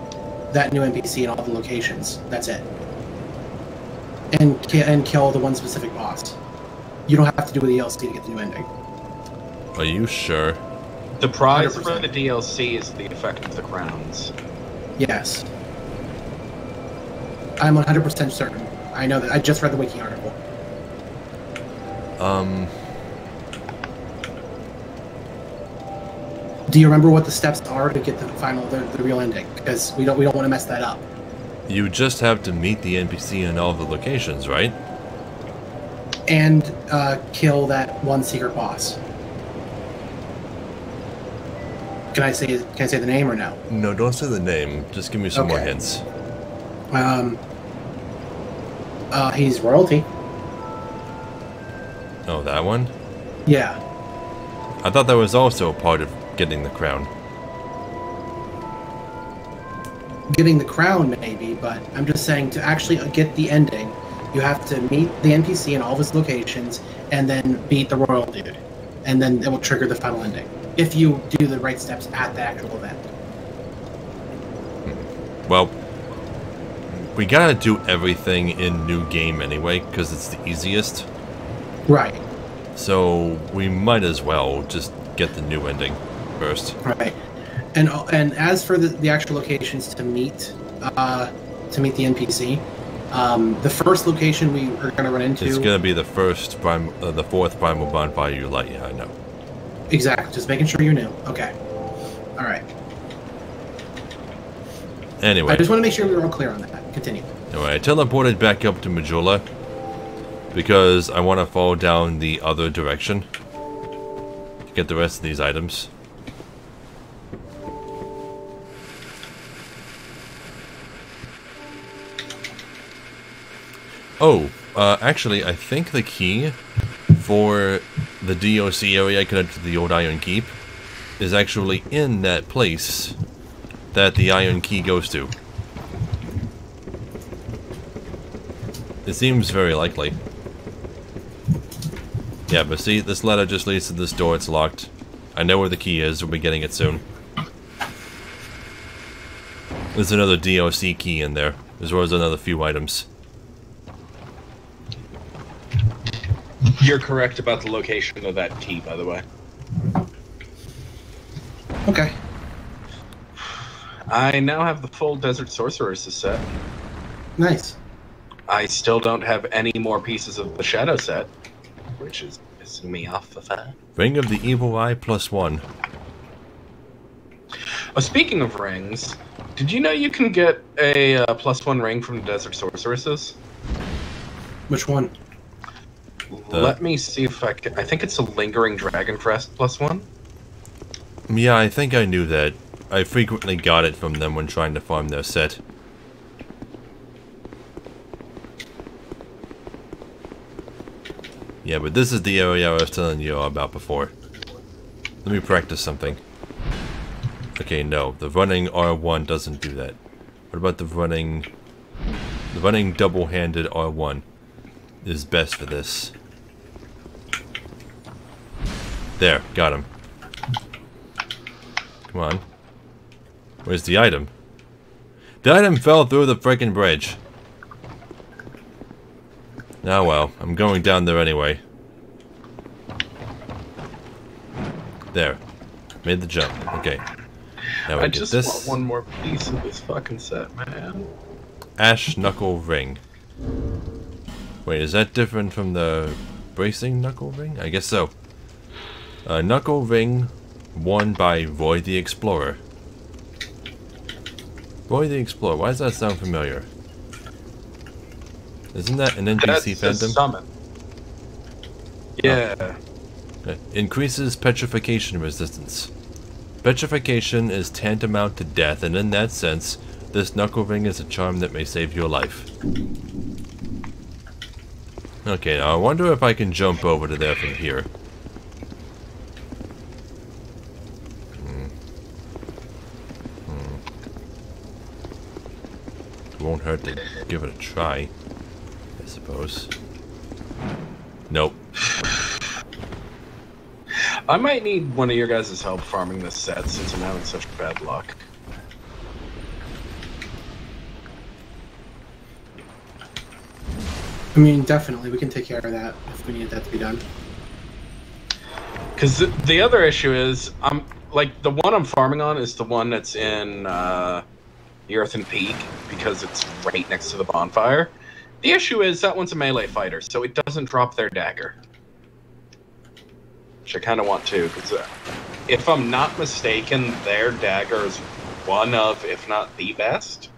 S3: that new NPC in all the locations. That's it. And kill the one specific boss. You don't have to do the DLC to get the new ending.
S1: Are you sure?
S2: The prize
S3: 100%.
S2: for the DLC is the effect of the crowns.
S3: Yes. I'm 100% certain. I know that. I just read the wiki article. Do you remember what the steps are to get the real ending? Because we don't want to mess that up.
S1: You just have to meet the NPC in all the locations, right?
S3: And kill that one secret boss. Can I say the name or no?
S1: No, don't say the name. Just give me some more
S3: Okay.
S1: hints.
S3: He's royalty.
S1: Oh, that one?
S3: Yeah.
S1: I thought that was also a part of getting the crown.
S3: Getting the crown, maybe, but I'm just saying to actually get the ending, you have to meet the NPC in all of his locations and then beat the royal dude. And then it will trigger the final ending. If you do the right steps at the actual event.
S1: Well, we gotta do everything in new game anyway, because it's the easiest.
S3: Right.
S1: So we might as well just get the new ending first.
S3: Right. And as for the actual locations to meet the NPC, the first location we are going to run into...
S1: It's gonna be the fourth primal bonfire you light. Yeah, I know.
S3: Exactly. Just making sure you knew. Okay. All right.
S1: Anyway.
S3: I just want to make sure we were all clear on that. Continue.
S1: Anyway, I teleported back up to Majula because I want to fall down the other direction to get the rest of these items. Oh, actually, I think the key for the DOC area connected to the old Iron Keep is actually in that place that the Iron Key goes to. It seems very likely. Yeah, but see, this ladder just leads to this door, it's locked. I know where the key is, we'll be getting it soon. There's another DOC key in there, as well as another few items.
S2: You're correct about the location of that key, by the way.
S3: Okay.
S2: I now have the full Desert Sorcerer's set.
S3: Nice.
S2: I still don't have any more pieces of the Shadow set, which is pissing me off of that.
S1: Ring of the Evil Eye +1.
S2: Oh, speaking of rings, did you know you can get a +1 ring from the Desert Sorceresses?
S3: Which one?
S2: Let me see if I can. I think it's a Lingering Dragon Crest +1.
S1: Yeah, I think I knew that. I frequently got it from them when trying to farm their set. Yeah, but this is the area I was telling you about before. Let me practice something. Okay, no, the running R1 doesn't do that. What about the running... The running double-handed R1 is best for this. There, got him. Come on. Where's the item? The item fell through the frickin' bridge. Ah well, I'm going down there anyway. There. Made the jump. Okay. Now
S2: I
S1: we get
S2: just
S1: this.
S2: want one more piece of this fucking set, man.
S1: Ash Knuckle Ring. Wait, is that different from the Bracing Knuckle Ring? I guess so. Knuckle Ring won by Roy the Explorer. Roy the Explorer, why does that sound familiar? Isn't that an NPC
S2: That's a
S1: fandom?
S2: summon. Yeah.
S1: Increases petrification resistance. Petrification is tantamount to death, and in that sense, this knuckle ring is a charm that may save your life. Okay, now I wonder if I can jump over to there from here. It won't hurt to give it a try, I suppose. Nope.
S2: I might need one of your guys' help farming this set since I'm having such bad luck.
S3: I mean, definitely, we can take care of that if we need that to be done.
S2: Because the other issue is, like, the one I'm farming on is the one that's in the Earthen Peak, because it's right next to the bonfire. The issue is that one's a melee fighter, so it doesn't drop their dagger. Which I kind of want to, because if I'm not mistaken, their dagger is one of, if not the best.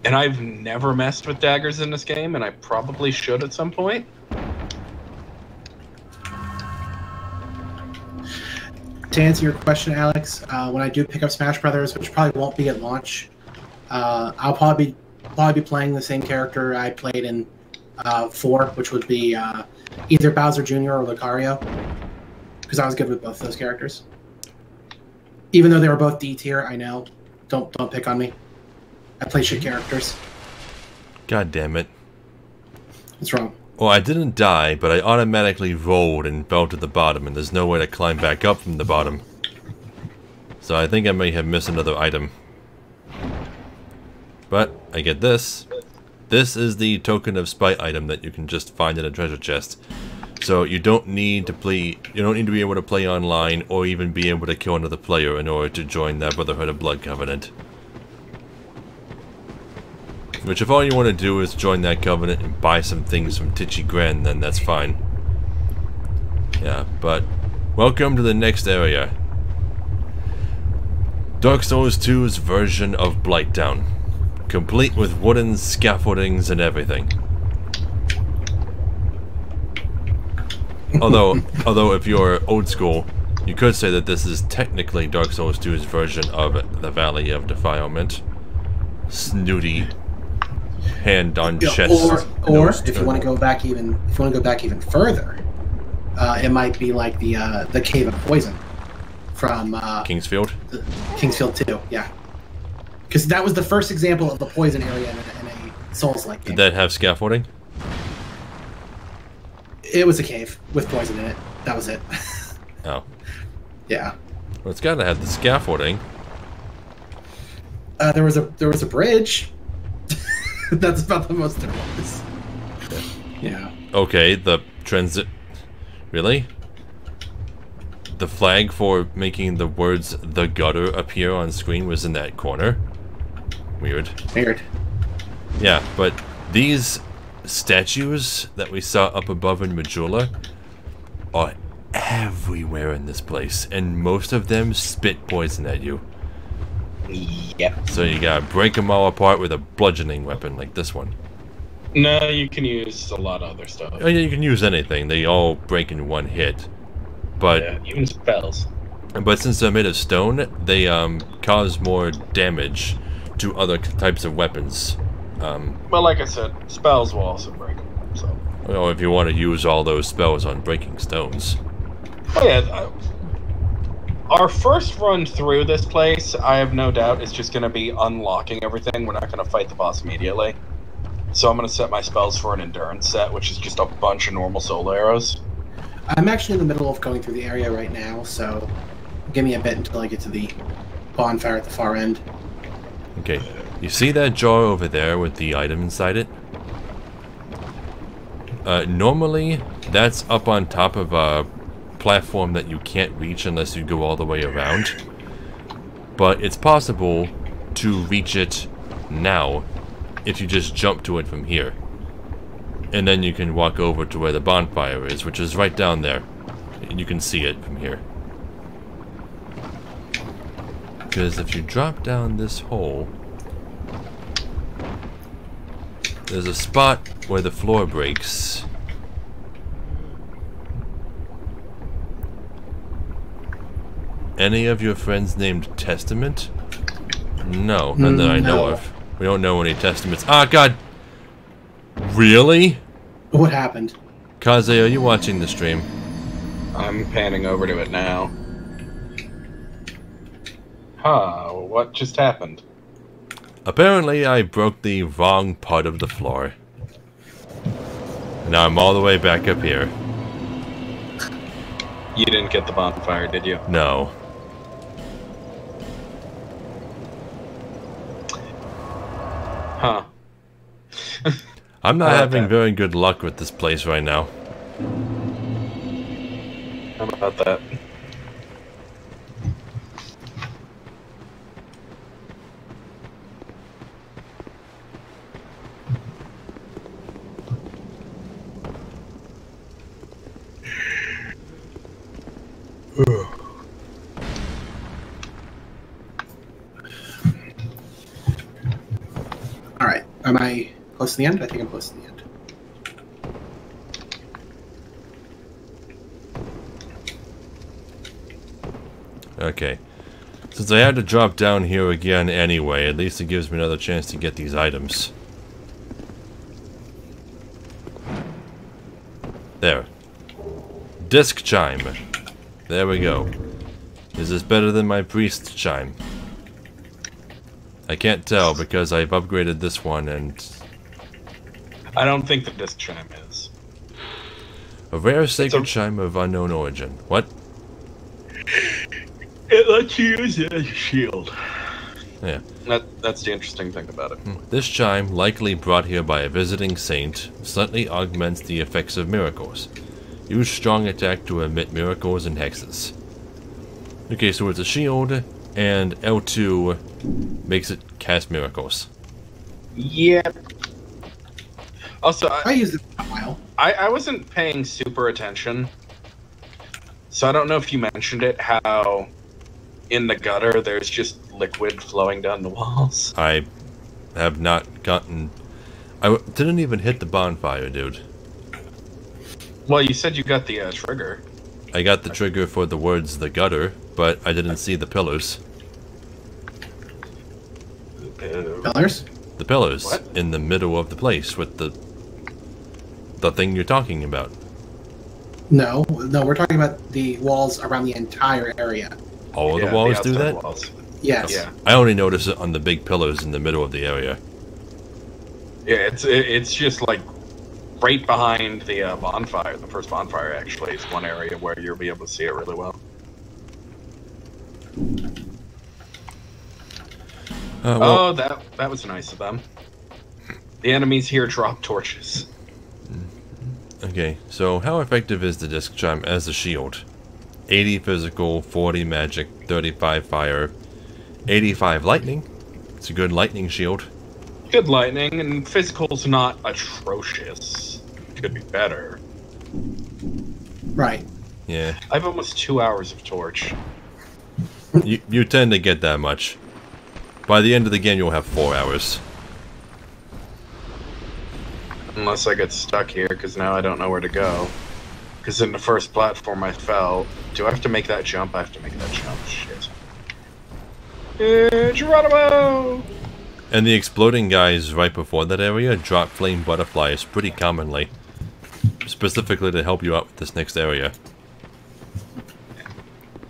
S2: And I've never messed with daggers in this game, and I probably should at some point.
S3: To answer your question, Alex, when I do pick up Smash Brothers, which probably won't be at launch, I'll probably be playing the same character I played in 4, which would be either Bowser Jr. or Lucario, because I was good with both those characters. Even though they were both D tier, I know. Don't pick on me. I play shit characters.
S1: God damn it.
S3: What's wrong?
S1: Well, I didn't die, but I automatically rolled and fell to the bottom, and there's no way to climb back up from the bottom. So I think I may have missed another item. But I get this. This is the token of spite item that you can just find in a treasure chest. So you don't need to play. You don't need to be able to play online or even be able to kill another player in order to join that Brotherhood of Blood Covenant. Which, if all you want to do is join that covenant and buy some things from Titchy Gren, then that's fine. Yeah, but welcome to the next area. Dark Souls 2's version of Blighttown, complete with wooden scaffoldings and everything. Although if you're old school, you could say that this is technically Dark Souls 2's version of the Valley of Defilement. Snooty hand on chest.
S3: Or if you want to go back even further, it might be like the Cave of Poison from
S1: Kingsfield.
S3: Kingsfield 2, yeah. Because that was the first example of the poison area in a Souls-like game.
S1: Did that have scaffolding?
S3: It was a cave with poison in it. That was it.
S1: Oh.
S3: Yeah.
S1: Well, it's got to have the scaffolding.
S3: There was a bridge. That's about the most there was. Yeah.
S1: Okay, the transit. Really? The flag for making the words "the gutter" appear on screen was in that corner. Weird.
S3: Weird.
S1: Yeah, but these statues that we saw up above in Majula are everywhere in this place, and most of them spit poison at you.
S2: Yep.
S1: So you gotta break them all apart with a bludgeoning weapon like this one.
S2: No, you can use a lot of other stuff.
S1: Oh yeah, you can use anything. They all break in one hit. But
S2: yeah, even spells.
S1: But since they're made of stone, they cause more damage to other types of weapons.
S2: Well, like I said, spells will also break them, so.
S1: Well, if you want to use all those spells on breaking stones.
S2: Oh yeah, our first run through this place, I have no doubt, is just going to be unlocking everything. We're not going to fight the boss immediately. So I'm going to set my spells for an endurance set, which is just a bunch of normal soul arrows.
S3: I'm actually in the middle of going through the area right now, so give me a bit until I get to the bonfire at the far end.
S1: Okay, you see that jar over there with the item inside it? Normally, that's up on top of a platform that you can't reach unless you go all the way around. But it's possible to reach it now if you just jump to it from here. And then you can walk over to where the bonfire is, which is right down there. And you can see it from here. Because if you drop down this hole, there's a spot where the floor breaks. Any of your friends named Testament? No, none that I know of. We don't know any Testaments. Ah, God! Really?
S3: What happened?
S1: Kaze, are you watching the stream?
S2: I'm panning over to it now. Huh, what just happened?
S1: Apparently, I broke the wrong part of the floor. Now I'm all the way back up here.
S2: You didn't get the bonfire, did you?
S1: No.
S2: Huh.
S1: I'm not
S2: How about
S1: having
S2: that?
S1: very good luck with this place right now.
S2: How about that?
S3: All right. Am I close to the end? I think I'm close to the end.
S1: Okay. Since I had to drop down here again anyway, at least it gives me another chance to get these items. There. Disc chime. There we go. Is this better than my priest chime? I can't tell because I've upgraded this one and...
S2: I don't think the disc chime is.
S1: A rare sacred chime of unknown origin. What?
S2: It lets you use it as a shield.
S1: Yeah.
S2: That's the interesting thing about it.
S1: This chime, likely brought here by a visiting saint, slightly augments the effects of miracles. Use strong attack to emit miracles and hexes. Okay, so it's a shield, and L2 makes it cast miracles.
S2: Yep. Also,
S3: I used it for a while.
S2: I wasn't paying super attention, so I don't know if you mentioned it, how in the gutter there's just liquid flowing down the walls.
S1: I have not gotten... I didn't even hit the bonfire, dude.
S2: Well, you said you got the trigger.
S1: I got the trigger for the words the gutter, but I didn't see the pillars.
S3: Pillars?
S1: The pillars
S2: What?
S1: in the middle of the place with the thing you're talking about.
S3: No, we're talking about the walls around the entire area.
S1: All of
S2: Yeah,
S1: the walls do
S2: outside
S1: that?
S2: walls.
S3: Yes.
S2: Yeah.
S1: I only notice it on the big pillars in the middle of the area.
S2: Yeah, it's just like right behind the bonfire. The first bonfire actually is one area where you'll be able to see it really well.
S1: Well,
S2: Oh, that was nice of them. The enemies here drop torches.
S1: okay, so how effective is the disc chime as a shield? 80 physical, 40 magic, 35 fire, 85 lightning. It's a good lightning shield.
S2: Good lightning, and physical's not atrocious. Could be better.
S3: Right.
S1: Yeah,
S2: I have almost 2 hours of torch.
S1: you tend to get that much. By the end of the game, you'll have 4 hours.
S2: Unless I get stuck here, because now I don't know where to go. Because in the first platform I fell. Do I have to make that jump? I have to make that jump. Shit. Geronimo!
S1: And the exploding guys right before that area drop flame butterflies pretty commonly. Specifically to help you out with this next area.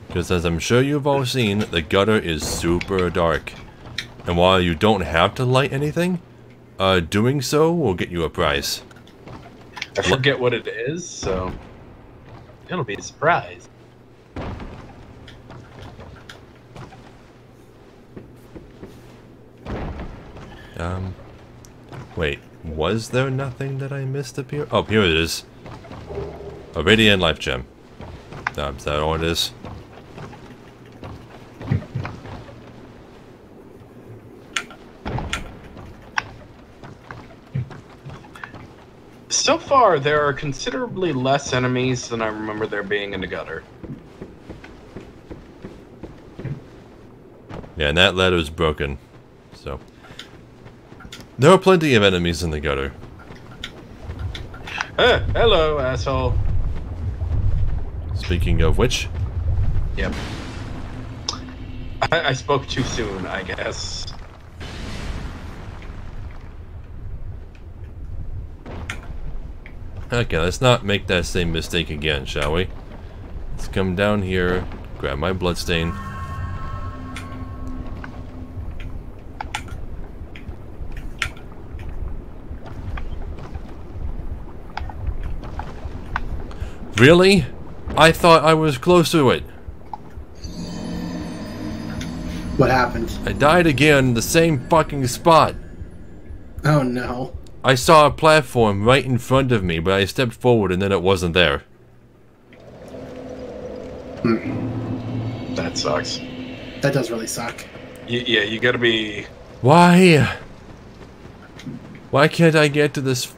S1: Because as I'm sure you've all seen, the gutter is super dark. And while you don't have to light anything, doing so will get you a prize.
S2: I forget what it is, so it'll be a surprise.
S1: Wait, was there nothing that I missed up here? Oh, here it is. A radiant life gem. Is that all it is?
S2: So far, there are considerably less enemies than I remember there being in the gutter.
S1: Yeah, and that ladder's broken. So there are plenty of enemies in the gutter.
S2: Hello, asshole.
S1: Speaking of which,
S2: Yep. I spoke too soon, I guess.
S1: okay, let's not make that same mistake again, shall we? Let's come down here, grab my bloodstain. Really? I thought I was close to it.
S3: What happened?
S1: I died again in the same fucking spot.
S3: Oh no.
S1: I saw a platform right in front of me, but I stepped forward and then it wasn't there.
S2: That sucks.
S3: That does really suck.
S2: Yeah, you gotta be...
S1: Why? Why can't I get to this?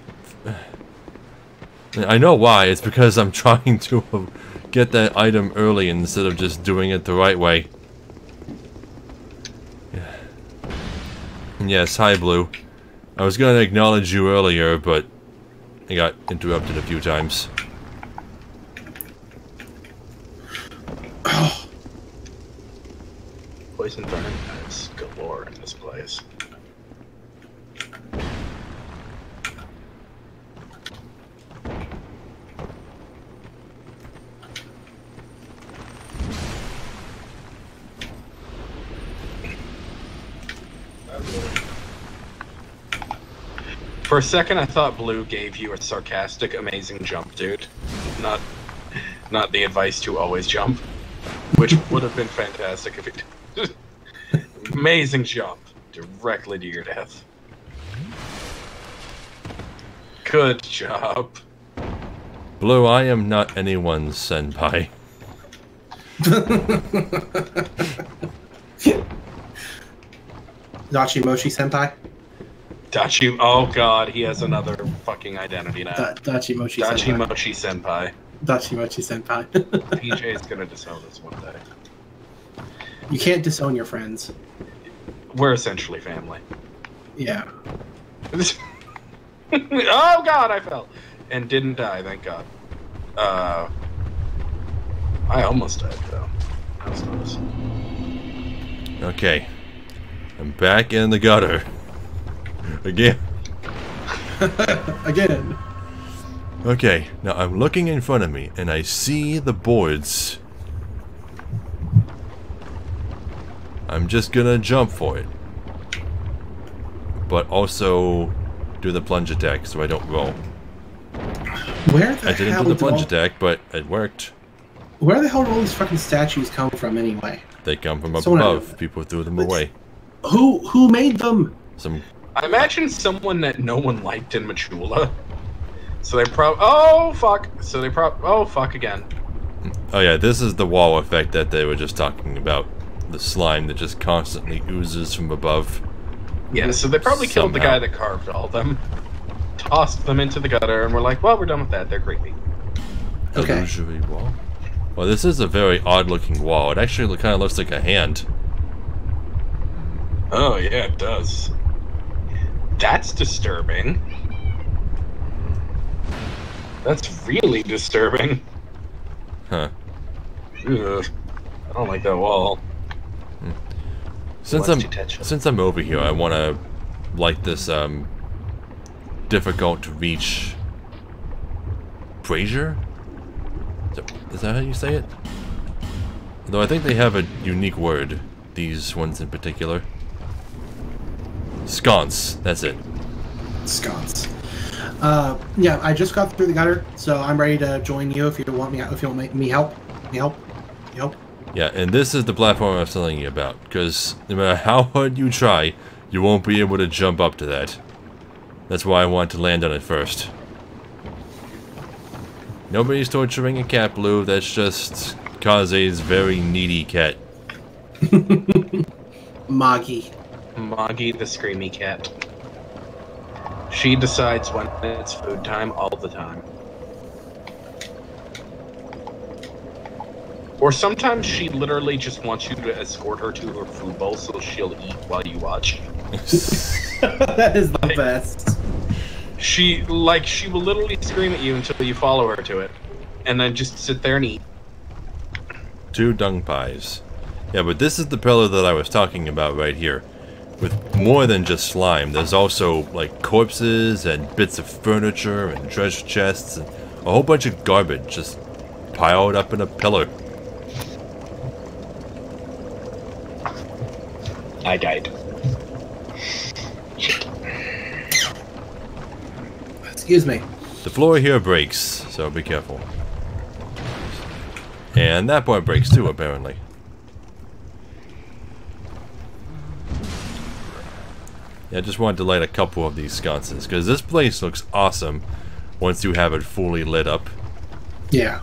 S1: I know why. It's because I'm trying to get that item early instead of just doing it the right way. Yeah. And yes, hi Blue. I was going to acknowledge you earlier, but I got interrupted a few times.
S2: Poison burn knives galore in this place. For a second, I thought Blue gave you a sarcastic, amazing jump, dude. Not the advice to always jump, which would have been fantastic if it did. Amazing jump directly to your death. Good job.
S1: Blue, I am not anyone's senpai.
S3: Dachimochi senpai?
S2: Oh god, he has another fucking identity now.
S3: Dachimochi
S2: senpai.
S3: Dachimochi senpai.
S2: PJ is gonna disown us one day.
S3: You can't disown your friends.
S2: We're essentially family.
S3: Yeah.
S2: Oh god, I fell. And didn't die, thank god. I almost died though. That was close.
S1: Okay. I'm back in the gutter. Again.
S3: Again.
S1: Okay, now I'm looking in front of me and I see the boards. I'm just gonna jump for it. But also do the plunge attack so I don't roll.
S3: Where the
S1: I didn't
S3: hell
S1: do the
S3: did
S1: plunge
S3: all-
S1: attack, but it worked.
S3: Where the hell do all these fucking statues come from anyway?
S1: They come from up
S3: Someone-
S1: above. People threw them away.
S3: Who made them?
S1: Some.
S2: I imagine someone that no one liked in Machula. So they oh fuck. Oh fuck again.
S1: Oh yeah, this is the wall effect that they were just talking about. The slime that just constantly oozes from above.
S2: Yeah, so they probably killed the
S1: Somehow.
S2: guy that carved all of them. Tossed them into the gutter and we're like, well, we're done with that. They're creepy.
S3: Okay.
S1: Illusory wall. Well, this is a very odd-looking wall. It actually kind of looks like a hand.
S2: Oh yeah, it does. That's disturbing. That's really disturbing.
S1: Huh.
S2: Ugh. I don't like that wall.
S1: Since I'm over here, I want to light this difficult to reach brazier. Is that how you say it? Though I think they have a unique word. These ones in particular. Sconce. That's it.
S3: Sconce. Yeah, I just got through the gutter, so I'm ready to join you if you want me. If you want me help. Help.
S1: Yeah, and this is the platform I was telling you about. Because no matter how hard you try, you won't be able to jump up to that. That's why I want to land on it first. Nobody's torturing a cat, Blue. That's just Kaze's very needy cat.
S3: Moggy.
S2: Moggy the screamy cat. She decides when it's food time all the time. Or sometimes she literally just wants you to escort her to her food bowl so she'll eat while you watch.
S3: That is the best.
S2: She will literally scream at you until you follow her to it. And then just sit there and eat.
S1: 2 dung pies. Yeah, but this is the pillar that I was talking about right here. With more than just slime, there's also, like, corpses and bits of furniture and treasure chests and a whole bunch of garbage just piled up in a pillar.
S2: I died.
S3: Excuse me.
S1: The floor here breaks, so be careful. And that boy breaks too, apparently. Yeah, I just wanted to light a couple of these sconces, because this place looks awesome once you have it fully lit up.
S3: Yeah.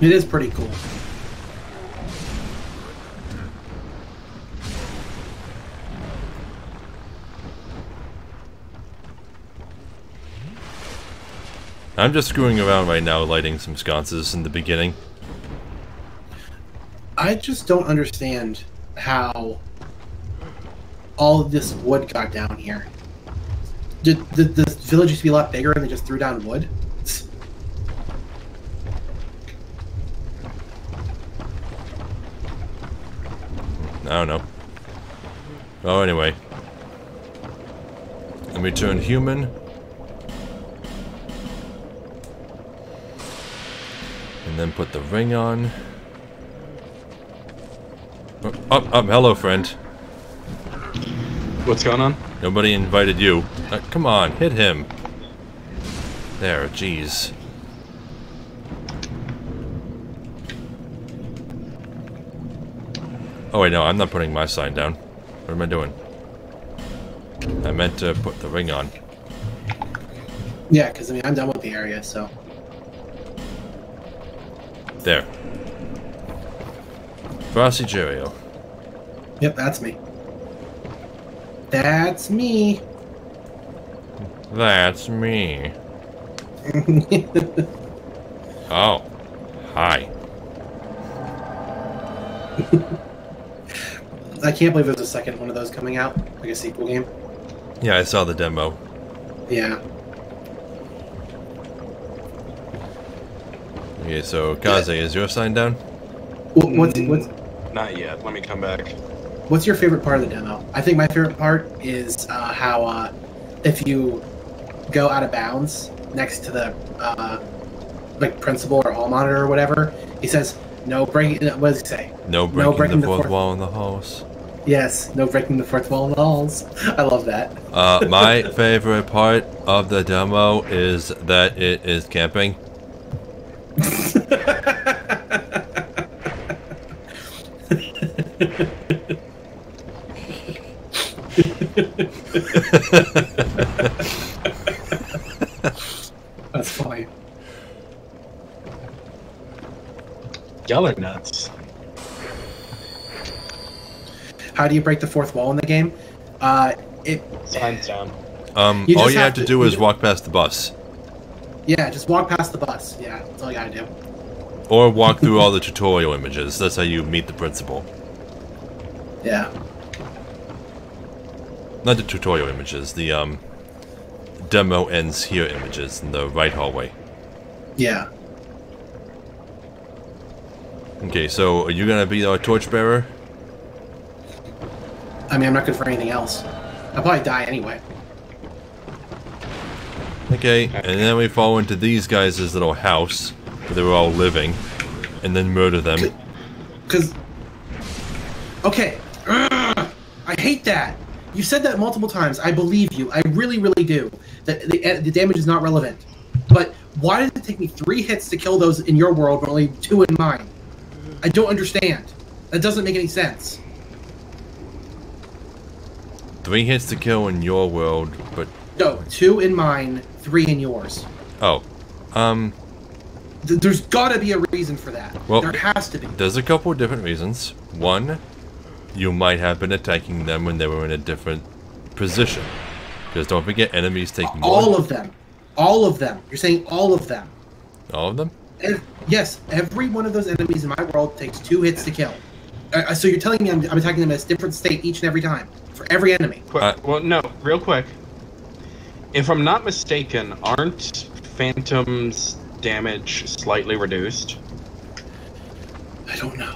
S3: It is pretty cool.
S1: I'm just screwing around right now lighting some sconces in the beginning.
S3: I just don't understand how all of this wood got down here. Did the village used to be a lot bigger and they just threw down wood?
S1: I don't know. Oh, anyway. Let me turn human. And then put the ring on. Oh, hello, friend.
S2: What's going on?
S1: Nobody invited you. Come on, hit him. There, jeez. Oh wait, no, I'm not putting my sign down. What am I doing? I meant to put the ring on.
S3: Yeah, because I mean, I'm done with the area, so.
S1: There. Brasigerio.
S3: Yep, that's me. That's me.
S1: That's me. Oh. Hi.
S3: I can't believe there's a second one of those coming out, like a sequel game.
S1: Yeah, I saw the demo.
S3: Yeah.
S1: Okay, so Kaze, is your sign down?
S3: What's
S2: Not yet. Let me come back.
S3: what's your favorite part of the demo? I think my favorite part is how if you go out of bounds next to the like principal or hall monitor or whatever, he says no breaking. What does he say?
S1: No breaking the fourth wall in the halls.
S3: Yes, no breaking the fourth wall in the halls. I love that.
S1: My favorite part of the demo is that it is camping.
S3: That's funny.
S2: Y'all are nuts.
S3: How do you break the fourth wall in the game?
S2: Signs down.
S3: You
S1: all
S3: just
S1: you have to do is
S3: you-
S1: walk past the bus.
S3: Yeah, just walk past the bus. Yeah, that's all you gotta do.
S1: Or walk through all the tutorial images. That's how you meet the principal.
S3: Yeah.
S1: Not the tutorial images, the demo ends here images in the right hallway.
S3: Yeah.
S1: Okay, so are you gonna be our torchbearer?
S3: I mean, I'm not good for anything else. I'll probably die anyway.
S1: Okay, and then we fall into these guys' little house where they were all living, and then murder them.
S3: Cause. Okay. Ugh, I hate that. You said that multiple times. I believe you. I really, really do. That the damage is not relevant. But why did it take me 3 hits to kill those in your world, but only 2 in mine? I don't understand. That doesn't make any sense.
S1: 3 hits to kill in your world, but...
S3: No, 2 in mine, 3 in yours.
S1: Oh.
S3: There's gotta be a reason for that.
S1: Well,
S3: there has to be.
S1: There's a couple of different reasons. One, you might have been attacking them when they were in a different position. Because don't forget, enemies take more...
S3: All of them. All of them. You're saying all of them.
S1: All of them?
S3: And yes, every one of those enemies in my world takes 2 hits to kill. So you're telling me I'm attacking them in a different state each and every time for every enemy.
S2: Well, no, real quick. If I'm not mistaken, aren't Phantom's damage slightly reduced?
S3: I don't know.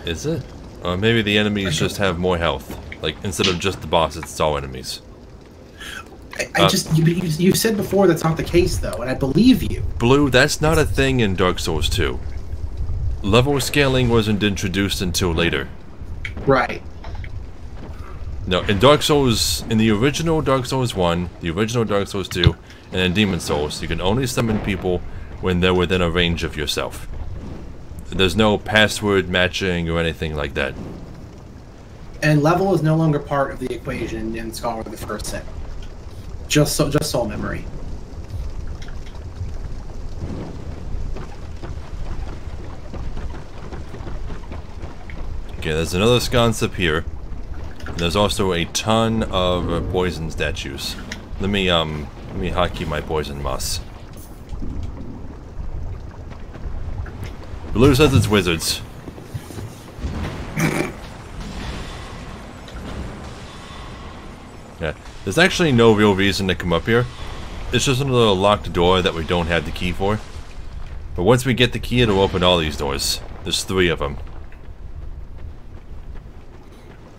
S1: Is it? Or maybe the enemies just have more health. Like, instead of just the boss, it's all enemies.
S3: I just... You said before that's not the case, though, and I believe you.
S1: Blue, that's not a thing in Dark Souls 2. Level scaling wasn't introduced until later.
S3: Right.
S1: No, in Dark Souls, in the original Dark Souls 1, the original Dark Souls 2, And in Demon Souls, you can only summon people when they're within a range of yourself. There's no password matching or anything like that.
S3: And level is no longer part of the equation in Scholar of the First Sin. Just soul memory.
S1: Okay, there's another sconce up here. And there's also a ton of poison statues. Let me hotkey my poison moss. Blue says it's wizards. Yeah, there's actually no real reason to come up here. It's just another locked door that we don't have the key for. But once we get the key, it'll open all these doors. There's 3 of them.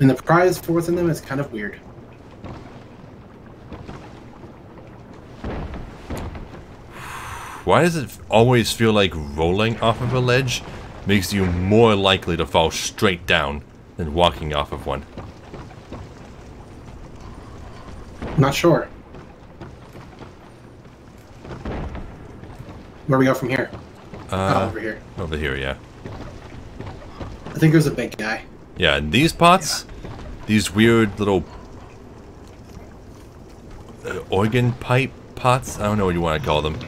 S3: And the prize force in them is kind of weird.
S1: Why does it always feel like rolling off of a ledge makes you more likely to fall straight down than walking off of one?
S3: Not sure. Where we go from here? Over here.
S1: Over here, yeah.
S3: I think there's a big guy.
S1: Yeah, and these pots, these weird little organ pipe pots, I don't know what you want to call them.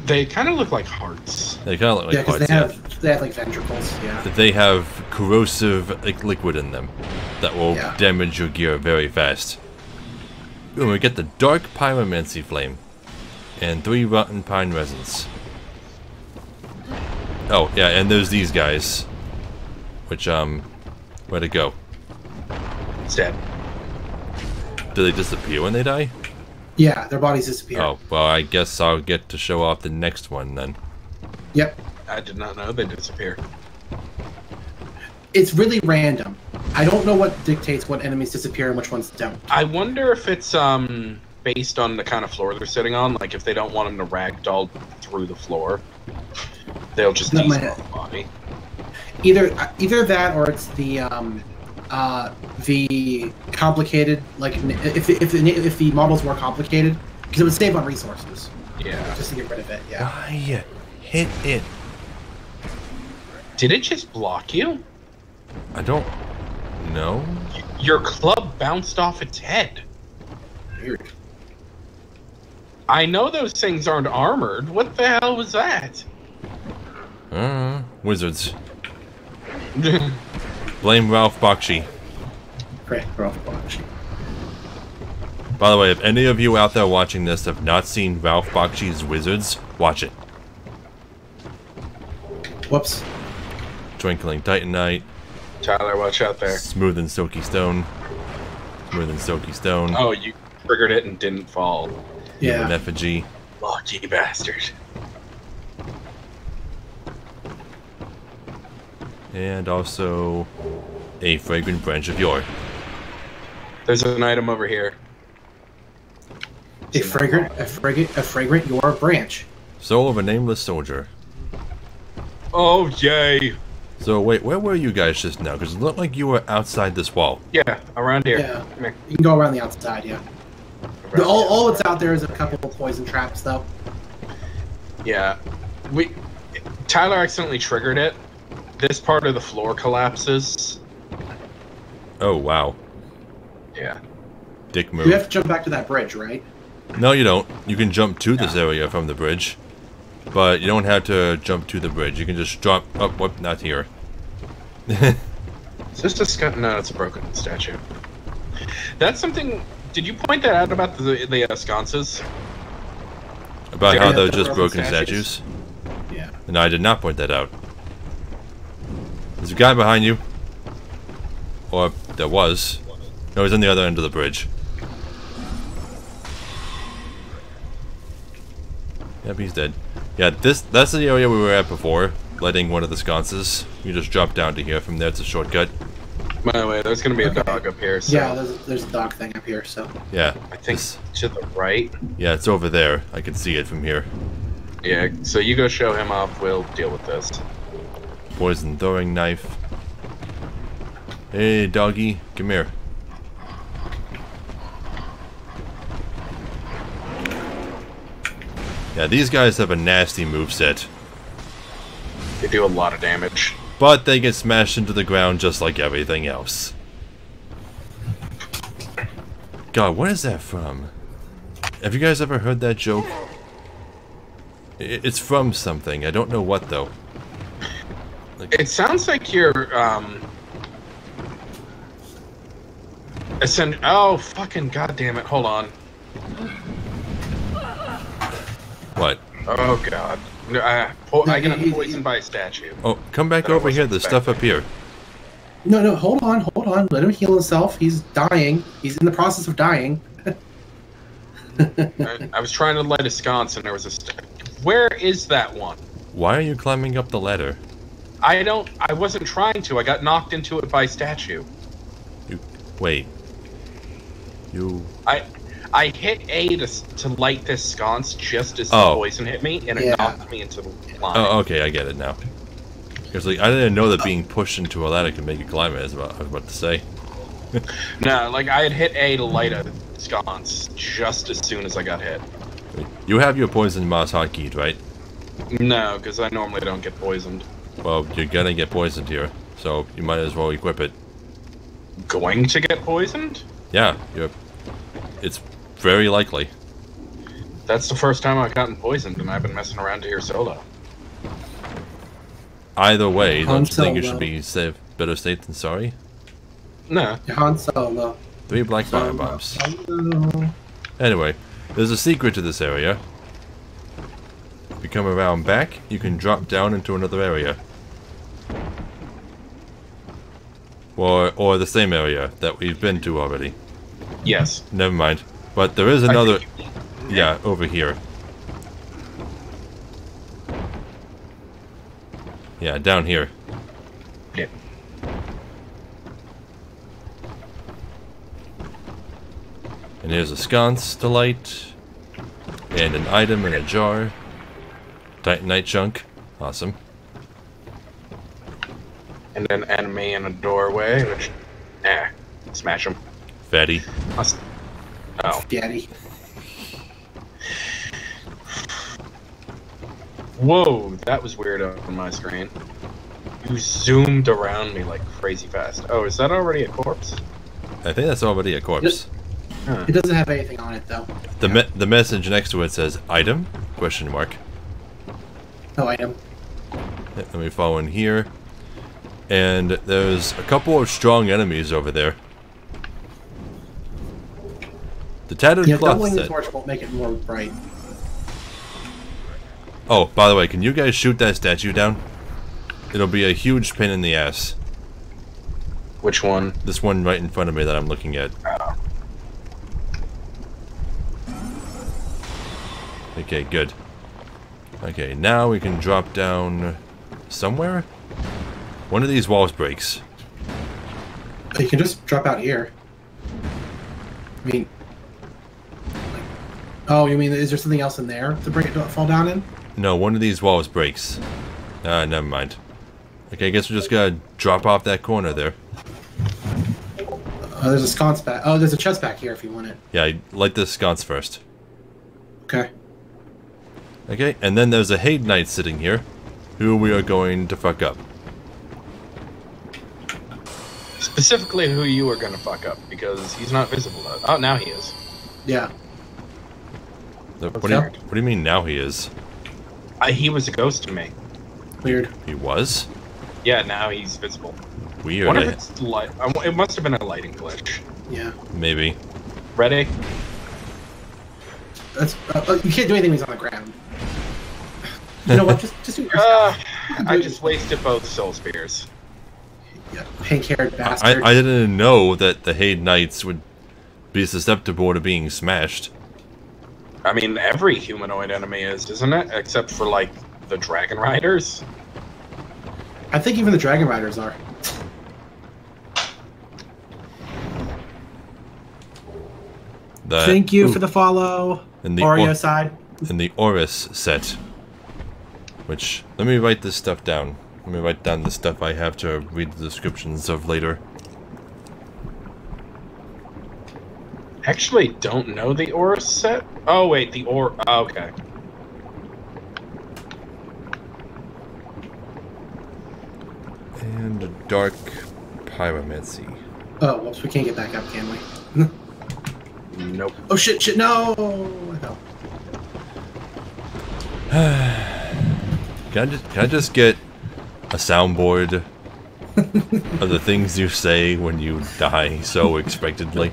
S2: They kind of look like hearts.
S1: They kind of look like
S3: because
S1: hearts,
S3: they have like ventricles. Yeah.
S1: That they have corrosive liquid in them that will
S3: Yeah.
S1: damage your gear very fast. Ooh, we get the dark pyromancy flame and 3 rotten pine resins. Oh yeah, and there's these guys, which where'd it go?
S2: It's dead.
S1: Do they disappear when they die?
S3: Yeah, their bodies disappear.
S1: Oh, well, I guess I'll get to show off the next one then.
S3: Yep.
S2: I did not know they disappear.
S3: It's really random. I don't know what dictates what enemies disappear and which ones don't.
S2: I wonder if it's based on the kind of floor they're sitting on. Like if they don't want them to ragdoll through the floor, they'll just despawn the body.
S3: Either that or it's the complicated, like if the model's more complicated, because it would save on resources.
S2: Yeah.
S3: Just to get rid of it. Yeah.
S1: Why? Hit it.
S2: Did it just block you?
S1: I don't know.
S2: Your club bounced off its head.
S3: Weird.
S2: I know those things aren't armored. What the hell was that?
S1: Wizards. Blame Ralph Bakshi.
S3: Correct, Ralph Bakshi.
S1: By the way, if any of you out there watching this have not seen Ralph Bakshi's Wizards, watch it.
S3: Whoops.
S1: Twinkling Titanite.
S2: Tyler, watch out there.
S1: Smooth and Silky Stone. Smooth and Silky Stone.
S2: Oh, you triggered it and didn't fall.
S3: Yeah.
S1: An effigy.
S2: Lucky bastard.
S1: And also a fragrant branch of yore.
S2: There's an item over here.
S3: A fragrant your branch.
S1: Soul of a nameless soldier.
S2: Oh, yay.
S1: So wait, where were you guys just now? Because it looked like you were outside this wall.
S2: Yeah, around here.
S3: Yeah.
S2: Come here.
S3: You can go around the outside, yeah. All that's out there is a couple of poison traps, though.
S2: Yeah. Tyler accidentally triggered it. This part of the floor collapses.
S1: Oh, wow.
S2: Yeah.
S1: Dick move.
S3: You have to jump back to that bridge, right?
S1: No, you don't. You can jump to this area from the bridge. But you don't have to jump to the bridge. You can just drop up, whoop, not here.
S2: Is this a no, it's a broken statue. That's something. Did you point that out about the sconces?
S1: About
S2: Yeah,
S1: how they're
S3: the
S1: just
S3: broken
S1: broken statues?
S3: Yeah.
S1: And I did not point that out. There's a guy behind you. Or there was. No, he's on the other end of the bridge. Yep, he's dead. Yeah, that's the area we were at before, lighting one of the sconces. You just drop down to here. From there, it's a shortcut.
S2: By the way, there's gonna be a dog up here. So
S3: Yeah, there's a dog thing up here, so.
S1: Yeah.
S2: I think to the right.
S1: Yeah, it's over there. I can see it from here.
S2: Yeah, so you go show him off. We'll deal with this.
S1: Poison throwing knife. Hey, doggy, come here. Yeah, these guys have a nasty moveset.
S2: They do a lot of damage.
S1: But they get smashed into the ground just like everything else. God, what is that from? Have you guys ever heard that joke? It's from something. I don't know what, though. Like,
S2: It sounds like you're, oh, fucking goddamn it. Hold on.
S1: what?
S2: Oh, God. I got poisoned by a statue.
S1: Oh, come back
S2: That I
S1: over here.
S2: wasn't
S1: There's stuff up here.
S3: No, hold on. Let him heal himself. He's dying. He's in the process of dying.
S2: I was trying to light a sconce and there was a Where is that one?
S1: Why are you climbing up the ladder?
S2: I wasn't trying to. I got knocked into it by a statue.
S1: Wait.
S2: I hit A to light this sconce just as the
S1: Oh.
S2: poison hit me, and it knocked me into the line.
S1: Oh, okay, I get it now. Because like I didn't know that being pushed into a ladder could make you climb it. I was about to say.
S2: No, like I had hit A to light a sconce just as soon as I got hit.
S1: You have your poison moss hotkeyed, right?
S2: No, because I normally don't get poisoned.
S1: Well, you're gonna get poisoned here, so you might as well equip it.
S2: Going to get poisoned?
S1: Yeah, it's very likely.
S2: That's the first time I've gotten poisoned, and I've been messing around here solo.
S1: Either way,
S3: Han
S1: don't you think you
S3: Solo.
S1: should be better safe than sorry?
S2: No.
S3: Han Solo.
S1: 3 black fire bombs.
S3: Solo.
S1: Anyway, there's a secret to this area. If you come around back, you can drop down into another area. Or the same area that we've been to already.
S2: Yes.
S1: Never mind. But there is another... Yeah, over here. Yeah, down here.
S2: Yeah.
S1: And here's a sconce to light. And an item in a jar. Titanite chunk. Awesome.
S2: And an enemy in a doorway, which... smash him.
S1: Fatty.
S2: Oh.
S3: Daddy.
S2: Whoa, that was weird on my screen. You zoomed around me like crazy fast. Oh, is that already a corpse?
S1: I think that's already a corpse.
S3: It doesn't have anything on it, though.
S1: The message next to it says item? Question mark.
S3: No item.
S1: Let me follow in here. And there's a couple of strong enemies over there. The tattered
S3: Yeah,
S1: cloth
S3: doubling the
S1: set.
S3: torch won't make it more bright.
S1: Oh, by the way, can you guys shoot that statue down? It'll be a huge pain in the ass.
S2: Which one?
S1: This one right in front of me that I'm looking at.
S2: Oh.
S1: Okay, good. Okay, now we can drop down somewhere? One of these walls breaks.
S3: You can just drop out here. I mean... Oh, you mean, is there something else in there to bring it to fall down in?
S1: No, one of these walls breaks. Never mind. Okay, I guess we just gotta drop off that corner there.
S3: There's a sconce back. Oh, there's a chest back here if you want it.
S1: Yeah, light this sconce first.
S3: Okay.
S1: Okay, and then there's a Haid Knight sitting here, who we are going to fuck up.
S2: Specifically who you are gonna fuck up, because he's not visible. Oh, now he is.
S3: Yeah.
S1: What do you mean now he is?
S2: He was a ghost to me.
S3: Weird.
S1: He was?
S2: Yeah, now he's visible.
S1: Weird.
S2: What if it's light? It must have been a lighting glitch.
S3: Yeah.
S1: Maybe.
S2: Ready?
S3: That's you can't do anything when he's on the ground. You know what? Just do it yourself.
S2: I just wasted both soul spears.
S3: Yeah, pink-haired bastard.
S1: I didn't know that the Haid Knights would be susceptible to being smashed.
S2: I mean, every humanoid enemy is, isn't it? Except for, like, the Dragon Riders.
S3: I think even the Dragon Riders are. Thank you for the follow.
S1: And the
S3: Oreo side.
S1: And the Oris set. Which, let me write this stuff down. Let me write down the stuff I have to read the descriptions of later.
S2: Actually, don't know the Aura set. Oh wait, the Aura. Oh, okay.
S1: And a dark pyromancy.
S3: Oh, whoops, we can't get back up, can we?
S2: Nope.
S3: Oh shit, no!
S1: Can I just get a soundboard of the things you say when you die so expectedly?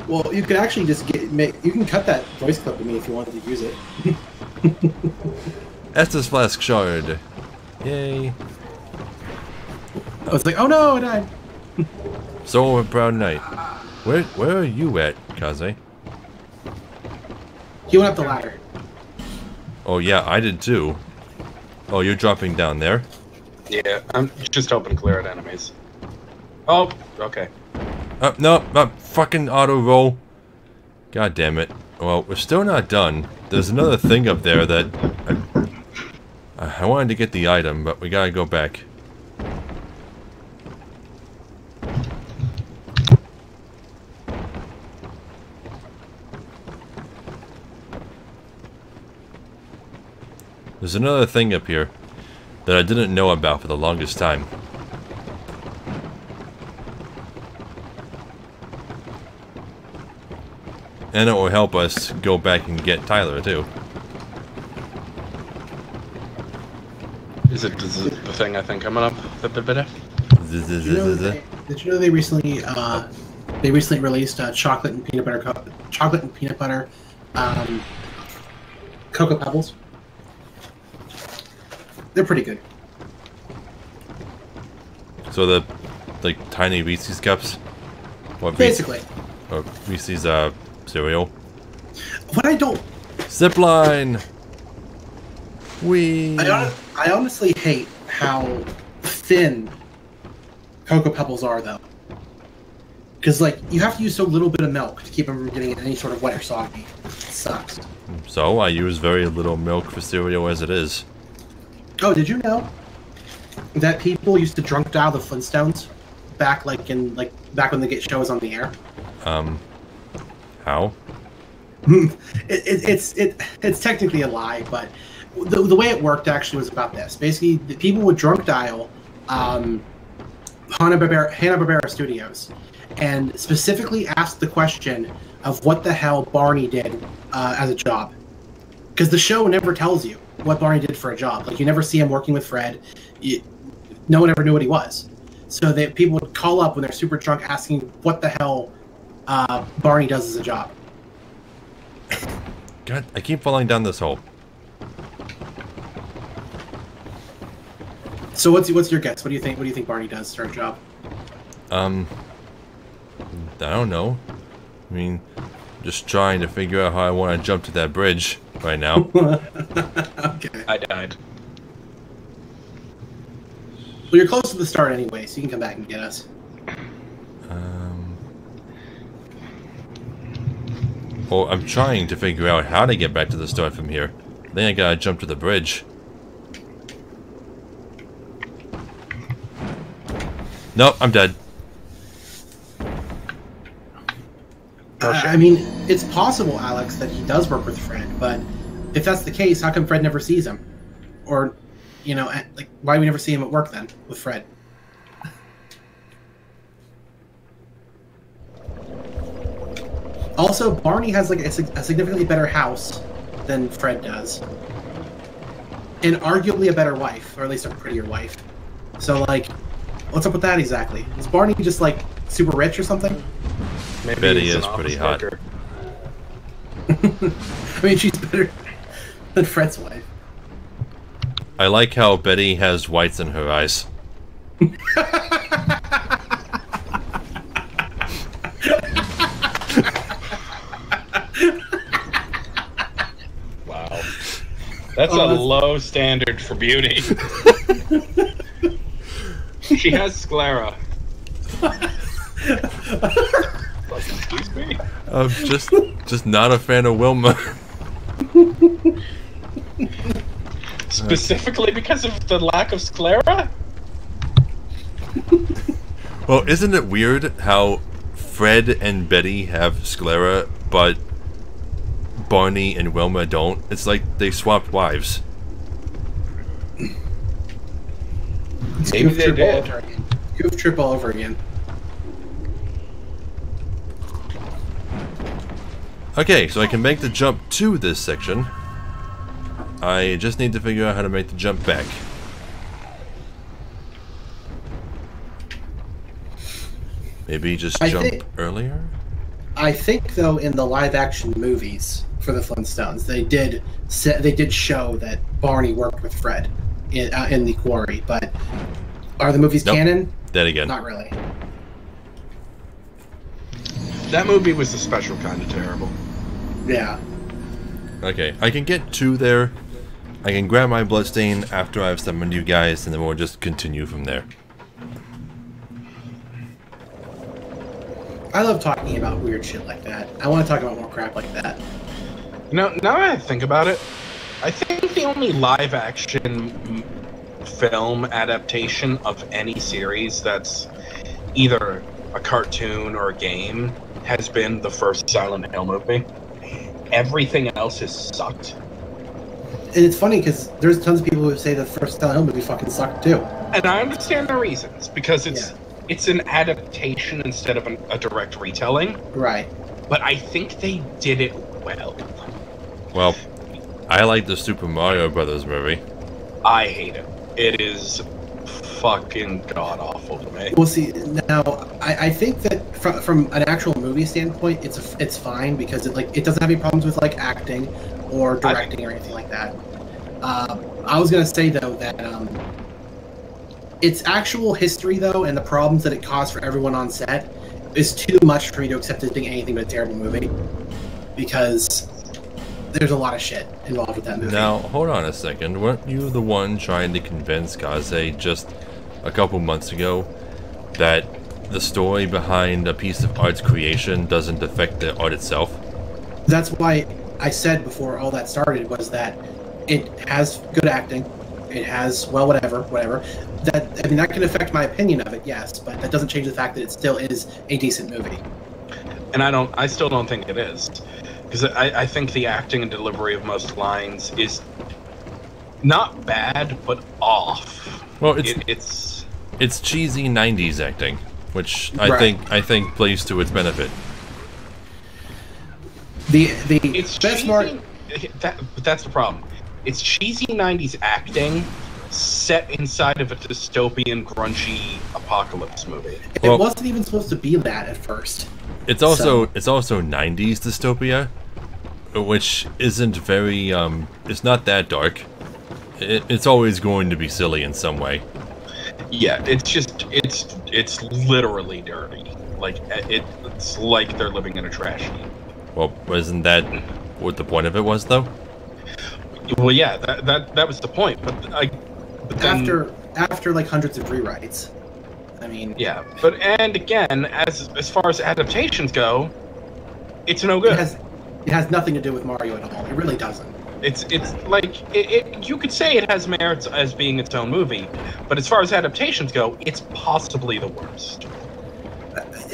S3: Well, you could actually just you can cut that voice clip to me if you wanted to use it.
S1: Estus Flask Shard. Yay.
S3: I was like, oh no, I died.
S1: Soul of a Proud Knight. Where are you at, Kaze?
S3: He went up the ladder.
S1: Oh yeah, I did too. Oh, you're dropping down there?
S2: Yeah, I'm just hoping to clear out enemies. Oh, okay.
S1: No, fucking auto roll. God damn it. Well, we're still not done. There's another thing up there that I wanted to get the item, but we gotta go back. There's another thing up here that I didn't know about for the longest time. And it will help us go back and get Tyler, too.
S2: Is it the thing I think coming up?
S3: Did you know they recently released chocolate and peanut butter Cocoa Pebbles? They're pretty good.
S1: So the, like, tiny Reese's cups? What,
S3: basically.
S1: Or Reese's, cereal?
S3: What I don't...
S1: Zipline! Whee!
S3: I honestly hate how thin Cocoa Pebbles are, though. Because, like, you have to use so little bit of milk to keep them from getting any sort of wet or soggy. It sucks.
S1: So, I use very little milk for cereal as it is.
S3: Oh, did you know that people used to drunk dial the Flintstones back when the show was on the air?
S1: How?
S3: It's technically a lie, but the way it worked actually was about this. Basically, the people would drunk dial Hanna-Barbera Studios and specifically ask the question of what the hell Barney did as a job. Because the show never tells you what Barney did for a job. Like, you never see him working with Fred. No one ever knew what he was. So that people would call up when they're super drunk asking what the hell Barney does as a job.
S1: God, I keep falling down this hole.
S3: So what's your guess? What do you think Barney does for a job?
S1: I don't know. I mean, just trying to figure out how I want to jump to that bridge right now.
S3: Okay.
S2: I died.
S3: Well, you're close to the start anyway, so you can come back and get us.
S1: Well, I'm trying to figure out how to get back to the start from here. Then I gotta jump to the bridge. Nope, I'm dead.
S3: I mean, it's possible, Alex, that he does work with Fred, but if that's the case, how come Fred never sees him? Or, you know, like, why do we never see him at work then with Fred? Also, Barney has like a significantly better house than Fred does, and arguably a better wife, or at least a prettier wife. So, like, what's up with that exactly? Is Barney just like super rich or something?
S2: Maybe
S1: Betty is pretty hot.
S3: I mean, she's better than Fred's wife.
S1: I like how Betty has whites in her eyes.
S2: Wow. That's a low standard for beauty. She has sclera. Excuse me?
S1: I'm just not a fan of Wilma.
S2: Specifically because of the lack of sclera?
S1: Well, isn't it weird how Fred and Betty have sclera, but Barney and Wilma don't? It's like they swapped wives.
S2: Maybe they did.
S3: Goof trip all over again.
S1: Okay, so I can make the jump to this section. I just need to figure out how to make the jump back. Maybe just jump earlier?
S3: I think, though, in the live-action movies for the Flintstones, they did show that Barney worked with Fred in the quarry, but are the movies canon?
S1: Dead again.
S3: Not really.
S2: That movie was a special kind of terrible.
S3: Yeah.
S1: Okay, I can get to there. I can grab my bloodstain after I've summoned you guys, and then we'll just continue from there.
S3: I love talking about weird shit like that. I want to talk about more crap like that.
S2: Now that I think about it, I think the only live-action film adaptation of any series that's either a cartoon or a game has been the first Silent Hill movie. Everything else has sucked.
S3: And it's funny because there's tons of people who say the first Silent Hill movie fucking sucked too.
S2: And I understand the reasons, because it's an adaptation instead of a direct retelling.
S3: Right.
S2: But I think they did it well.
S1: Well, I like the Super Mario Brothers movie.
S2: I hate it. It is fucking god-awful to me.
S3: Well, see, now, I think that from an actual movie standpoint, it's fine because it doesn't have any problems with, like, acting or directing or anything like that. I was going to say, though, that its actual history, though, and the problems that it caused for everyone on set is too much for me to accept as being anything but a terrible movie. Because there's a lot of shit involved with that movie.
S1: Now, hold on a second. Weren't you the one trying to convince Kaze just a couple months ago that the story behind a piece of art's creation doesn't affect the art itself?
S3: That's why I said before all that started was that it has good acting. It has, well, whatever. That can affect my opinion of it, yes, but that doesn't change the fact that it still is a decent movie.
S2: And I still don't think it is. Because I think the acting and delivery of most lines is not bad, but off.
S1: Well, it's cheesy '90s acting, which I think plays to its benefit.
S2: It's best cheesy, that's the problem. It's cheesy '90s acting set inside of a dystopian, grungy apocalypse movie.
S3: It wasn't even supposed to be that at first.
S1: It's also '90s dystopia, which isn't very it's not that dark. It's always going to be silly in some way.
S2: Yeah, it's literally dirty. Like it's like they're living in a trash heap.
S1: Well, wasn't that what the point of it was, though?
S2: Well, yeah, that was the point. But then,
S3: after like hundreds of rewrites, I mean.
S2: Yeah, and again, as far as adaptations go, it's no good.
S3: It has nothing to do with Mario at all. It really doesn't.
S2: It's like you could say it has merits as being its own movie, but as far as adaptations go, it's possibly the worst.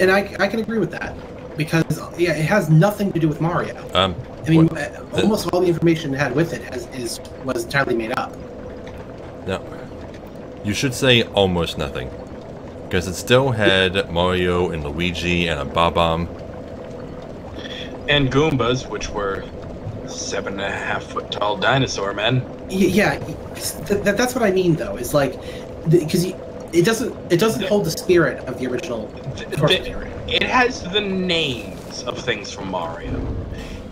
S3: And I can agree with that because it has nothing to do with Mario. Almost all the information it had with it was entirely made up.
S1: No, you should say almost nothing, because it still had Mario and Luigi and a Bob-omb.
S2: And Goombas, which were 7.5 foot tall dinosaur men.
S3: Yeah, that's what I mean though. Is like because it doesn't hold the spirit of the original.
S2: It has the names of things from Mario.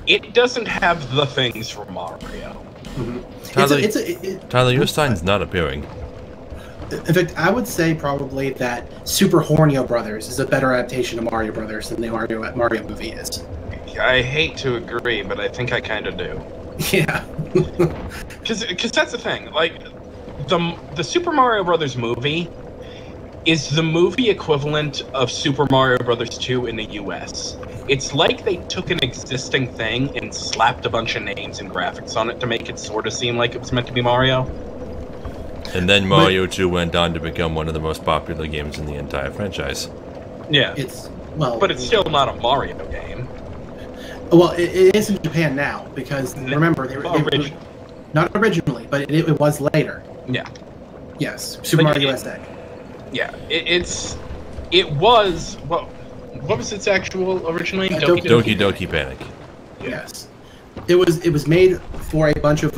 S2: It doesn't have the things from Mario.
S3: Mm-hmm.
S1: Tyler, your sign's not appearing.
S3: In fact, I would say probably that Super Hornio Brothers is a better adaptation of Mario Brothers than the Mario movie is.
S2: I hate to agree, but I think I kind of do.
S3: Yeah.
S2: Because that's the thing. Like, the Super Mario Brothers movie is the movie equivalent of Super Mario Brothers 2 in the US. It's like they took an existing thing and slapped a bunch of names and graphics on it to make it sort of seem like it was meant to be Mario.
S1: And then Mario 2 went on to become one of the most popular games in the entire franchise.
S2: Yeah. But it's still not a Mario game.
S3: Well, it is in Japan now, because remember, they were not originally, but it was later.
S2: Yeah.
S3: Yes, Super
S2: Like,
S3: Mario USA.
S2: Yeah, it was what was its actual original name?
S1: Doki Doki Panic.
S3: Yes, it was made for a bunch of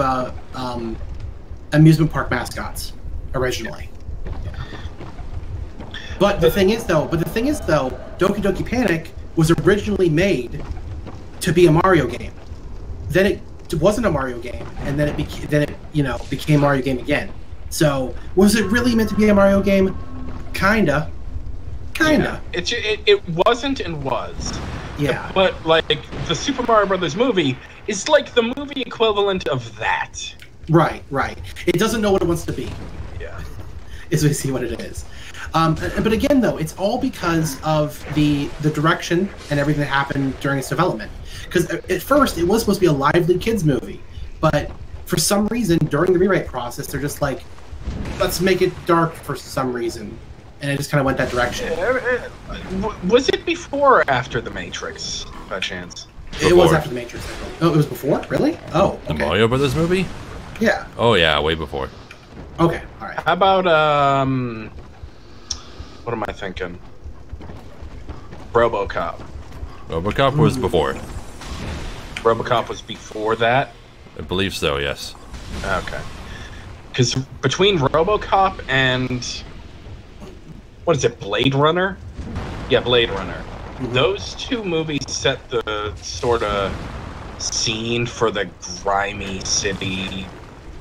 S3: amusement park mascots originally. But the thing is though, Doki Doki Panic was originally made to be a Mario game. Then it wasn't a Mario game, and then it became Mario game again. So was it really meant to be a Mario game? Kinda.
S2: Yeah. It wasn't and was.
S3: Yeah.
S2: But like the Super Mario Brothers movie is like the movie equivalent of that.
S3: Right. It doesn't know what it wants to be.
S2: Yeah.
S3: Is basically what it is. But again, though, it's all because of the direction and everything that happened during its development. Because at first, it was supposed to be a lively kids movie, but for some reason, during the rewrite process, they're just like, let's make it dark for some reason, and it just kind of went that direction.
S2: Was it before or after The Matrix, by chance?
S3: It was after The Matrix. Oh, it was before? Really? Oh, okay.
S1: The Mario Brothers movie?
S3: Yeah.
S1: Oh yeah, way before.
S3: Okay, all right.
S2: How about what am I thinking? RoboCop.
S1: RoboCop was before.
S2: RoboCop was before that?
S1: I believe so, yes.
S2: Okay. Because between RoboCop and... what is it, Blade Runner? Yeah, Blade Runner. Those two movies set the sort of scene for the grimy city,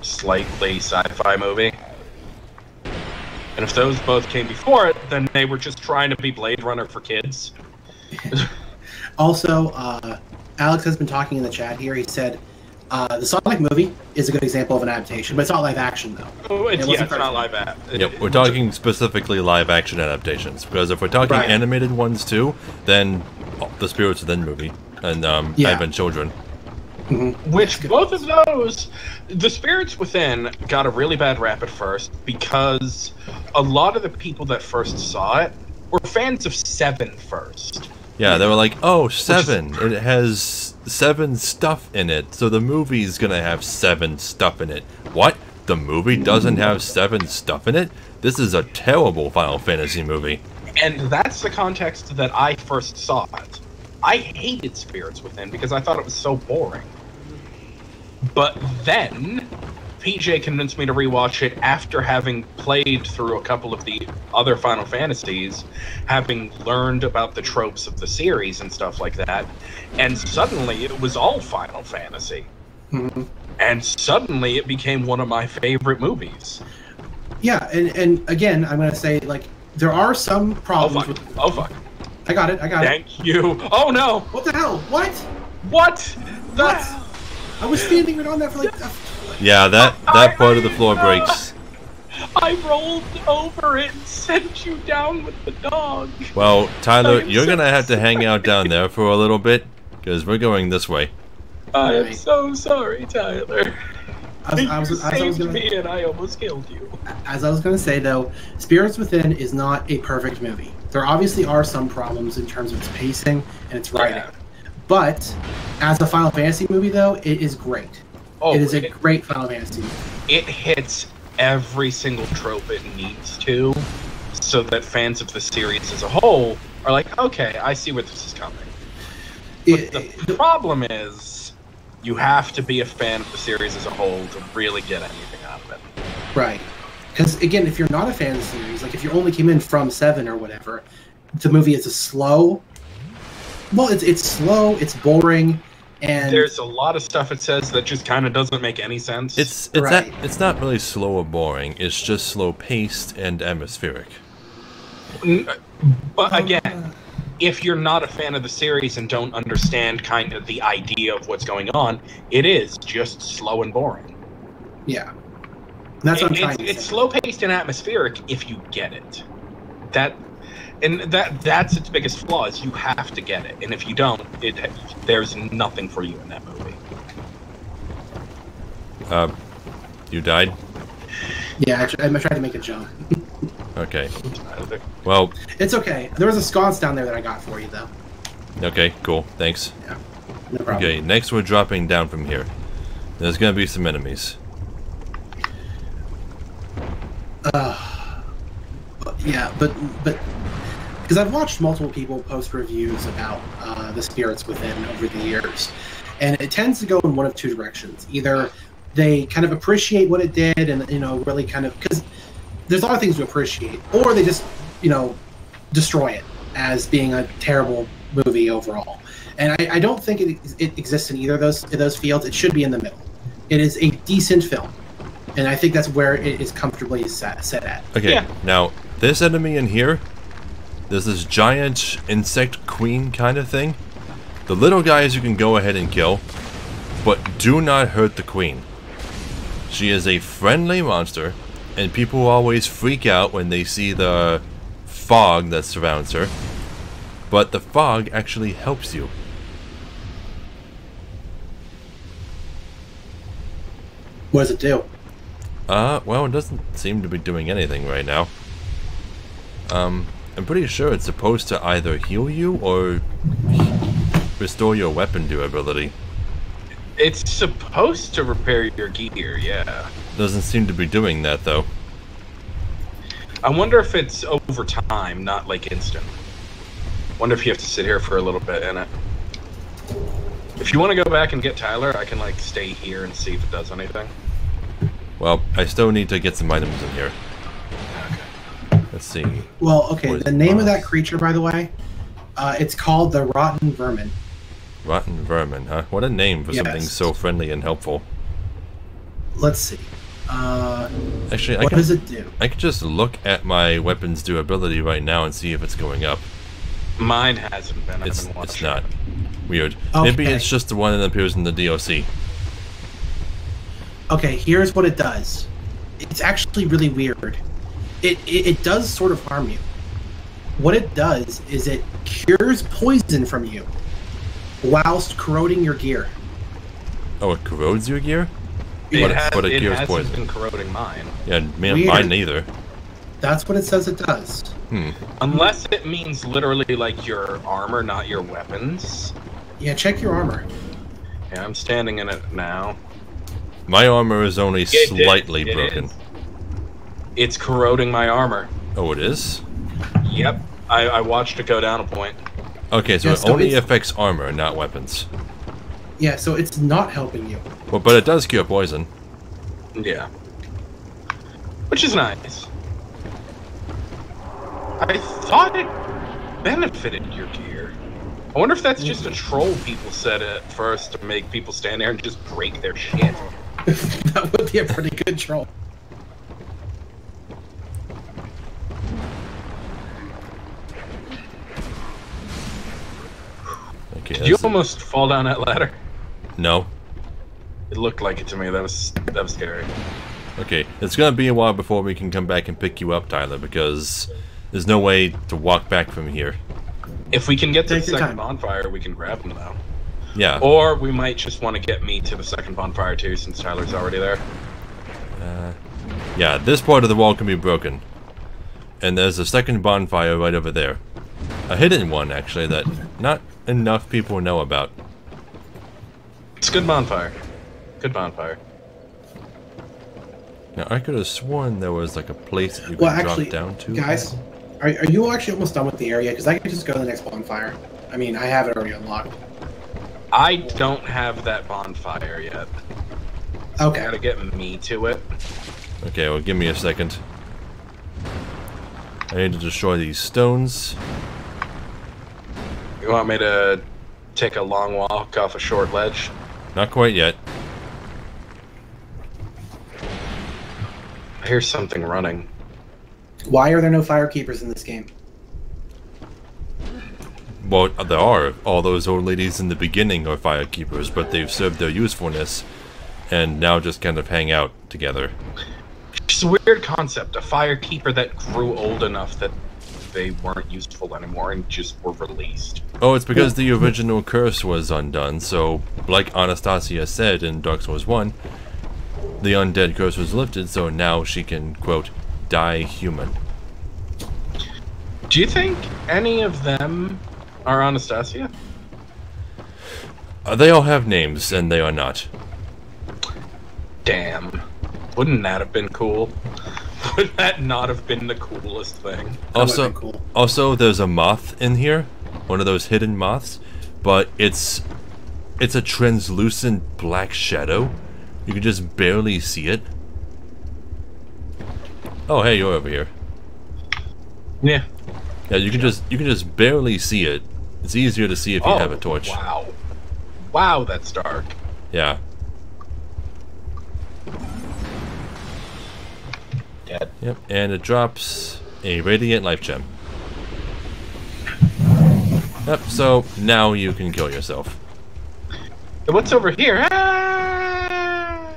S2: slightly sci-fi movie. And if those both came before it, then they were just trying to be Blade Runner for kids.
S3: Also, Alex has been talking in the chat here. He said the Sonic movie is a good example of an adaptation, but it's not live action, though.
S2: Oh, it's not live action.
S1: Yep, we're talking specifically live action adaptations, because if we're talking animated ones too, then the Spirits Within movie and Advent Children.
S2: Which both of those, the Spirits Within got a really bad rap at first because a lot of the people that first saw it were fans of 7 first.
S1: Yeah, they were like, oh, 7, it has 7 stuff in it, so the movie's gonna have 7 stuff in it. What? The movie doesn't have 7 stuff in it? This is a terrible Final Fantasy movie.
S2: And that's the context that I first saw it. I hated Spirits Within because I thought it was so boring. But then, PJ convinced me to rewatch it after having played through a couple of the other Final Fantasies, having learned about the tropes of the series and stuff like that, and suddenly it was all Final Fantasy. And suddenly it became one of my favorite movies.
S3: Yeah, and again, I'm going to say, like, there are some problems with...
S2: Oh, fuck.
S3: I got it.
S2: Thank you. Oh, no!
S3: What the hell? What?
S2: What?
S3: I was standing right on that for like...
S1: Yeah, that part of the floor breaks.
S2: I rolled over it and sent you down with the dog.
S1: Well, Tyler, you're gonna have to hang out down there for a little bit, because we're going this way.
S2: I am so sorry, Tyler.
S3: I was
S2: saved me and I almost killed you.
S3: As I was going to say, though, Spirits Within is not a perfect movie. There obviously are some problems in terms of its pacing and its writing. Yeah. But as a Final Fantasy movie, though, it is great. It is a great Final Fantasy movie.
S2: It hits every single trope it needs to, so that fans of the series as a whole are like, okay, I see where this is coming. But the problem is, you have to be a fan of the series as a whole to really get anything out of it.
S3: Right. Because, again, if you're not a fan of the series, like if you only came in from 7 or whatever, the movie is a slow... Well, it's slow, it's boring, and...
S2: There's a lot of stuff it says that just kind of doesn't make any sense.
S1: It's not really slow or boring, it's just slow-paced and atmospheric.
S2: But again, if you're not a fan of the series and don't understand kind of the idea of what's going on, it is just slow and boring.
S3: Yeah. That's what I'm trying to say.
S2: It's slow-paced and atmospheric if you get it. That's its biggest flaw, is you have to get it. And if you don't, there's nothing for you in that movie.
S1: You died?
S3: Yeah, I tried to make a jump.
S1: Okay. Well...
S3: It's okay. There was a sconce down there that I got for you, though.
S1: Okay, cool. Thanks.
S3: Yeah. No problem.
S1: Okay, next we're dropping down from here. There's gonna be some enemies.
S3: Yeah, but because I've watched multiple people post reviews about the spirits within over the years, and it tends to go in one of two directions. Either they kind of appreciate what it did, and really kind of, because there's a lot of things to appreciate, or they just destroy it as being a terrible movie overall. And I don't think it exists in either of those fields. It should be in the middle. It is a decent film, and I think that's where it is comfortably set at.
S1: Okay,
S2: Yeah.
S1: Now this enemy in here, there's this giant insect queen kind of thing. The little guys you can go ahead and kill, but do not hurt the queen. She is a friendly monster, and people always freak out when they see the fog that surrounds her. But the fog actually helps you.
S3: What does it do?
S1: Well, it doesn't seem to be doing anything right now. I'm pretty sure it's supposed to either heal you or restore your weapon durability.
S2: It's supposed to repair your gear, yeah.
S1: Doesn't seem to be doing that, though.
S2: I wonder if it's over time, not like instant. Wonder if you have to sit here for a little bit in it. If you want to go back and get Tyler, I can like stay here and see if it does anything.
S1: Well, I still need to get some items in here. Let's see.
S3: Well, okay,
S1: Poison
S3: the name of
S1: moss.
S3: that creature, by the way, it's called the Rotten Vermin.
S1: Rotten vermin, huh? What a name for something
S3: Yes.
S1: so friendly and helpful.
S3: Let's see.
S1: Actually,
S3: What does it do?
S1: I could just look at my weapon's durability right now and see if it's going up.
S2: Mine hasn't been. I've
S1: It's
S2: been watching.
S1: not. Weird. Maybe
S3: Okay.
S1: it's just the one that appears in the DLC.
S3: Okay, here's what it does. It's actually really weird. It does sort of harm you. What it does is it cures poison from you whilst corroding your gear.
S1: Oh, it corrodes your gear?
S2: It,
S1: But it cures
S2: hasn't
S1: poison.
S2: been corroding mine.
S1: Yeah, man,
S3: Weird.
S1: mine neither.
S3: That's what it says it does.
S2: Unless it means literally like your armor, not your weapons.
S3: Yeah, check your armor.
S2: Yeah, I'm standing in it now.
S1: My armor is only
S2: It is,
S1: slightly
S2: it
S1: broken.
S2: is. It's corroding my armor.
S1: Oh, it is?
S2: Yep. I watched it go down a point.
S1: Okay, so
S3: Yeah,
S1: it
S3: so
S1: only
S3: it's-
S1: affects armor, not weapons.
S3: Yeah, so it's not helping you.
S1: Well, but it does cure poison.
S2: Yeah. Which is nice. I thought it benefited your gear. I wonder if that's just a troll people said at first to make people stand there and just break their shit.
S3: That would be a pretty good troll.
S1: Okay,
S2: Did you almost fall down that ladder?
S1: No.
S2: It looked like it to me. That was scary.
S1: Okay, it's gonna be a while before we can come back and pick you up, Tyler, because there's no way to walk back from here.
S2: If we can get to
S3: Take
S2: the
S3: your
S2: second
S3: time.
S2: bonfire, we can grab them though.
S1: Yeah.
S2: Or we might just want to get me to the second bonfire too, since Tyler's already there.
S1: Yeah, this part of the wall can be broken. And there's a second bonfire right over there. A hidden one, actually, that not enough people know about.
S2: It's a good bonfire. Good bonfire.
S1: Now, I could have sworn there was like a place that you could
S3: Well,
S1: drop
S3: actually,
S1: down to.
S3: guys, are you actually almost done with the area? Because I could just go to the next bonfire. I mean, I have it already unlocked.
S2: I don't have that bonfire yet. I
S3: Okay.
S2: gotta get me to it.
S1: Okay, well, give me a second. I need to destroy these stones.
S2: You want me to take a long walk off a short ledge?
S1: Not quite yet.
S2: I hear something running.
S3: Why are there no fire keepers in this game?
S1: Well, there are. All those old ladies in the beginning are firekeepers, but they've served their usefulness and now just kind of hang out together.
S2: It's a weird concept. A firekeeper that grew old enough that they weren't useful anymore and just were released.
S1: Oh, it's because the original curse was undone, so, like Anastasia said in Dark Souls 1, the undead curse was lifted, so now she can, quote, die human.
S2: Do you think any of them are Anastasia?
S1: They all have names, and they are not.
S2: Damn. Wouldn't that have been cool? Would that not have been the coolest thing?
S1: Also,
S3: cool.
S1: also, there's a moth in here, one of those hidden moths, but it's a translucent black shadow. You can just barely see it. Oh, hey, you're over here.
S2: Yeah.
S1: Yeah, you can just barely see it. It's easier to see if you have a torch.
S2: Wow. Wow, that's dark.
S1: Yeah.
S2: Dead.
S1: Yep, and it drops a radiant life gem. Yep, so now you can kill yourself.
S2: What's over here? Ah!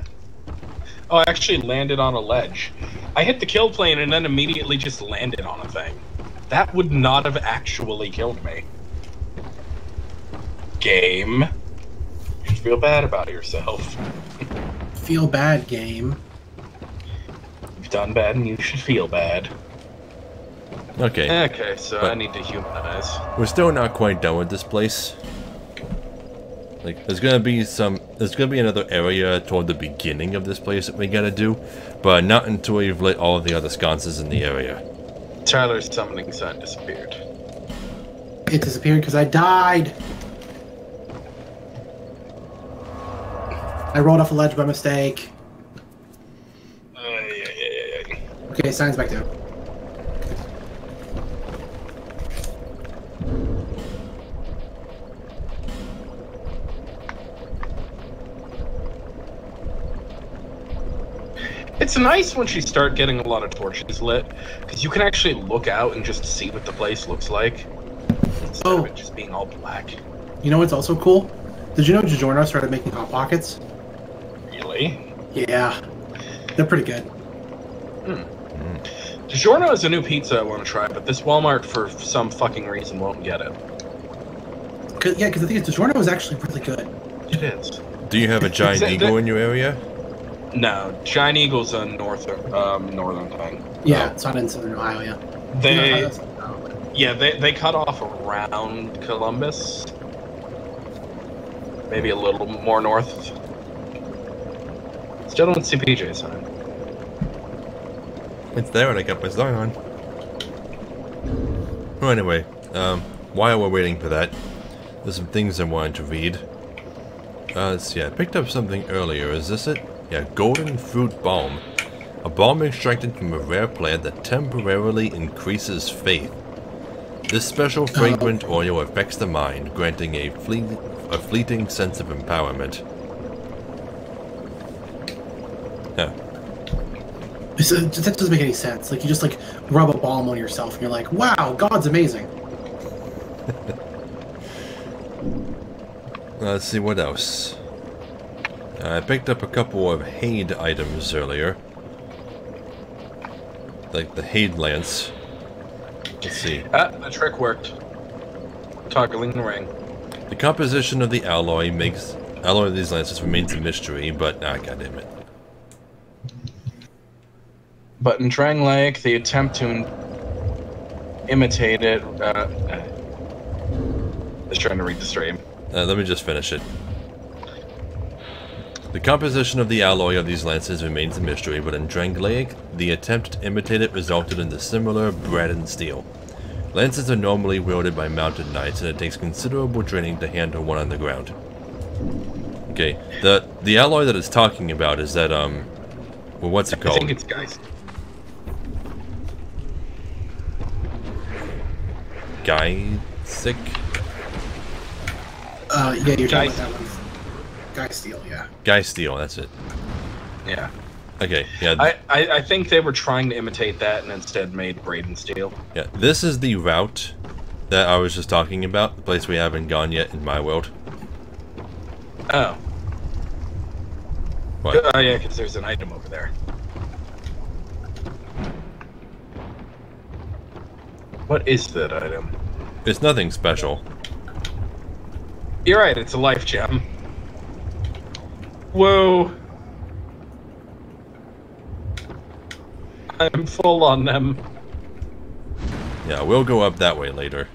S2: Oh, I actually landed on a ledge. I hit the kill plane and then immediately just landed on a thing. That would not have actually killed me. Game. You should feel bad about yourself.
S3: Feel bad, game.
S2: You've done bad and you should feel bad.
S1: Okay.
S2: Okay, so I need to humanize.
S1: We're still not quite done with this place. Like, there's gonna be another area toward the beginning of this place that we gotta do, but not until we've lit all of the other sconces in the area.
S2: Tyler's summoning sign disappeared.
S3: It disappeared because I died. I rolled off a ledge by mistake. Okay, sign's back down.
S2: It's nice once you start getting a lot of torches lit, because you can actually look out and just see what the place looks like, instead of it just being all black.
S3: You know what's also cool? Did you know DiGiorno started making Hot Pockets?
S2: Really?
S3: Yeah. They're pretty good.
S2: DiGiorno is a new pizza I want to try, but this Walmart, for some fucking reason, won't get it.
S3: Because the thing is, DiGiorno is actually really good.
S2: It is.
S1: Do you have a giant eagle in your area?
S2: No, Giant Eagle's a northern thing.
S3: Yeah, it's not in Southern Ohio, yeah.
S2: They cut off around Columbus. Maybe a little more north. Still don't see PJ sign.
S1: It's there when I got my sign on. Well, anyway, while we're waiting for that, there's some things I wanted to read. Let's see, I picked up something earlier. Is this it? Yeah, golden fruit balm. A balm extracted from a rare plant that temporarily increases faith. This special fragrant oil affects the mind, granting a fleeting sense of empowerment. Yeah.
S3: That doesn't make any sense. Like, you just, like, rub a balm on yourself and you're like, wow, God's amazing.
S1: Let's see what else. I picked up a couple of Haid items earlier. Like the Haid lance. Let's see.
S2: The trick worked. Toggling the ring.
S1: The composition of the alloy of these lances remains a mystery, but goddammit.
S2: But in Drang Lake, the attempt to imitate it. Just trying to read the stream.
S1: Let me just finish it. The composition of the alloy of these lances remains a mystery, but in Drangleic, the attempt to imitate it resulted in the similar Braden steel. Lances are normally wielded by mounted knights, and it takes considerable training to handle one on the ground. Okay, the alloy that it's talking about is that, well, what's it called?
S2: I think it's Kaze.
S1: Geisic?
S3: Yeah, you're talking about that one. Guy Steel, yeah.
S1: Guy Steel, that's it.
S2: Yeah.
S1: Okay, yeah.
S2: I think they were trying to imitate that and instead made Braden steel.
S1: Yeah, this is the route that I was just talking about, the place we haven't gone yet in my world.
S2: Oh.
S1: What?
S2: Oh, yeah, because there's an item over there. What is that item?
S1: It's nothing special.
S2: You're right, it's a life gem. Whoa. I'm full on them.
S1: Yeah, we'll go up that way later.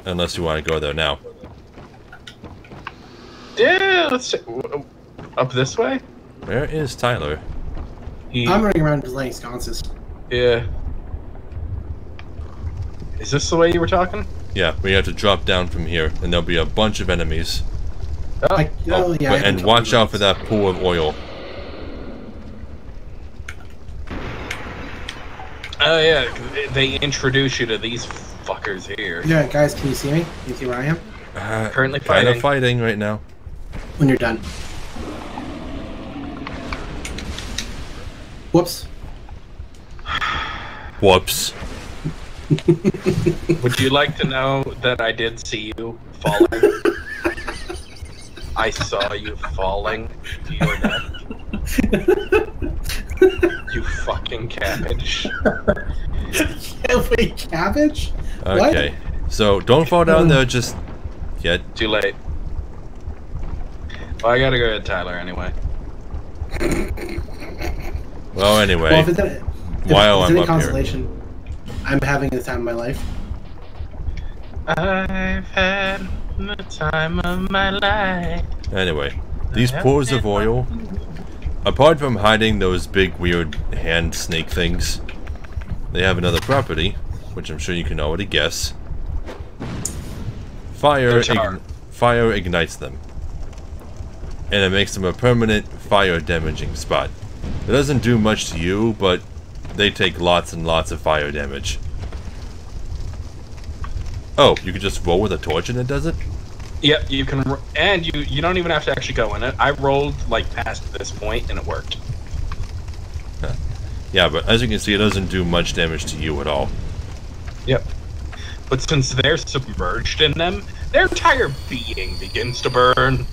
S1: Unless you want to go there now.
S2: Yeah, let's see. Up this way?
S1: Where is Tyler?
S3: I'm running around just laying sconces.
S2: Yeah. Is this the way you were talking?
S1: Yeah, we have to drop down from here, and there'll be a bunch of enemies.
S2: Oh,
S3: Yeah.
S1: And watch out for that pool of oil.
S2: oh yeah, they introduce you to these fuckers here.
S3: Yeah, guys, can you see me? Can you see where I am?
S2: Currently
S1: Kind
S2: fighting.
S1: of fighting right now.
S3: When you're done. Whoops.
S1: Whoops.
S2: Would you like to know that I did see you falling? I saw you falling to your death. You fucking cabbage.
S3: Wait, cabbage?
S1: Okay. So, don't fall down there just yet.
S2: Too late. Well, I gotta go to Tyler anyway.
S1: Well, anyway.
S3: Well, if it's
S1: while I'm
S3: any
S1: up here.
S3: consolation, I'm having the time of my life.
S2: I've had the time of my life.
S1: Anyway, these pools of oil, apart from hiding those big weird hand snake things, they have another property, which I'm sure you can already guess. Fire ignites them, and it makes them a permanent fire damaging spot. It doesn't do much to you, but they take lots and lots of fire damage. Oh, you can just roll with a torch and it does it?
S2: Yep, you can, and you don't even have to actually go in it. I rolled like past this point and it worked.
S1: Huh. Yeah, but as you can see, it doesn't do much damage to you at all.
S2: Yep. But since they're submerged in them, their entire being begins to burn.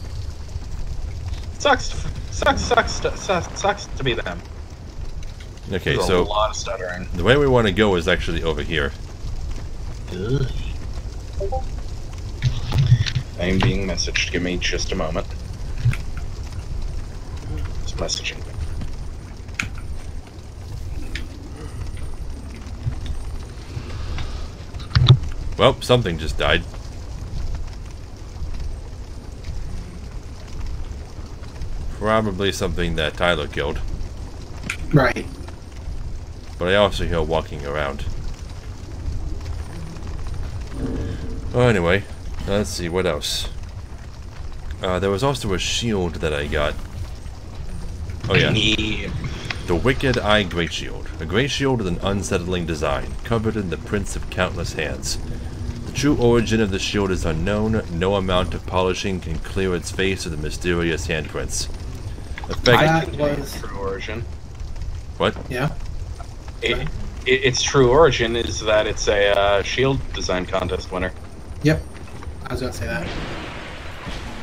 S2: Sucks to be them.
S1: Okay,
S2: There's
S1: so
S2: a lot of stuttering.
S1: the way we want to go is actually over here.
S2: Ugh. I am being messaged. Give me just a moment. It's messaging.
S1: Well, something just died. Probably something that Tyler killed.
S3: Right.
S1: But I also hear walking around. Oh, anyway, let's see, what else? There was also a shield that I got. Oh yeah. The Wicked Eye Great Shield. A great shield with an unsettling design, covered in the prints of countless hands. The true origin of the shield is unknown. No amount of polishing can clear its face of the mysterious handprints.
S3: That was...
S2: True origin.
S1: What?
S3: Yeah.
S2: Its true origin is that it's a shield design contest winner.
S3: Yep. I was gonna say that.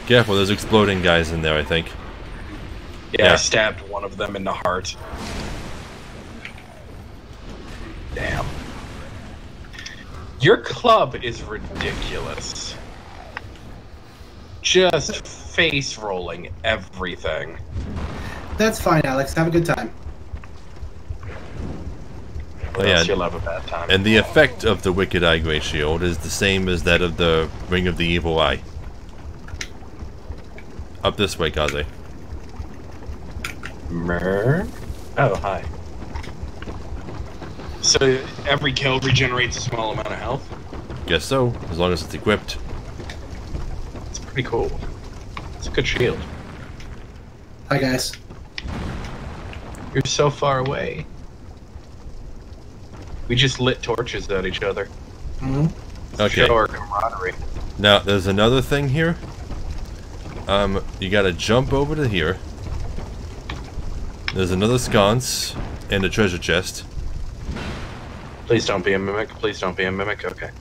S1: Careful, there's exploding guys in there, I think.
S2: Yeah, I stabbed one of them in the heart. Damn. Your club is ridiculous. Just face rolling everything.
S3: That's fine, Alex. Have a good time.
S1: Oh, yeah.
S2: You'll have a bad time.
S1: And the effect of the Wicked Eye Great Shield is the same as that of the Ring of the Evil Eye. Up this way, Kaze.
S2: Oh, hi. So every kill regenerates a small amount of health?
S1: Guess so, as long as it's equipped.
S2: It's pretty cool. It's a good shield.
S3: Hi, guys.
S2: You're so far away. We just lit torches at each other.
S3: Mm-hmm.
S1: Okay.
S2: Show our camaraderie.
S1: Now, there's another thing here. You gotta jump over to here. There's another sconce and a treasure chest.
S2: Please don't be a mimic. Please don't be a mimic. Okay.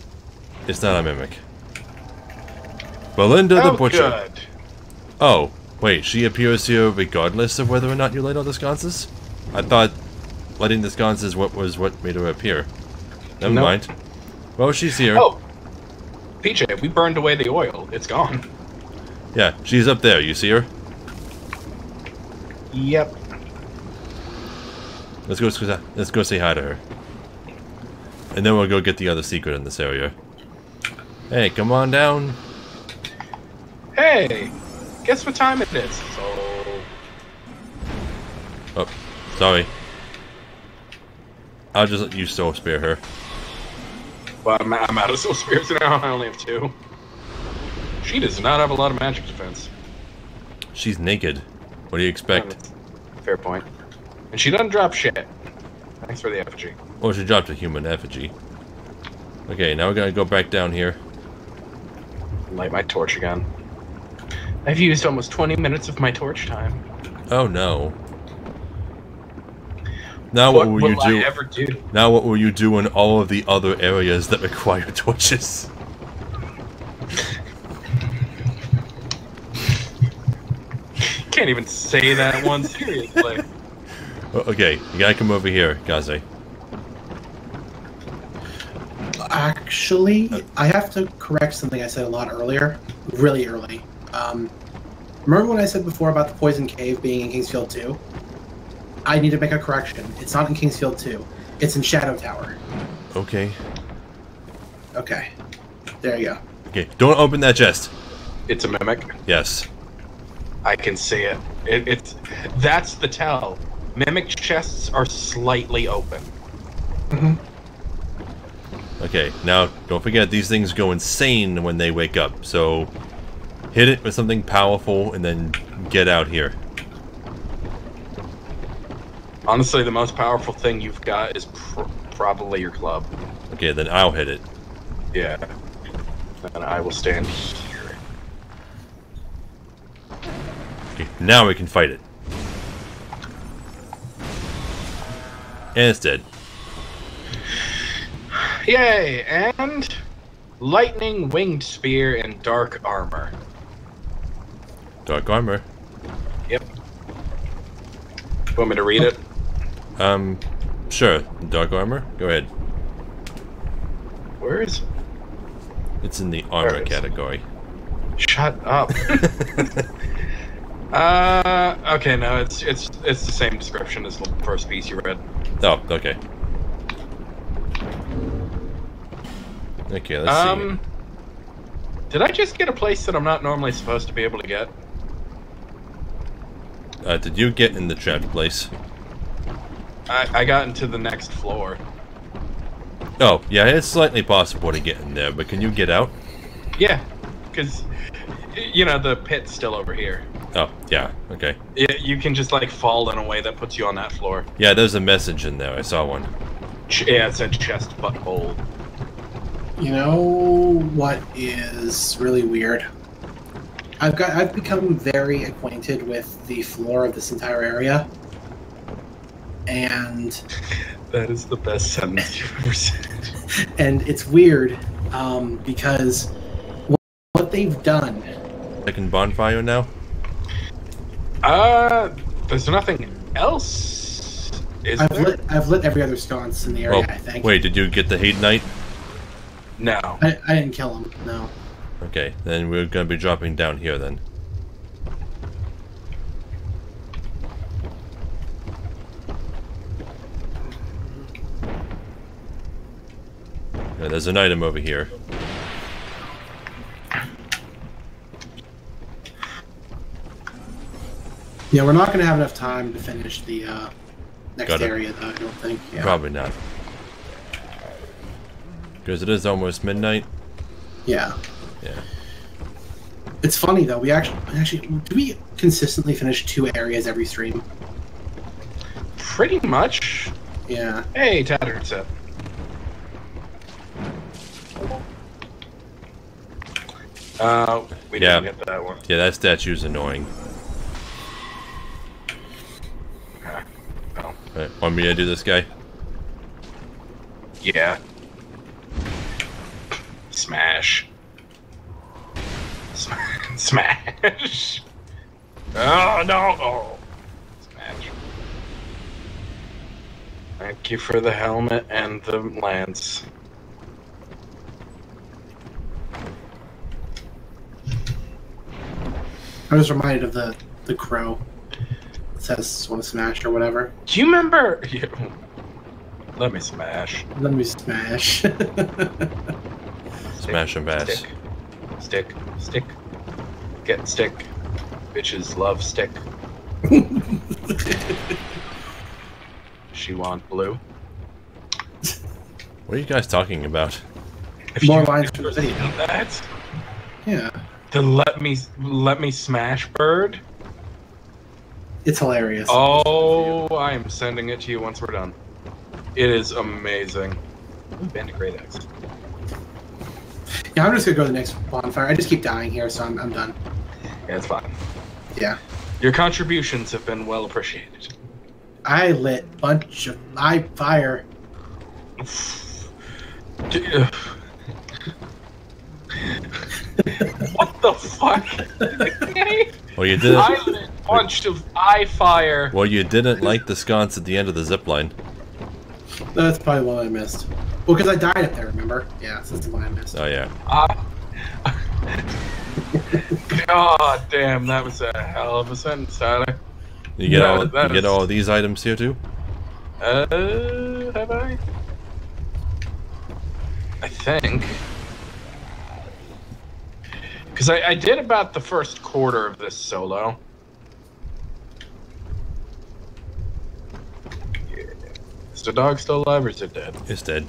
S1: It's not a mimic. Belinda the Butcher.
S2: Good.
S1: Oh, wait, she appears here regardless of whether or not you light all the sconces? I thought lighting the sconces was what made her appear. Never mind. Well, she's here.
S2: Oh, PJ, we burned away the oil. It's gone.
S1: Yeah, she's up there. You see her?
S2: Yep.
S1: Let's go say hi to her. And then we'll go get the other secret in this area. Hey, come on down.
S2: Hey, guess what time it is? So...
S1: Oh, sorry. I'll just let you soul spear her.
S2: Well, I'm out of soul spears now. I only have 2. She does not have a lot of magic defense.
S1: She's naked. What do you expect?
S2: Fair point. And she doesn't drop shit. Thanks for the effigy.
S1: Well, she dropped a human effigy. Okay, now we're gonna go back down here.
S2: Light my torch again. I've used almost 20 minutes of my torch time.
S1: Oh no. Now what will you do?
S2: I ever do?
S1: Now what will you do in all of the other areas that require torches?
S2: Can't even say that one seriously.
S1: Okay, you gotta come over here, Kaze.
S3: Actually, I have to correct something I said a lot earlier. Really early. Remember when I said before about the Poison Cave being in Kingsfield 2? I need to make a correction. It's not in Kingsfield 2. It's in Shadow Tower.
S1: Okay.
S3: Okay. There you go.
S1: Okay, don't open that chest.
S2: It's a mimic.
S1: Yes.
S2: I can see it. That's the tell. Mimic chests are slightly open.
S1: Okay, now don't forget these things go insane when they wake up, so hit it with something powerful and then get out here.
S2: Honestly, the most powerful thing you've got is probably your club.
S1: Okay, then I'll hit it.
S2: Yeah. And I will stand here.
S1: Okay, now we can fight it. And it's dead.
S2: Yay! And lightning winged spear and dark armor.
S1: Dark armor.
S2: Yep. Want me to read it?
S1: Sure. Dark armor. Go ahead.
S2: Where is it?
S1: It's in the armor category.
S2: Shut up. Okay, no, it's the same description as the first piece you read.
S1: Oh, okay. Okay, let's see.
S2: Did I just get a place that I'm not normally supposed to be able to get?
S1: Did you get in the trapped place?
S2: I got into the next floor.
S1: Oh, yeah, it's slightly possible to get in there, but can you get out?
S2: Yeah, because, you know, the pit's still over here.
S1: Oh, yeah, okay.
S2: You can just, like, fall in a way that puts you on that floor.
S1: Yeah, there's a message in there. I saw one.
S2: Yeah, it said chest but hold.
S3: You know what is really weird? I've become very acquainted with the floor of this entire area. And
S2: that is the best sentence you've ever said.
S3: And it's weird, because what they've done.
S1: Second bonfire now?
S2: There's nothing else.
S3: I've lit every other sconce in the area, I think.
S1: Wait, did you get the Hate Knight?
S2: No.
S3: I didn't kill him, no.
S1: Okay, then we're gonna be dropping down here then. Yeah, there's an item over here.
S3: Yeah, we're not going to have enough time to finish the next area, though, I don't think. Yeah.
S1: Probably not. Because it is almost midnight.
S3: Yeah.
S1: Yeah.
S3: It's funny, though. We actually do we consistently finish 2 areas every stream?
S2: Pretty much.
S3: Yeah.
S2: Hey, Tattered Set. We didn't get that one.
S1: Yeah, that statue's annoying.
S2: Okay. Oh.
S1: Right, want me to do this guy?
S2: Yeah. Smash. Smash. Oh, no. Oh. Smash. Thank you for the helmet and the lance.
S3: I was reminded of the crow. It says want to smash or whatever.
S2: Do you remember? Let me smash.
S3: Let me smash.
S1: Smash and bash.
S2: Stick. Stick. Get stick. Bitches love stick. She want blue.
S1: What are you guys talking about?
S3: More lines from the video.
S2: That?
S3: Yeah.
S2: The let me smash bird?
S3: It's hilarious.
S2: Oh, I am sending it to you once we're done. It is amazing. Ooh, Bandit Great Axe.
S3: Yeah, I'm just gonna go to the next bonfire. I just keep dying here, so I'm done.
S2: Yeah, it's fine.
S3: Yeah.
S2: Your contributions have been well appreciated.
S3: I lit a bunch of fire.
S2: What the fuck?
S1: Well, you didn't.
S2: I lit a bunch of fire.
S1: Well, you didn't like the sconce at the end of the zip line.
S3: That's probably one I missed. Well, because I died up there, remember? Yeah, so that's the one I missed.
S1: Oh yeah.
S2: God damn, that was a hell of a sentence, Tyler.
S1: You get all of these items here too.
S2: Have I? I think. Because I did about the first quarter of this solo. Yeah. Is the dog still alive or is it dead?
S1: It's dead.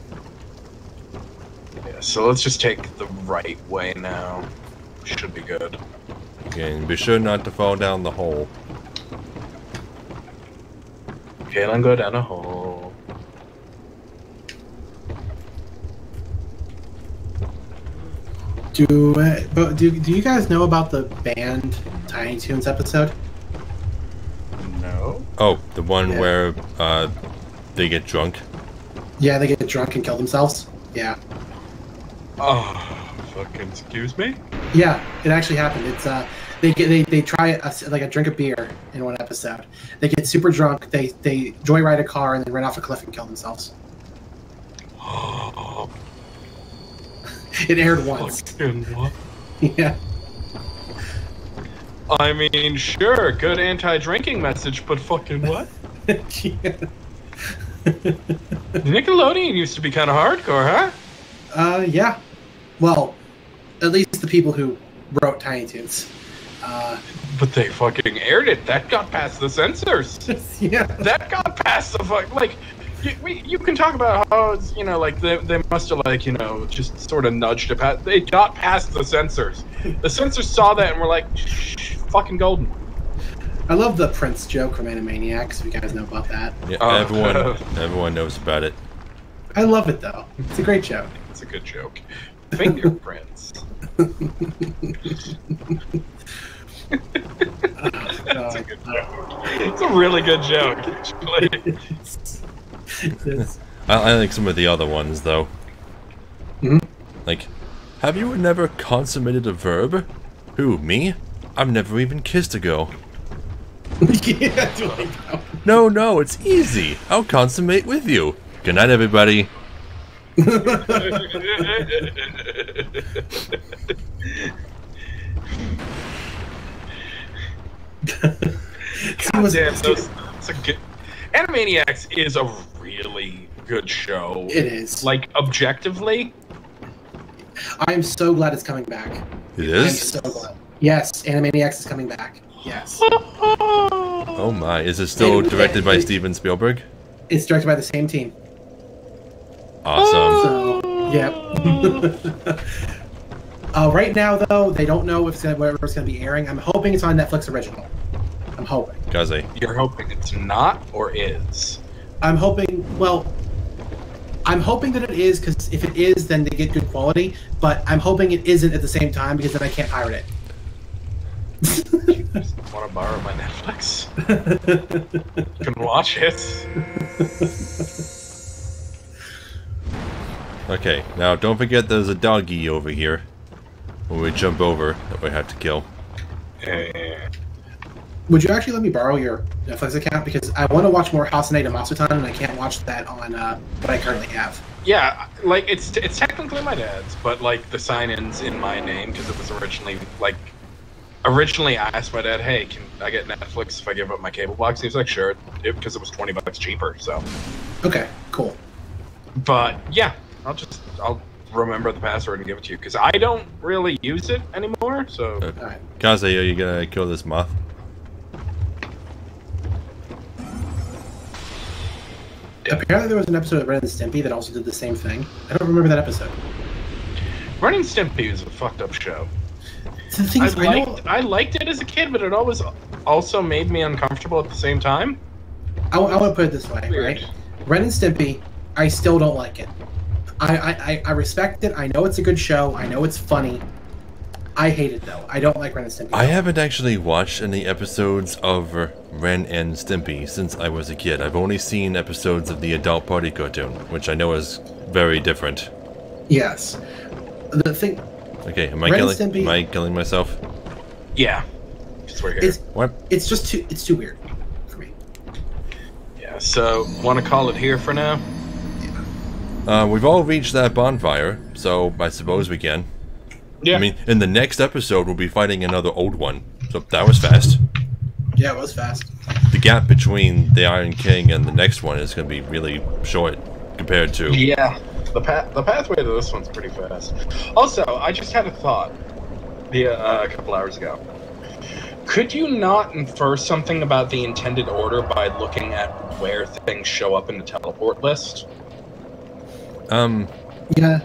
S2: Yeah, so let's just take the right way now. Should be good.
S1: Okay, and be sure not to fall down the hole.
S2: Okay, let him go down a hole.
S3: Do you guys know about the band Tiny Toons episode?
S2: No.
S1: Oh, the one where they get drunk.
S3: Yeah, they get drunk and kill themselves. Yeah.
S2: Oh, fucking excuse me?
S3: Yeah, it actually happened. It's they try a drink of beer in one episode. They get super drunk. They joyride a car and then run off a cliff and kill themselves. It aired once.
S2: Fucking what?
S3: Yeah.
S2: I mean, sure, good anti-drinking message, but fucking what? Nickelodeon used to be kind of hardcore, huh?
S3: Yeah. Well, at least the people who wrote Tiny Toons.
S2: But they fucking aired it. That got past the censors.
S3: Yeah.
S2: That got past the fuck. Like, you can talk about how it's, you know, like they must have, like, you know, just sort of nudged it past. They got past the censors. The censors saw that and were like, fucking golden.
S3: I love the Prince joke from Animaniacs. If you guys know about that.
S1: Yeah, everyone knows about it.
S3: I love it though. It's a great joke.
S2: It's a good joke. Fingerprints. That's a good joke. It's a really good joke, actually.
S1: I like some of the other ones though.
S3: Mm-hmm.
S1: Like, have you never consummated a verb? Who, me? I've never even kissed a girl.
S3: Yeah, that's what I
S1: No,
S3: know.
S1: no, it's easy. I'll consummate with you. Good night, everybody.
S2: God damn, that's a good. Animaniacs is a really good show.
S3: It is.
S2: Like, objectively.
S3: I am so glad it's coming back.
S1: It
S3: I'm
S1: is?
S3: so glad. Yes, Animaniacs is coming back. Yes.
S1: Oh my, is it still directed by Steven Spielberg?
S3: It's directed by the same team.
S1: Awesome.
S3: So, yeah. Right now, though, they don't know if where it's going to be airing. I'm hoping it's on Netflix original. I'm hoping.
S1: Kaze.
S2: You're hoping it's not or is?
S3: I'm hoping, well, I'm hoping that it is, because if it is, then they get good quality, but I'm hoping it isn't at the same time, because then I can't pirate it.
S2: You just want to borrow my Netflix? You can watch it.
S1: Okay, now don't forget there's a doggy over here. When we jump over, that we have to kill.
S3: Would you actually let me borrow your Netflix account? Because I want to watch more House and Masutan, and I can't watch that on what I currently have.
S2: Yeah, like, it's technically my dad's, but, like, the sign-in's in my name, because it was originally, like... Originally, I asked my dad, hey, can I get Netflix if I give up my cable box? He was like, sure, because it was $20 cheaper, so...
S3: Okay, cool.
S2: But, yeah, I'll remember the password and give it to you, because I don't really use it anymore, so...
S3: Alright.
S1: Kaze, are you gonna kill this moth?
S3: Apparently there was an episode of Ren and Stimpy that also did the same thing. I don't remember that episode.
S2: Ren and Stimpy is a fucked up show.
S3: So the thing is,
S2: I liked it as a kid, but it always also made me uncomfortable at the same time.
S3: I want to put it this way,
S2: Weird.
S3: right? Ren and Stimpy, I still don't like it. I respect it. I know it's a good show. I know it's funny. I hate it, though. I don't like Ren and Stimpy.
S1: I haven't actually watched any episodes of Ren and Stimpy since I was a kid. I've only seen episodes of the Adult Party cartoon, which I know is very different.
S3: Yes. The thing...
S1: Okay, am
S3: Ren and
S1: I
S3: Stimpy-
S1: killing myself?
S2: Yeah. Just we're here.
S1: What?
S3: It's just too... It's too weird for me.
S2: Yeah, so, want to call it here for now?
S1: We've all reached that bonfire, so I suppose we can.
S2: Yeah.
S1: I mean, in the next episode, we'll be fighting another old one. So that was fast.
S3: Yeah, it was fast.
S1: The gap between the Iron King and the next one is going to be really short compared to...
S2: Yeah. The pathway to this one's pretty fast. Also, I just had a thought a couple hours ago. Could you not infer something about the intended order by looking at where things show up in the teleport list?
S3: Yeah,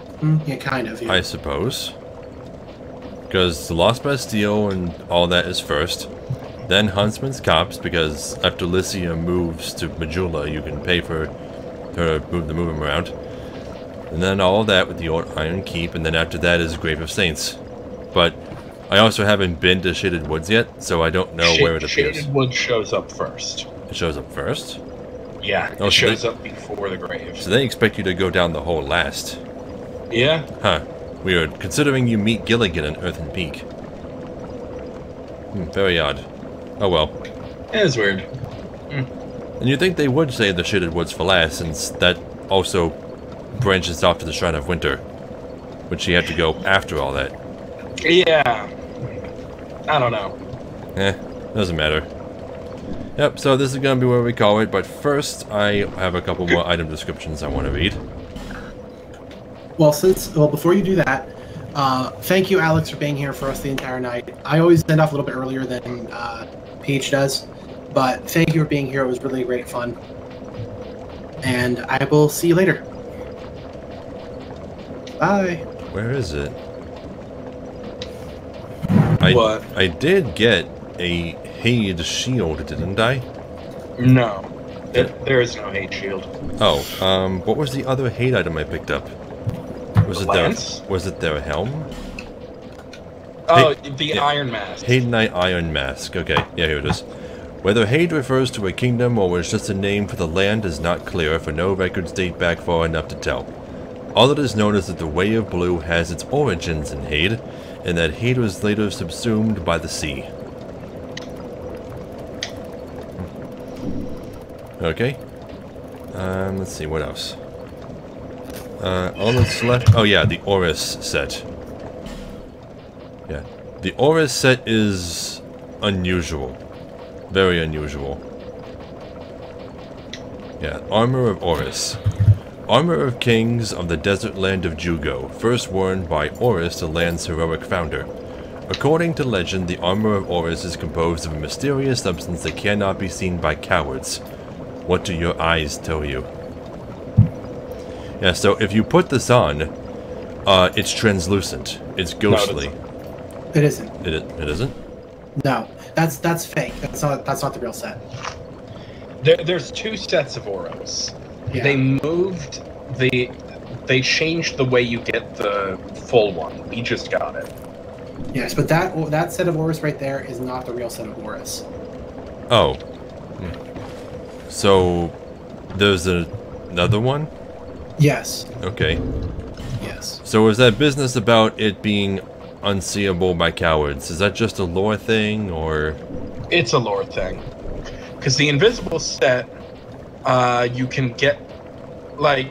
S3: kind of. Yeah.
S1: I suppose. Because the Lost Bastille and all that is first. Then Huntsman's Copse, because after Lycia moves to Majula, you can pay for her to move him around. And then all of that with the old Iron Keep, and then after that is Grave of Saints. But I also haven't been to Shaded Woods yet, so I don't know where it appears.
S2: Shaded Woods shows up first.
S1: It shows up first?
S2: Yeah,
S1: Oh,
S2: it
S1: so
S2: shows
S1: they-
S2: up before the grave.
S1: So they expect you to go down the hole last.
S2: Yeah.
S1: Huh. Weird, considering you meet Gilligan in Earthen Peak. Very odd. Oh well.
S2: It is weird.
S1: And you'd think they would save the Shaded Woods for last, since that also branches off to the Shrine of Winter, which you have to go after all that.
S2: Yeah. I don't know.
S1: Doesn't matter. Yep, so this is gonna be where we call it, but first I have a couple more item descriptions I want to read.
S3: Well, before you do that, thank you, Alex, for being here for us the entire night. I always end off a little bit earlier than Peach does, but thank you for being here. It was really great fun. And I will see you later. Bye.
S1: Where is it?
S2: What?
S1: I did get a Hade shield, didn't I?
S2: No. There is no hate shield.
S1: Oh, what was the other Hade item I picked up? Was it their helm?
S2: Oh, the Iron Mask.
S1: Hade Knight Iron Mask. Okay, yeah, here it is. Whether Hade refers to a kingdom or was just a name for the land is not clear, for no records date back far enough to tell. All that is known is that the Way of Blue has its origins in Hade, and that Hade was later subsumed by the sea. Okay. Let's see, what else? All that's left... Oh yeah, the Oris set. Yeah. The Oris set is unusual. Very unusual. Yeah, Armor of Oris. Armor of Kings of the Desert Land of Jugo, first worn by Oris, the land's heroic founder. According to legend, the Armor of Oris is composed of a mysterious substance that cannot be seen by cowards. What do your eyes tell you? Yeah, so if you put this on, it's translucent. It's ghostly.
S3: It isn't.
S1: It isn't?
S3: No, that's fake. That's not the real set.
S2: There's two sets of Oros.
S3: Yeah.
S2: They changed the way you get the full one. We just got it.
S3: Yes, but that set of Oris right there is not the real set of Oris.
S1: Oh. So, there's another one?
S3: Yes.
S1: Okay.
S3: Yes.
S1: So is that business about it being unseeable by cowards? Is that just a lore thing, or...?
S2: It's a lore thing. Because the invisible set, you can get, like...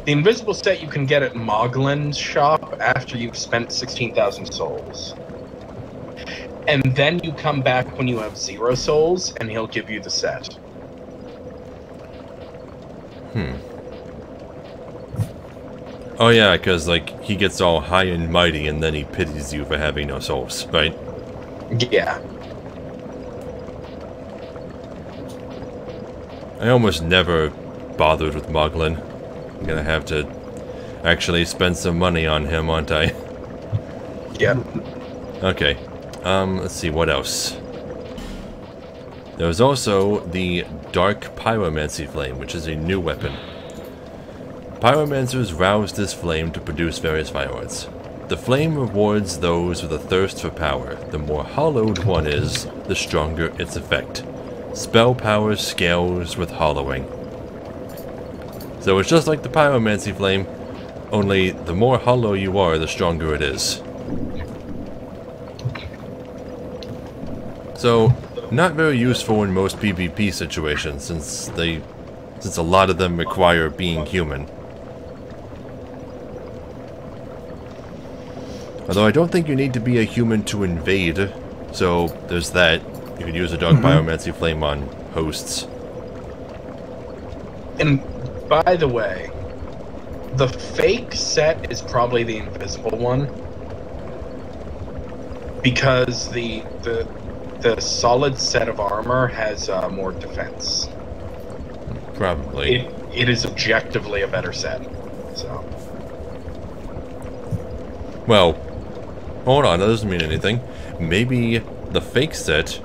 S2: The invisible set you can get at Moglin's shop after you've spent 16,000 souls. And then you come back when you have 0 souls, and he'll give you the set.
S1: Oh yeah, because, like, he gets all high and mighty and then he pities you for having no souls, right?
S2: Yeah.
S1: I almost never bothered with Moglin. I'm gonna have to actually spend some money on him, aren't I?
S2: Yep.
S1: Okay. Let's see, what else? There's also the Dark Pyromancy Flame, which is a new weapon. Pyromancers rouse this flame to produce various fire arts. The flame rewards those with a thirst for power. The more hollowed one is, the stronger its effect. Spell power scales with hollowing. So it's just like the Pyromancy Flame, only the more hollow you are, the stronger it is. So, not very useful in most PvP situations, since a lot of them require being human. Although I don't think you need to be a human to invade, so there's that. You could use a Dark Pyromancy Flame on hosts.
S2: And by the way, the fake set is probably the invisible one, because the solid set of armor has more defense.
S1: Probably.
S2: It is objectively a better set. So.
S1: Well, hold on, that doesn't mean anything. Maybe the fake set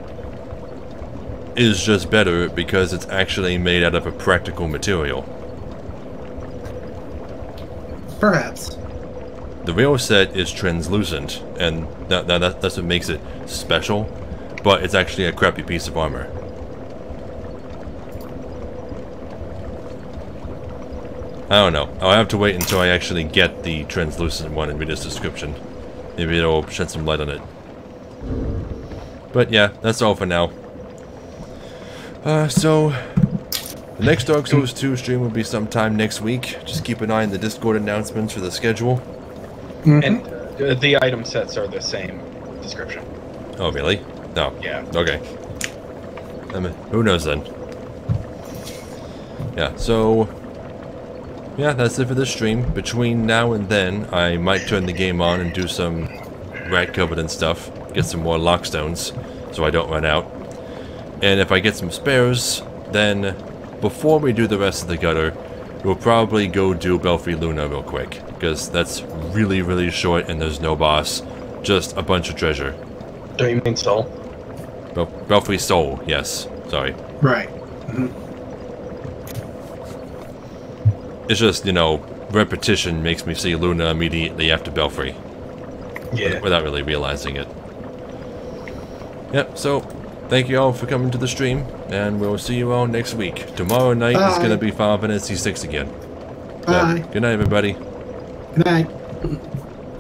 S1: is just better because it's actually made out of a practical material.
S3: Perhaps.
S1: The real set is translucent, and that's what makes it special, but it's actually a crappy piece of armor. I don't know. I'll have to wait until I actually get the translucent one and read its description. Maybe it'll shed some light on it. But yeah, that's all for now. So, the next Dark Souls 2 stream will be sometime next week. Just keep an eye on the Discord announcements for the schedule.
S2: And the item sets are the same description.
S1: Oh, really? No.
S2: Yeah.
S1: Okay. I mean, who knows then? Yeah, so... yeah, that's it for this stream. Between now and then, I might turn the game on and do some rat covenant stuff. Get some more lockstones, so I don't run out. And if I get some spares, then before we do the rest of the gutter, we'll probably go do Belfry Luna real quick. Because that's really, really short and there's no boss. Just a bunch of treasure.
S2: Don't you mean soul?
S1: Belfry Soul, yes. Sorry.
S3: Right.
S1: It's just, you know, repetition makes me see Luna immediately after Belfry.
S2: Yeah.
S1: Without really realizing it. Yep, so, thank you all for coming to the stream, and we'll see you all next week. Tomorrow night is going to be Final Fantasy VI again.
S3: Bye.
S1: Good night, everybody.
S3: Good night.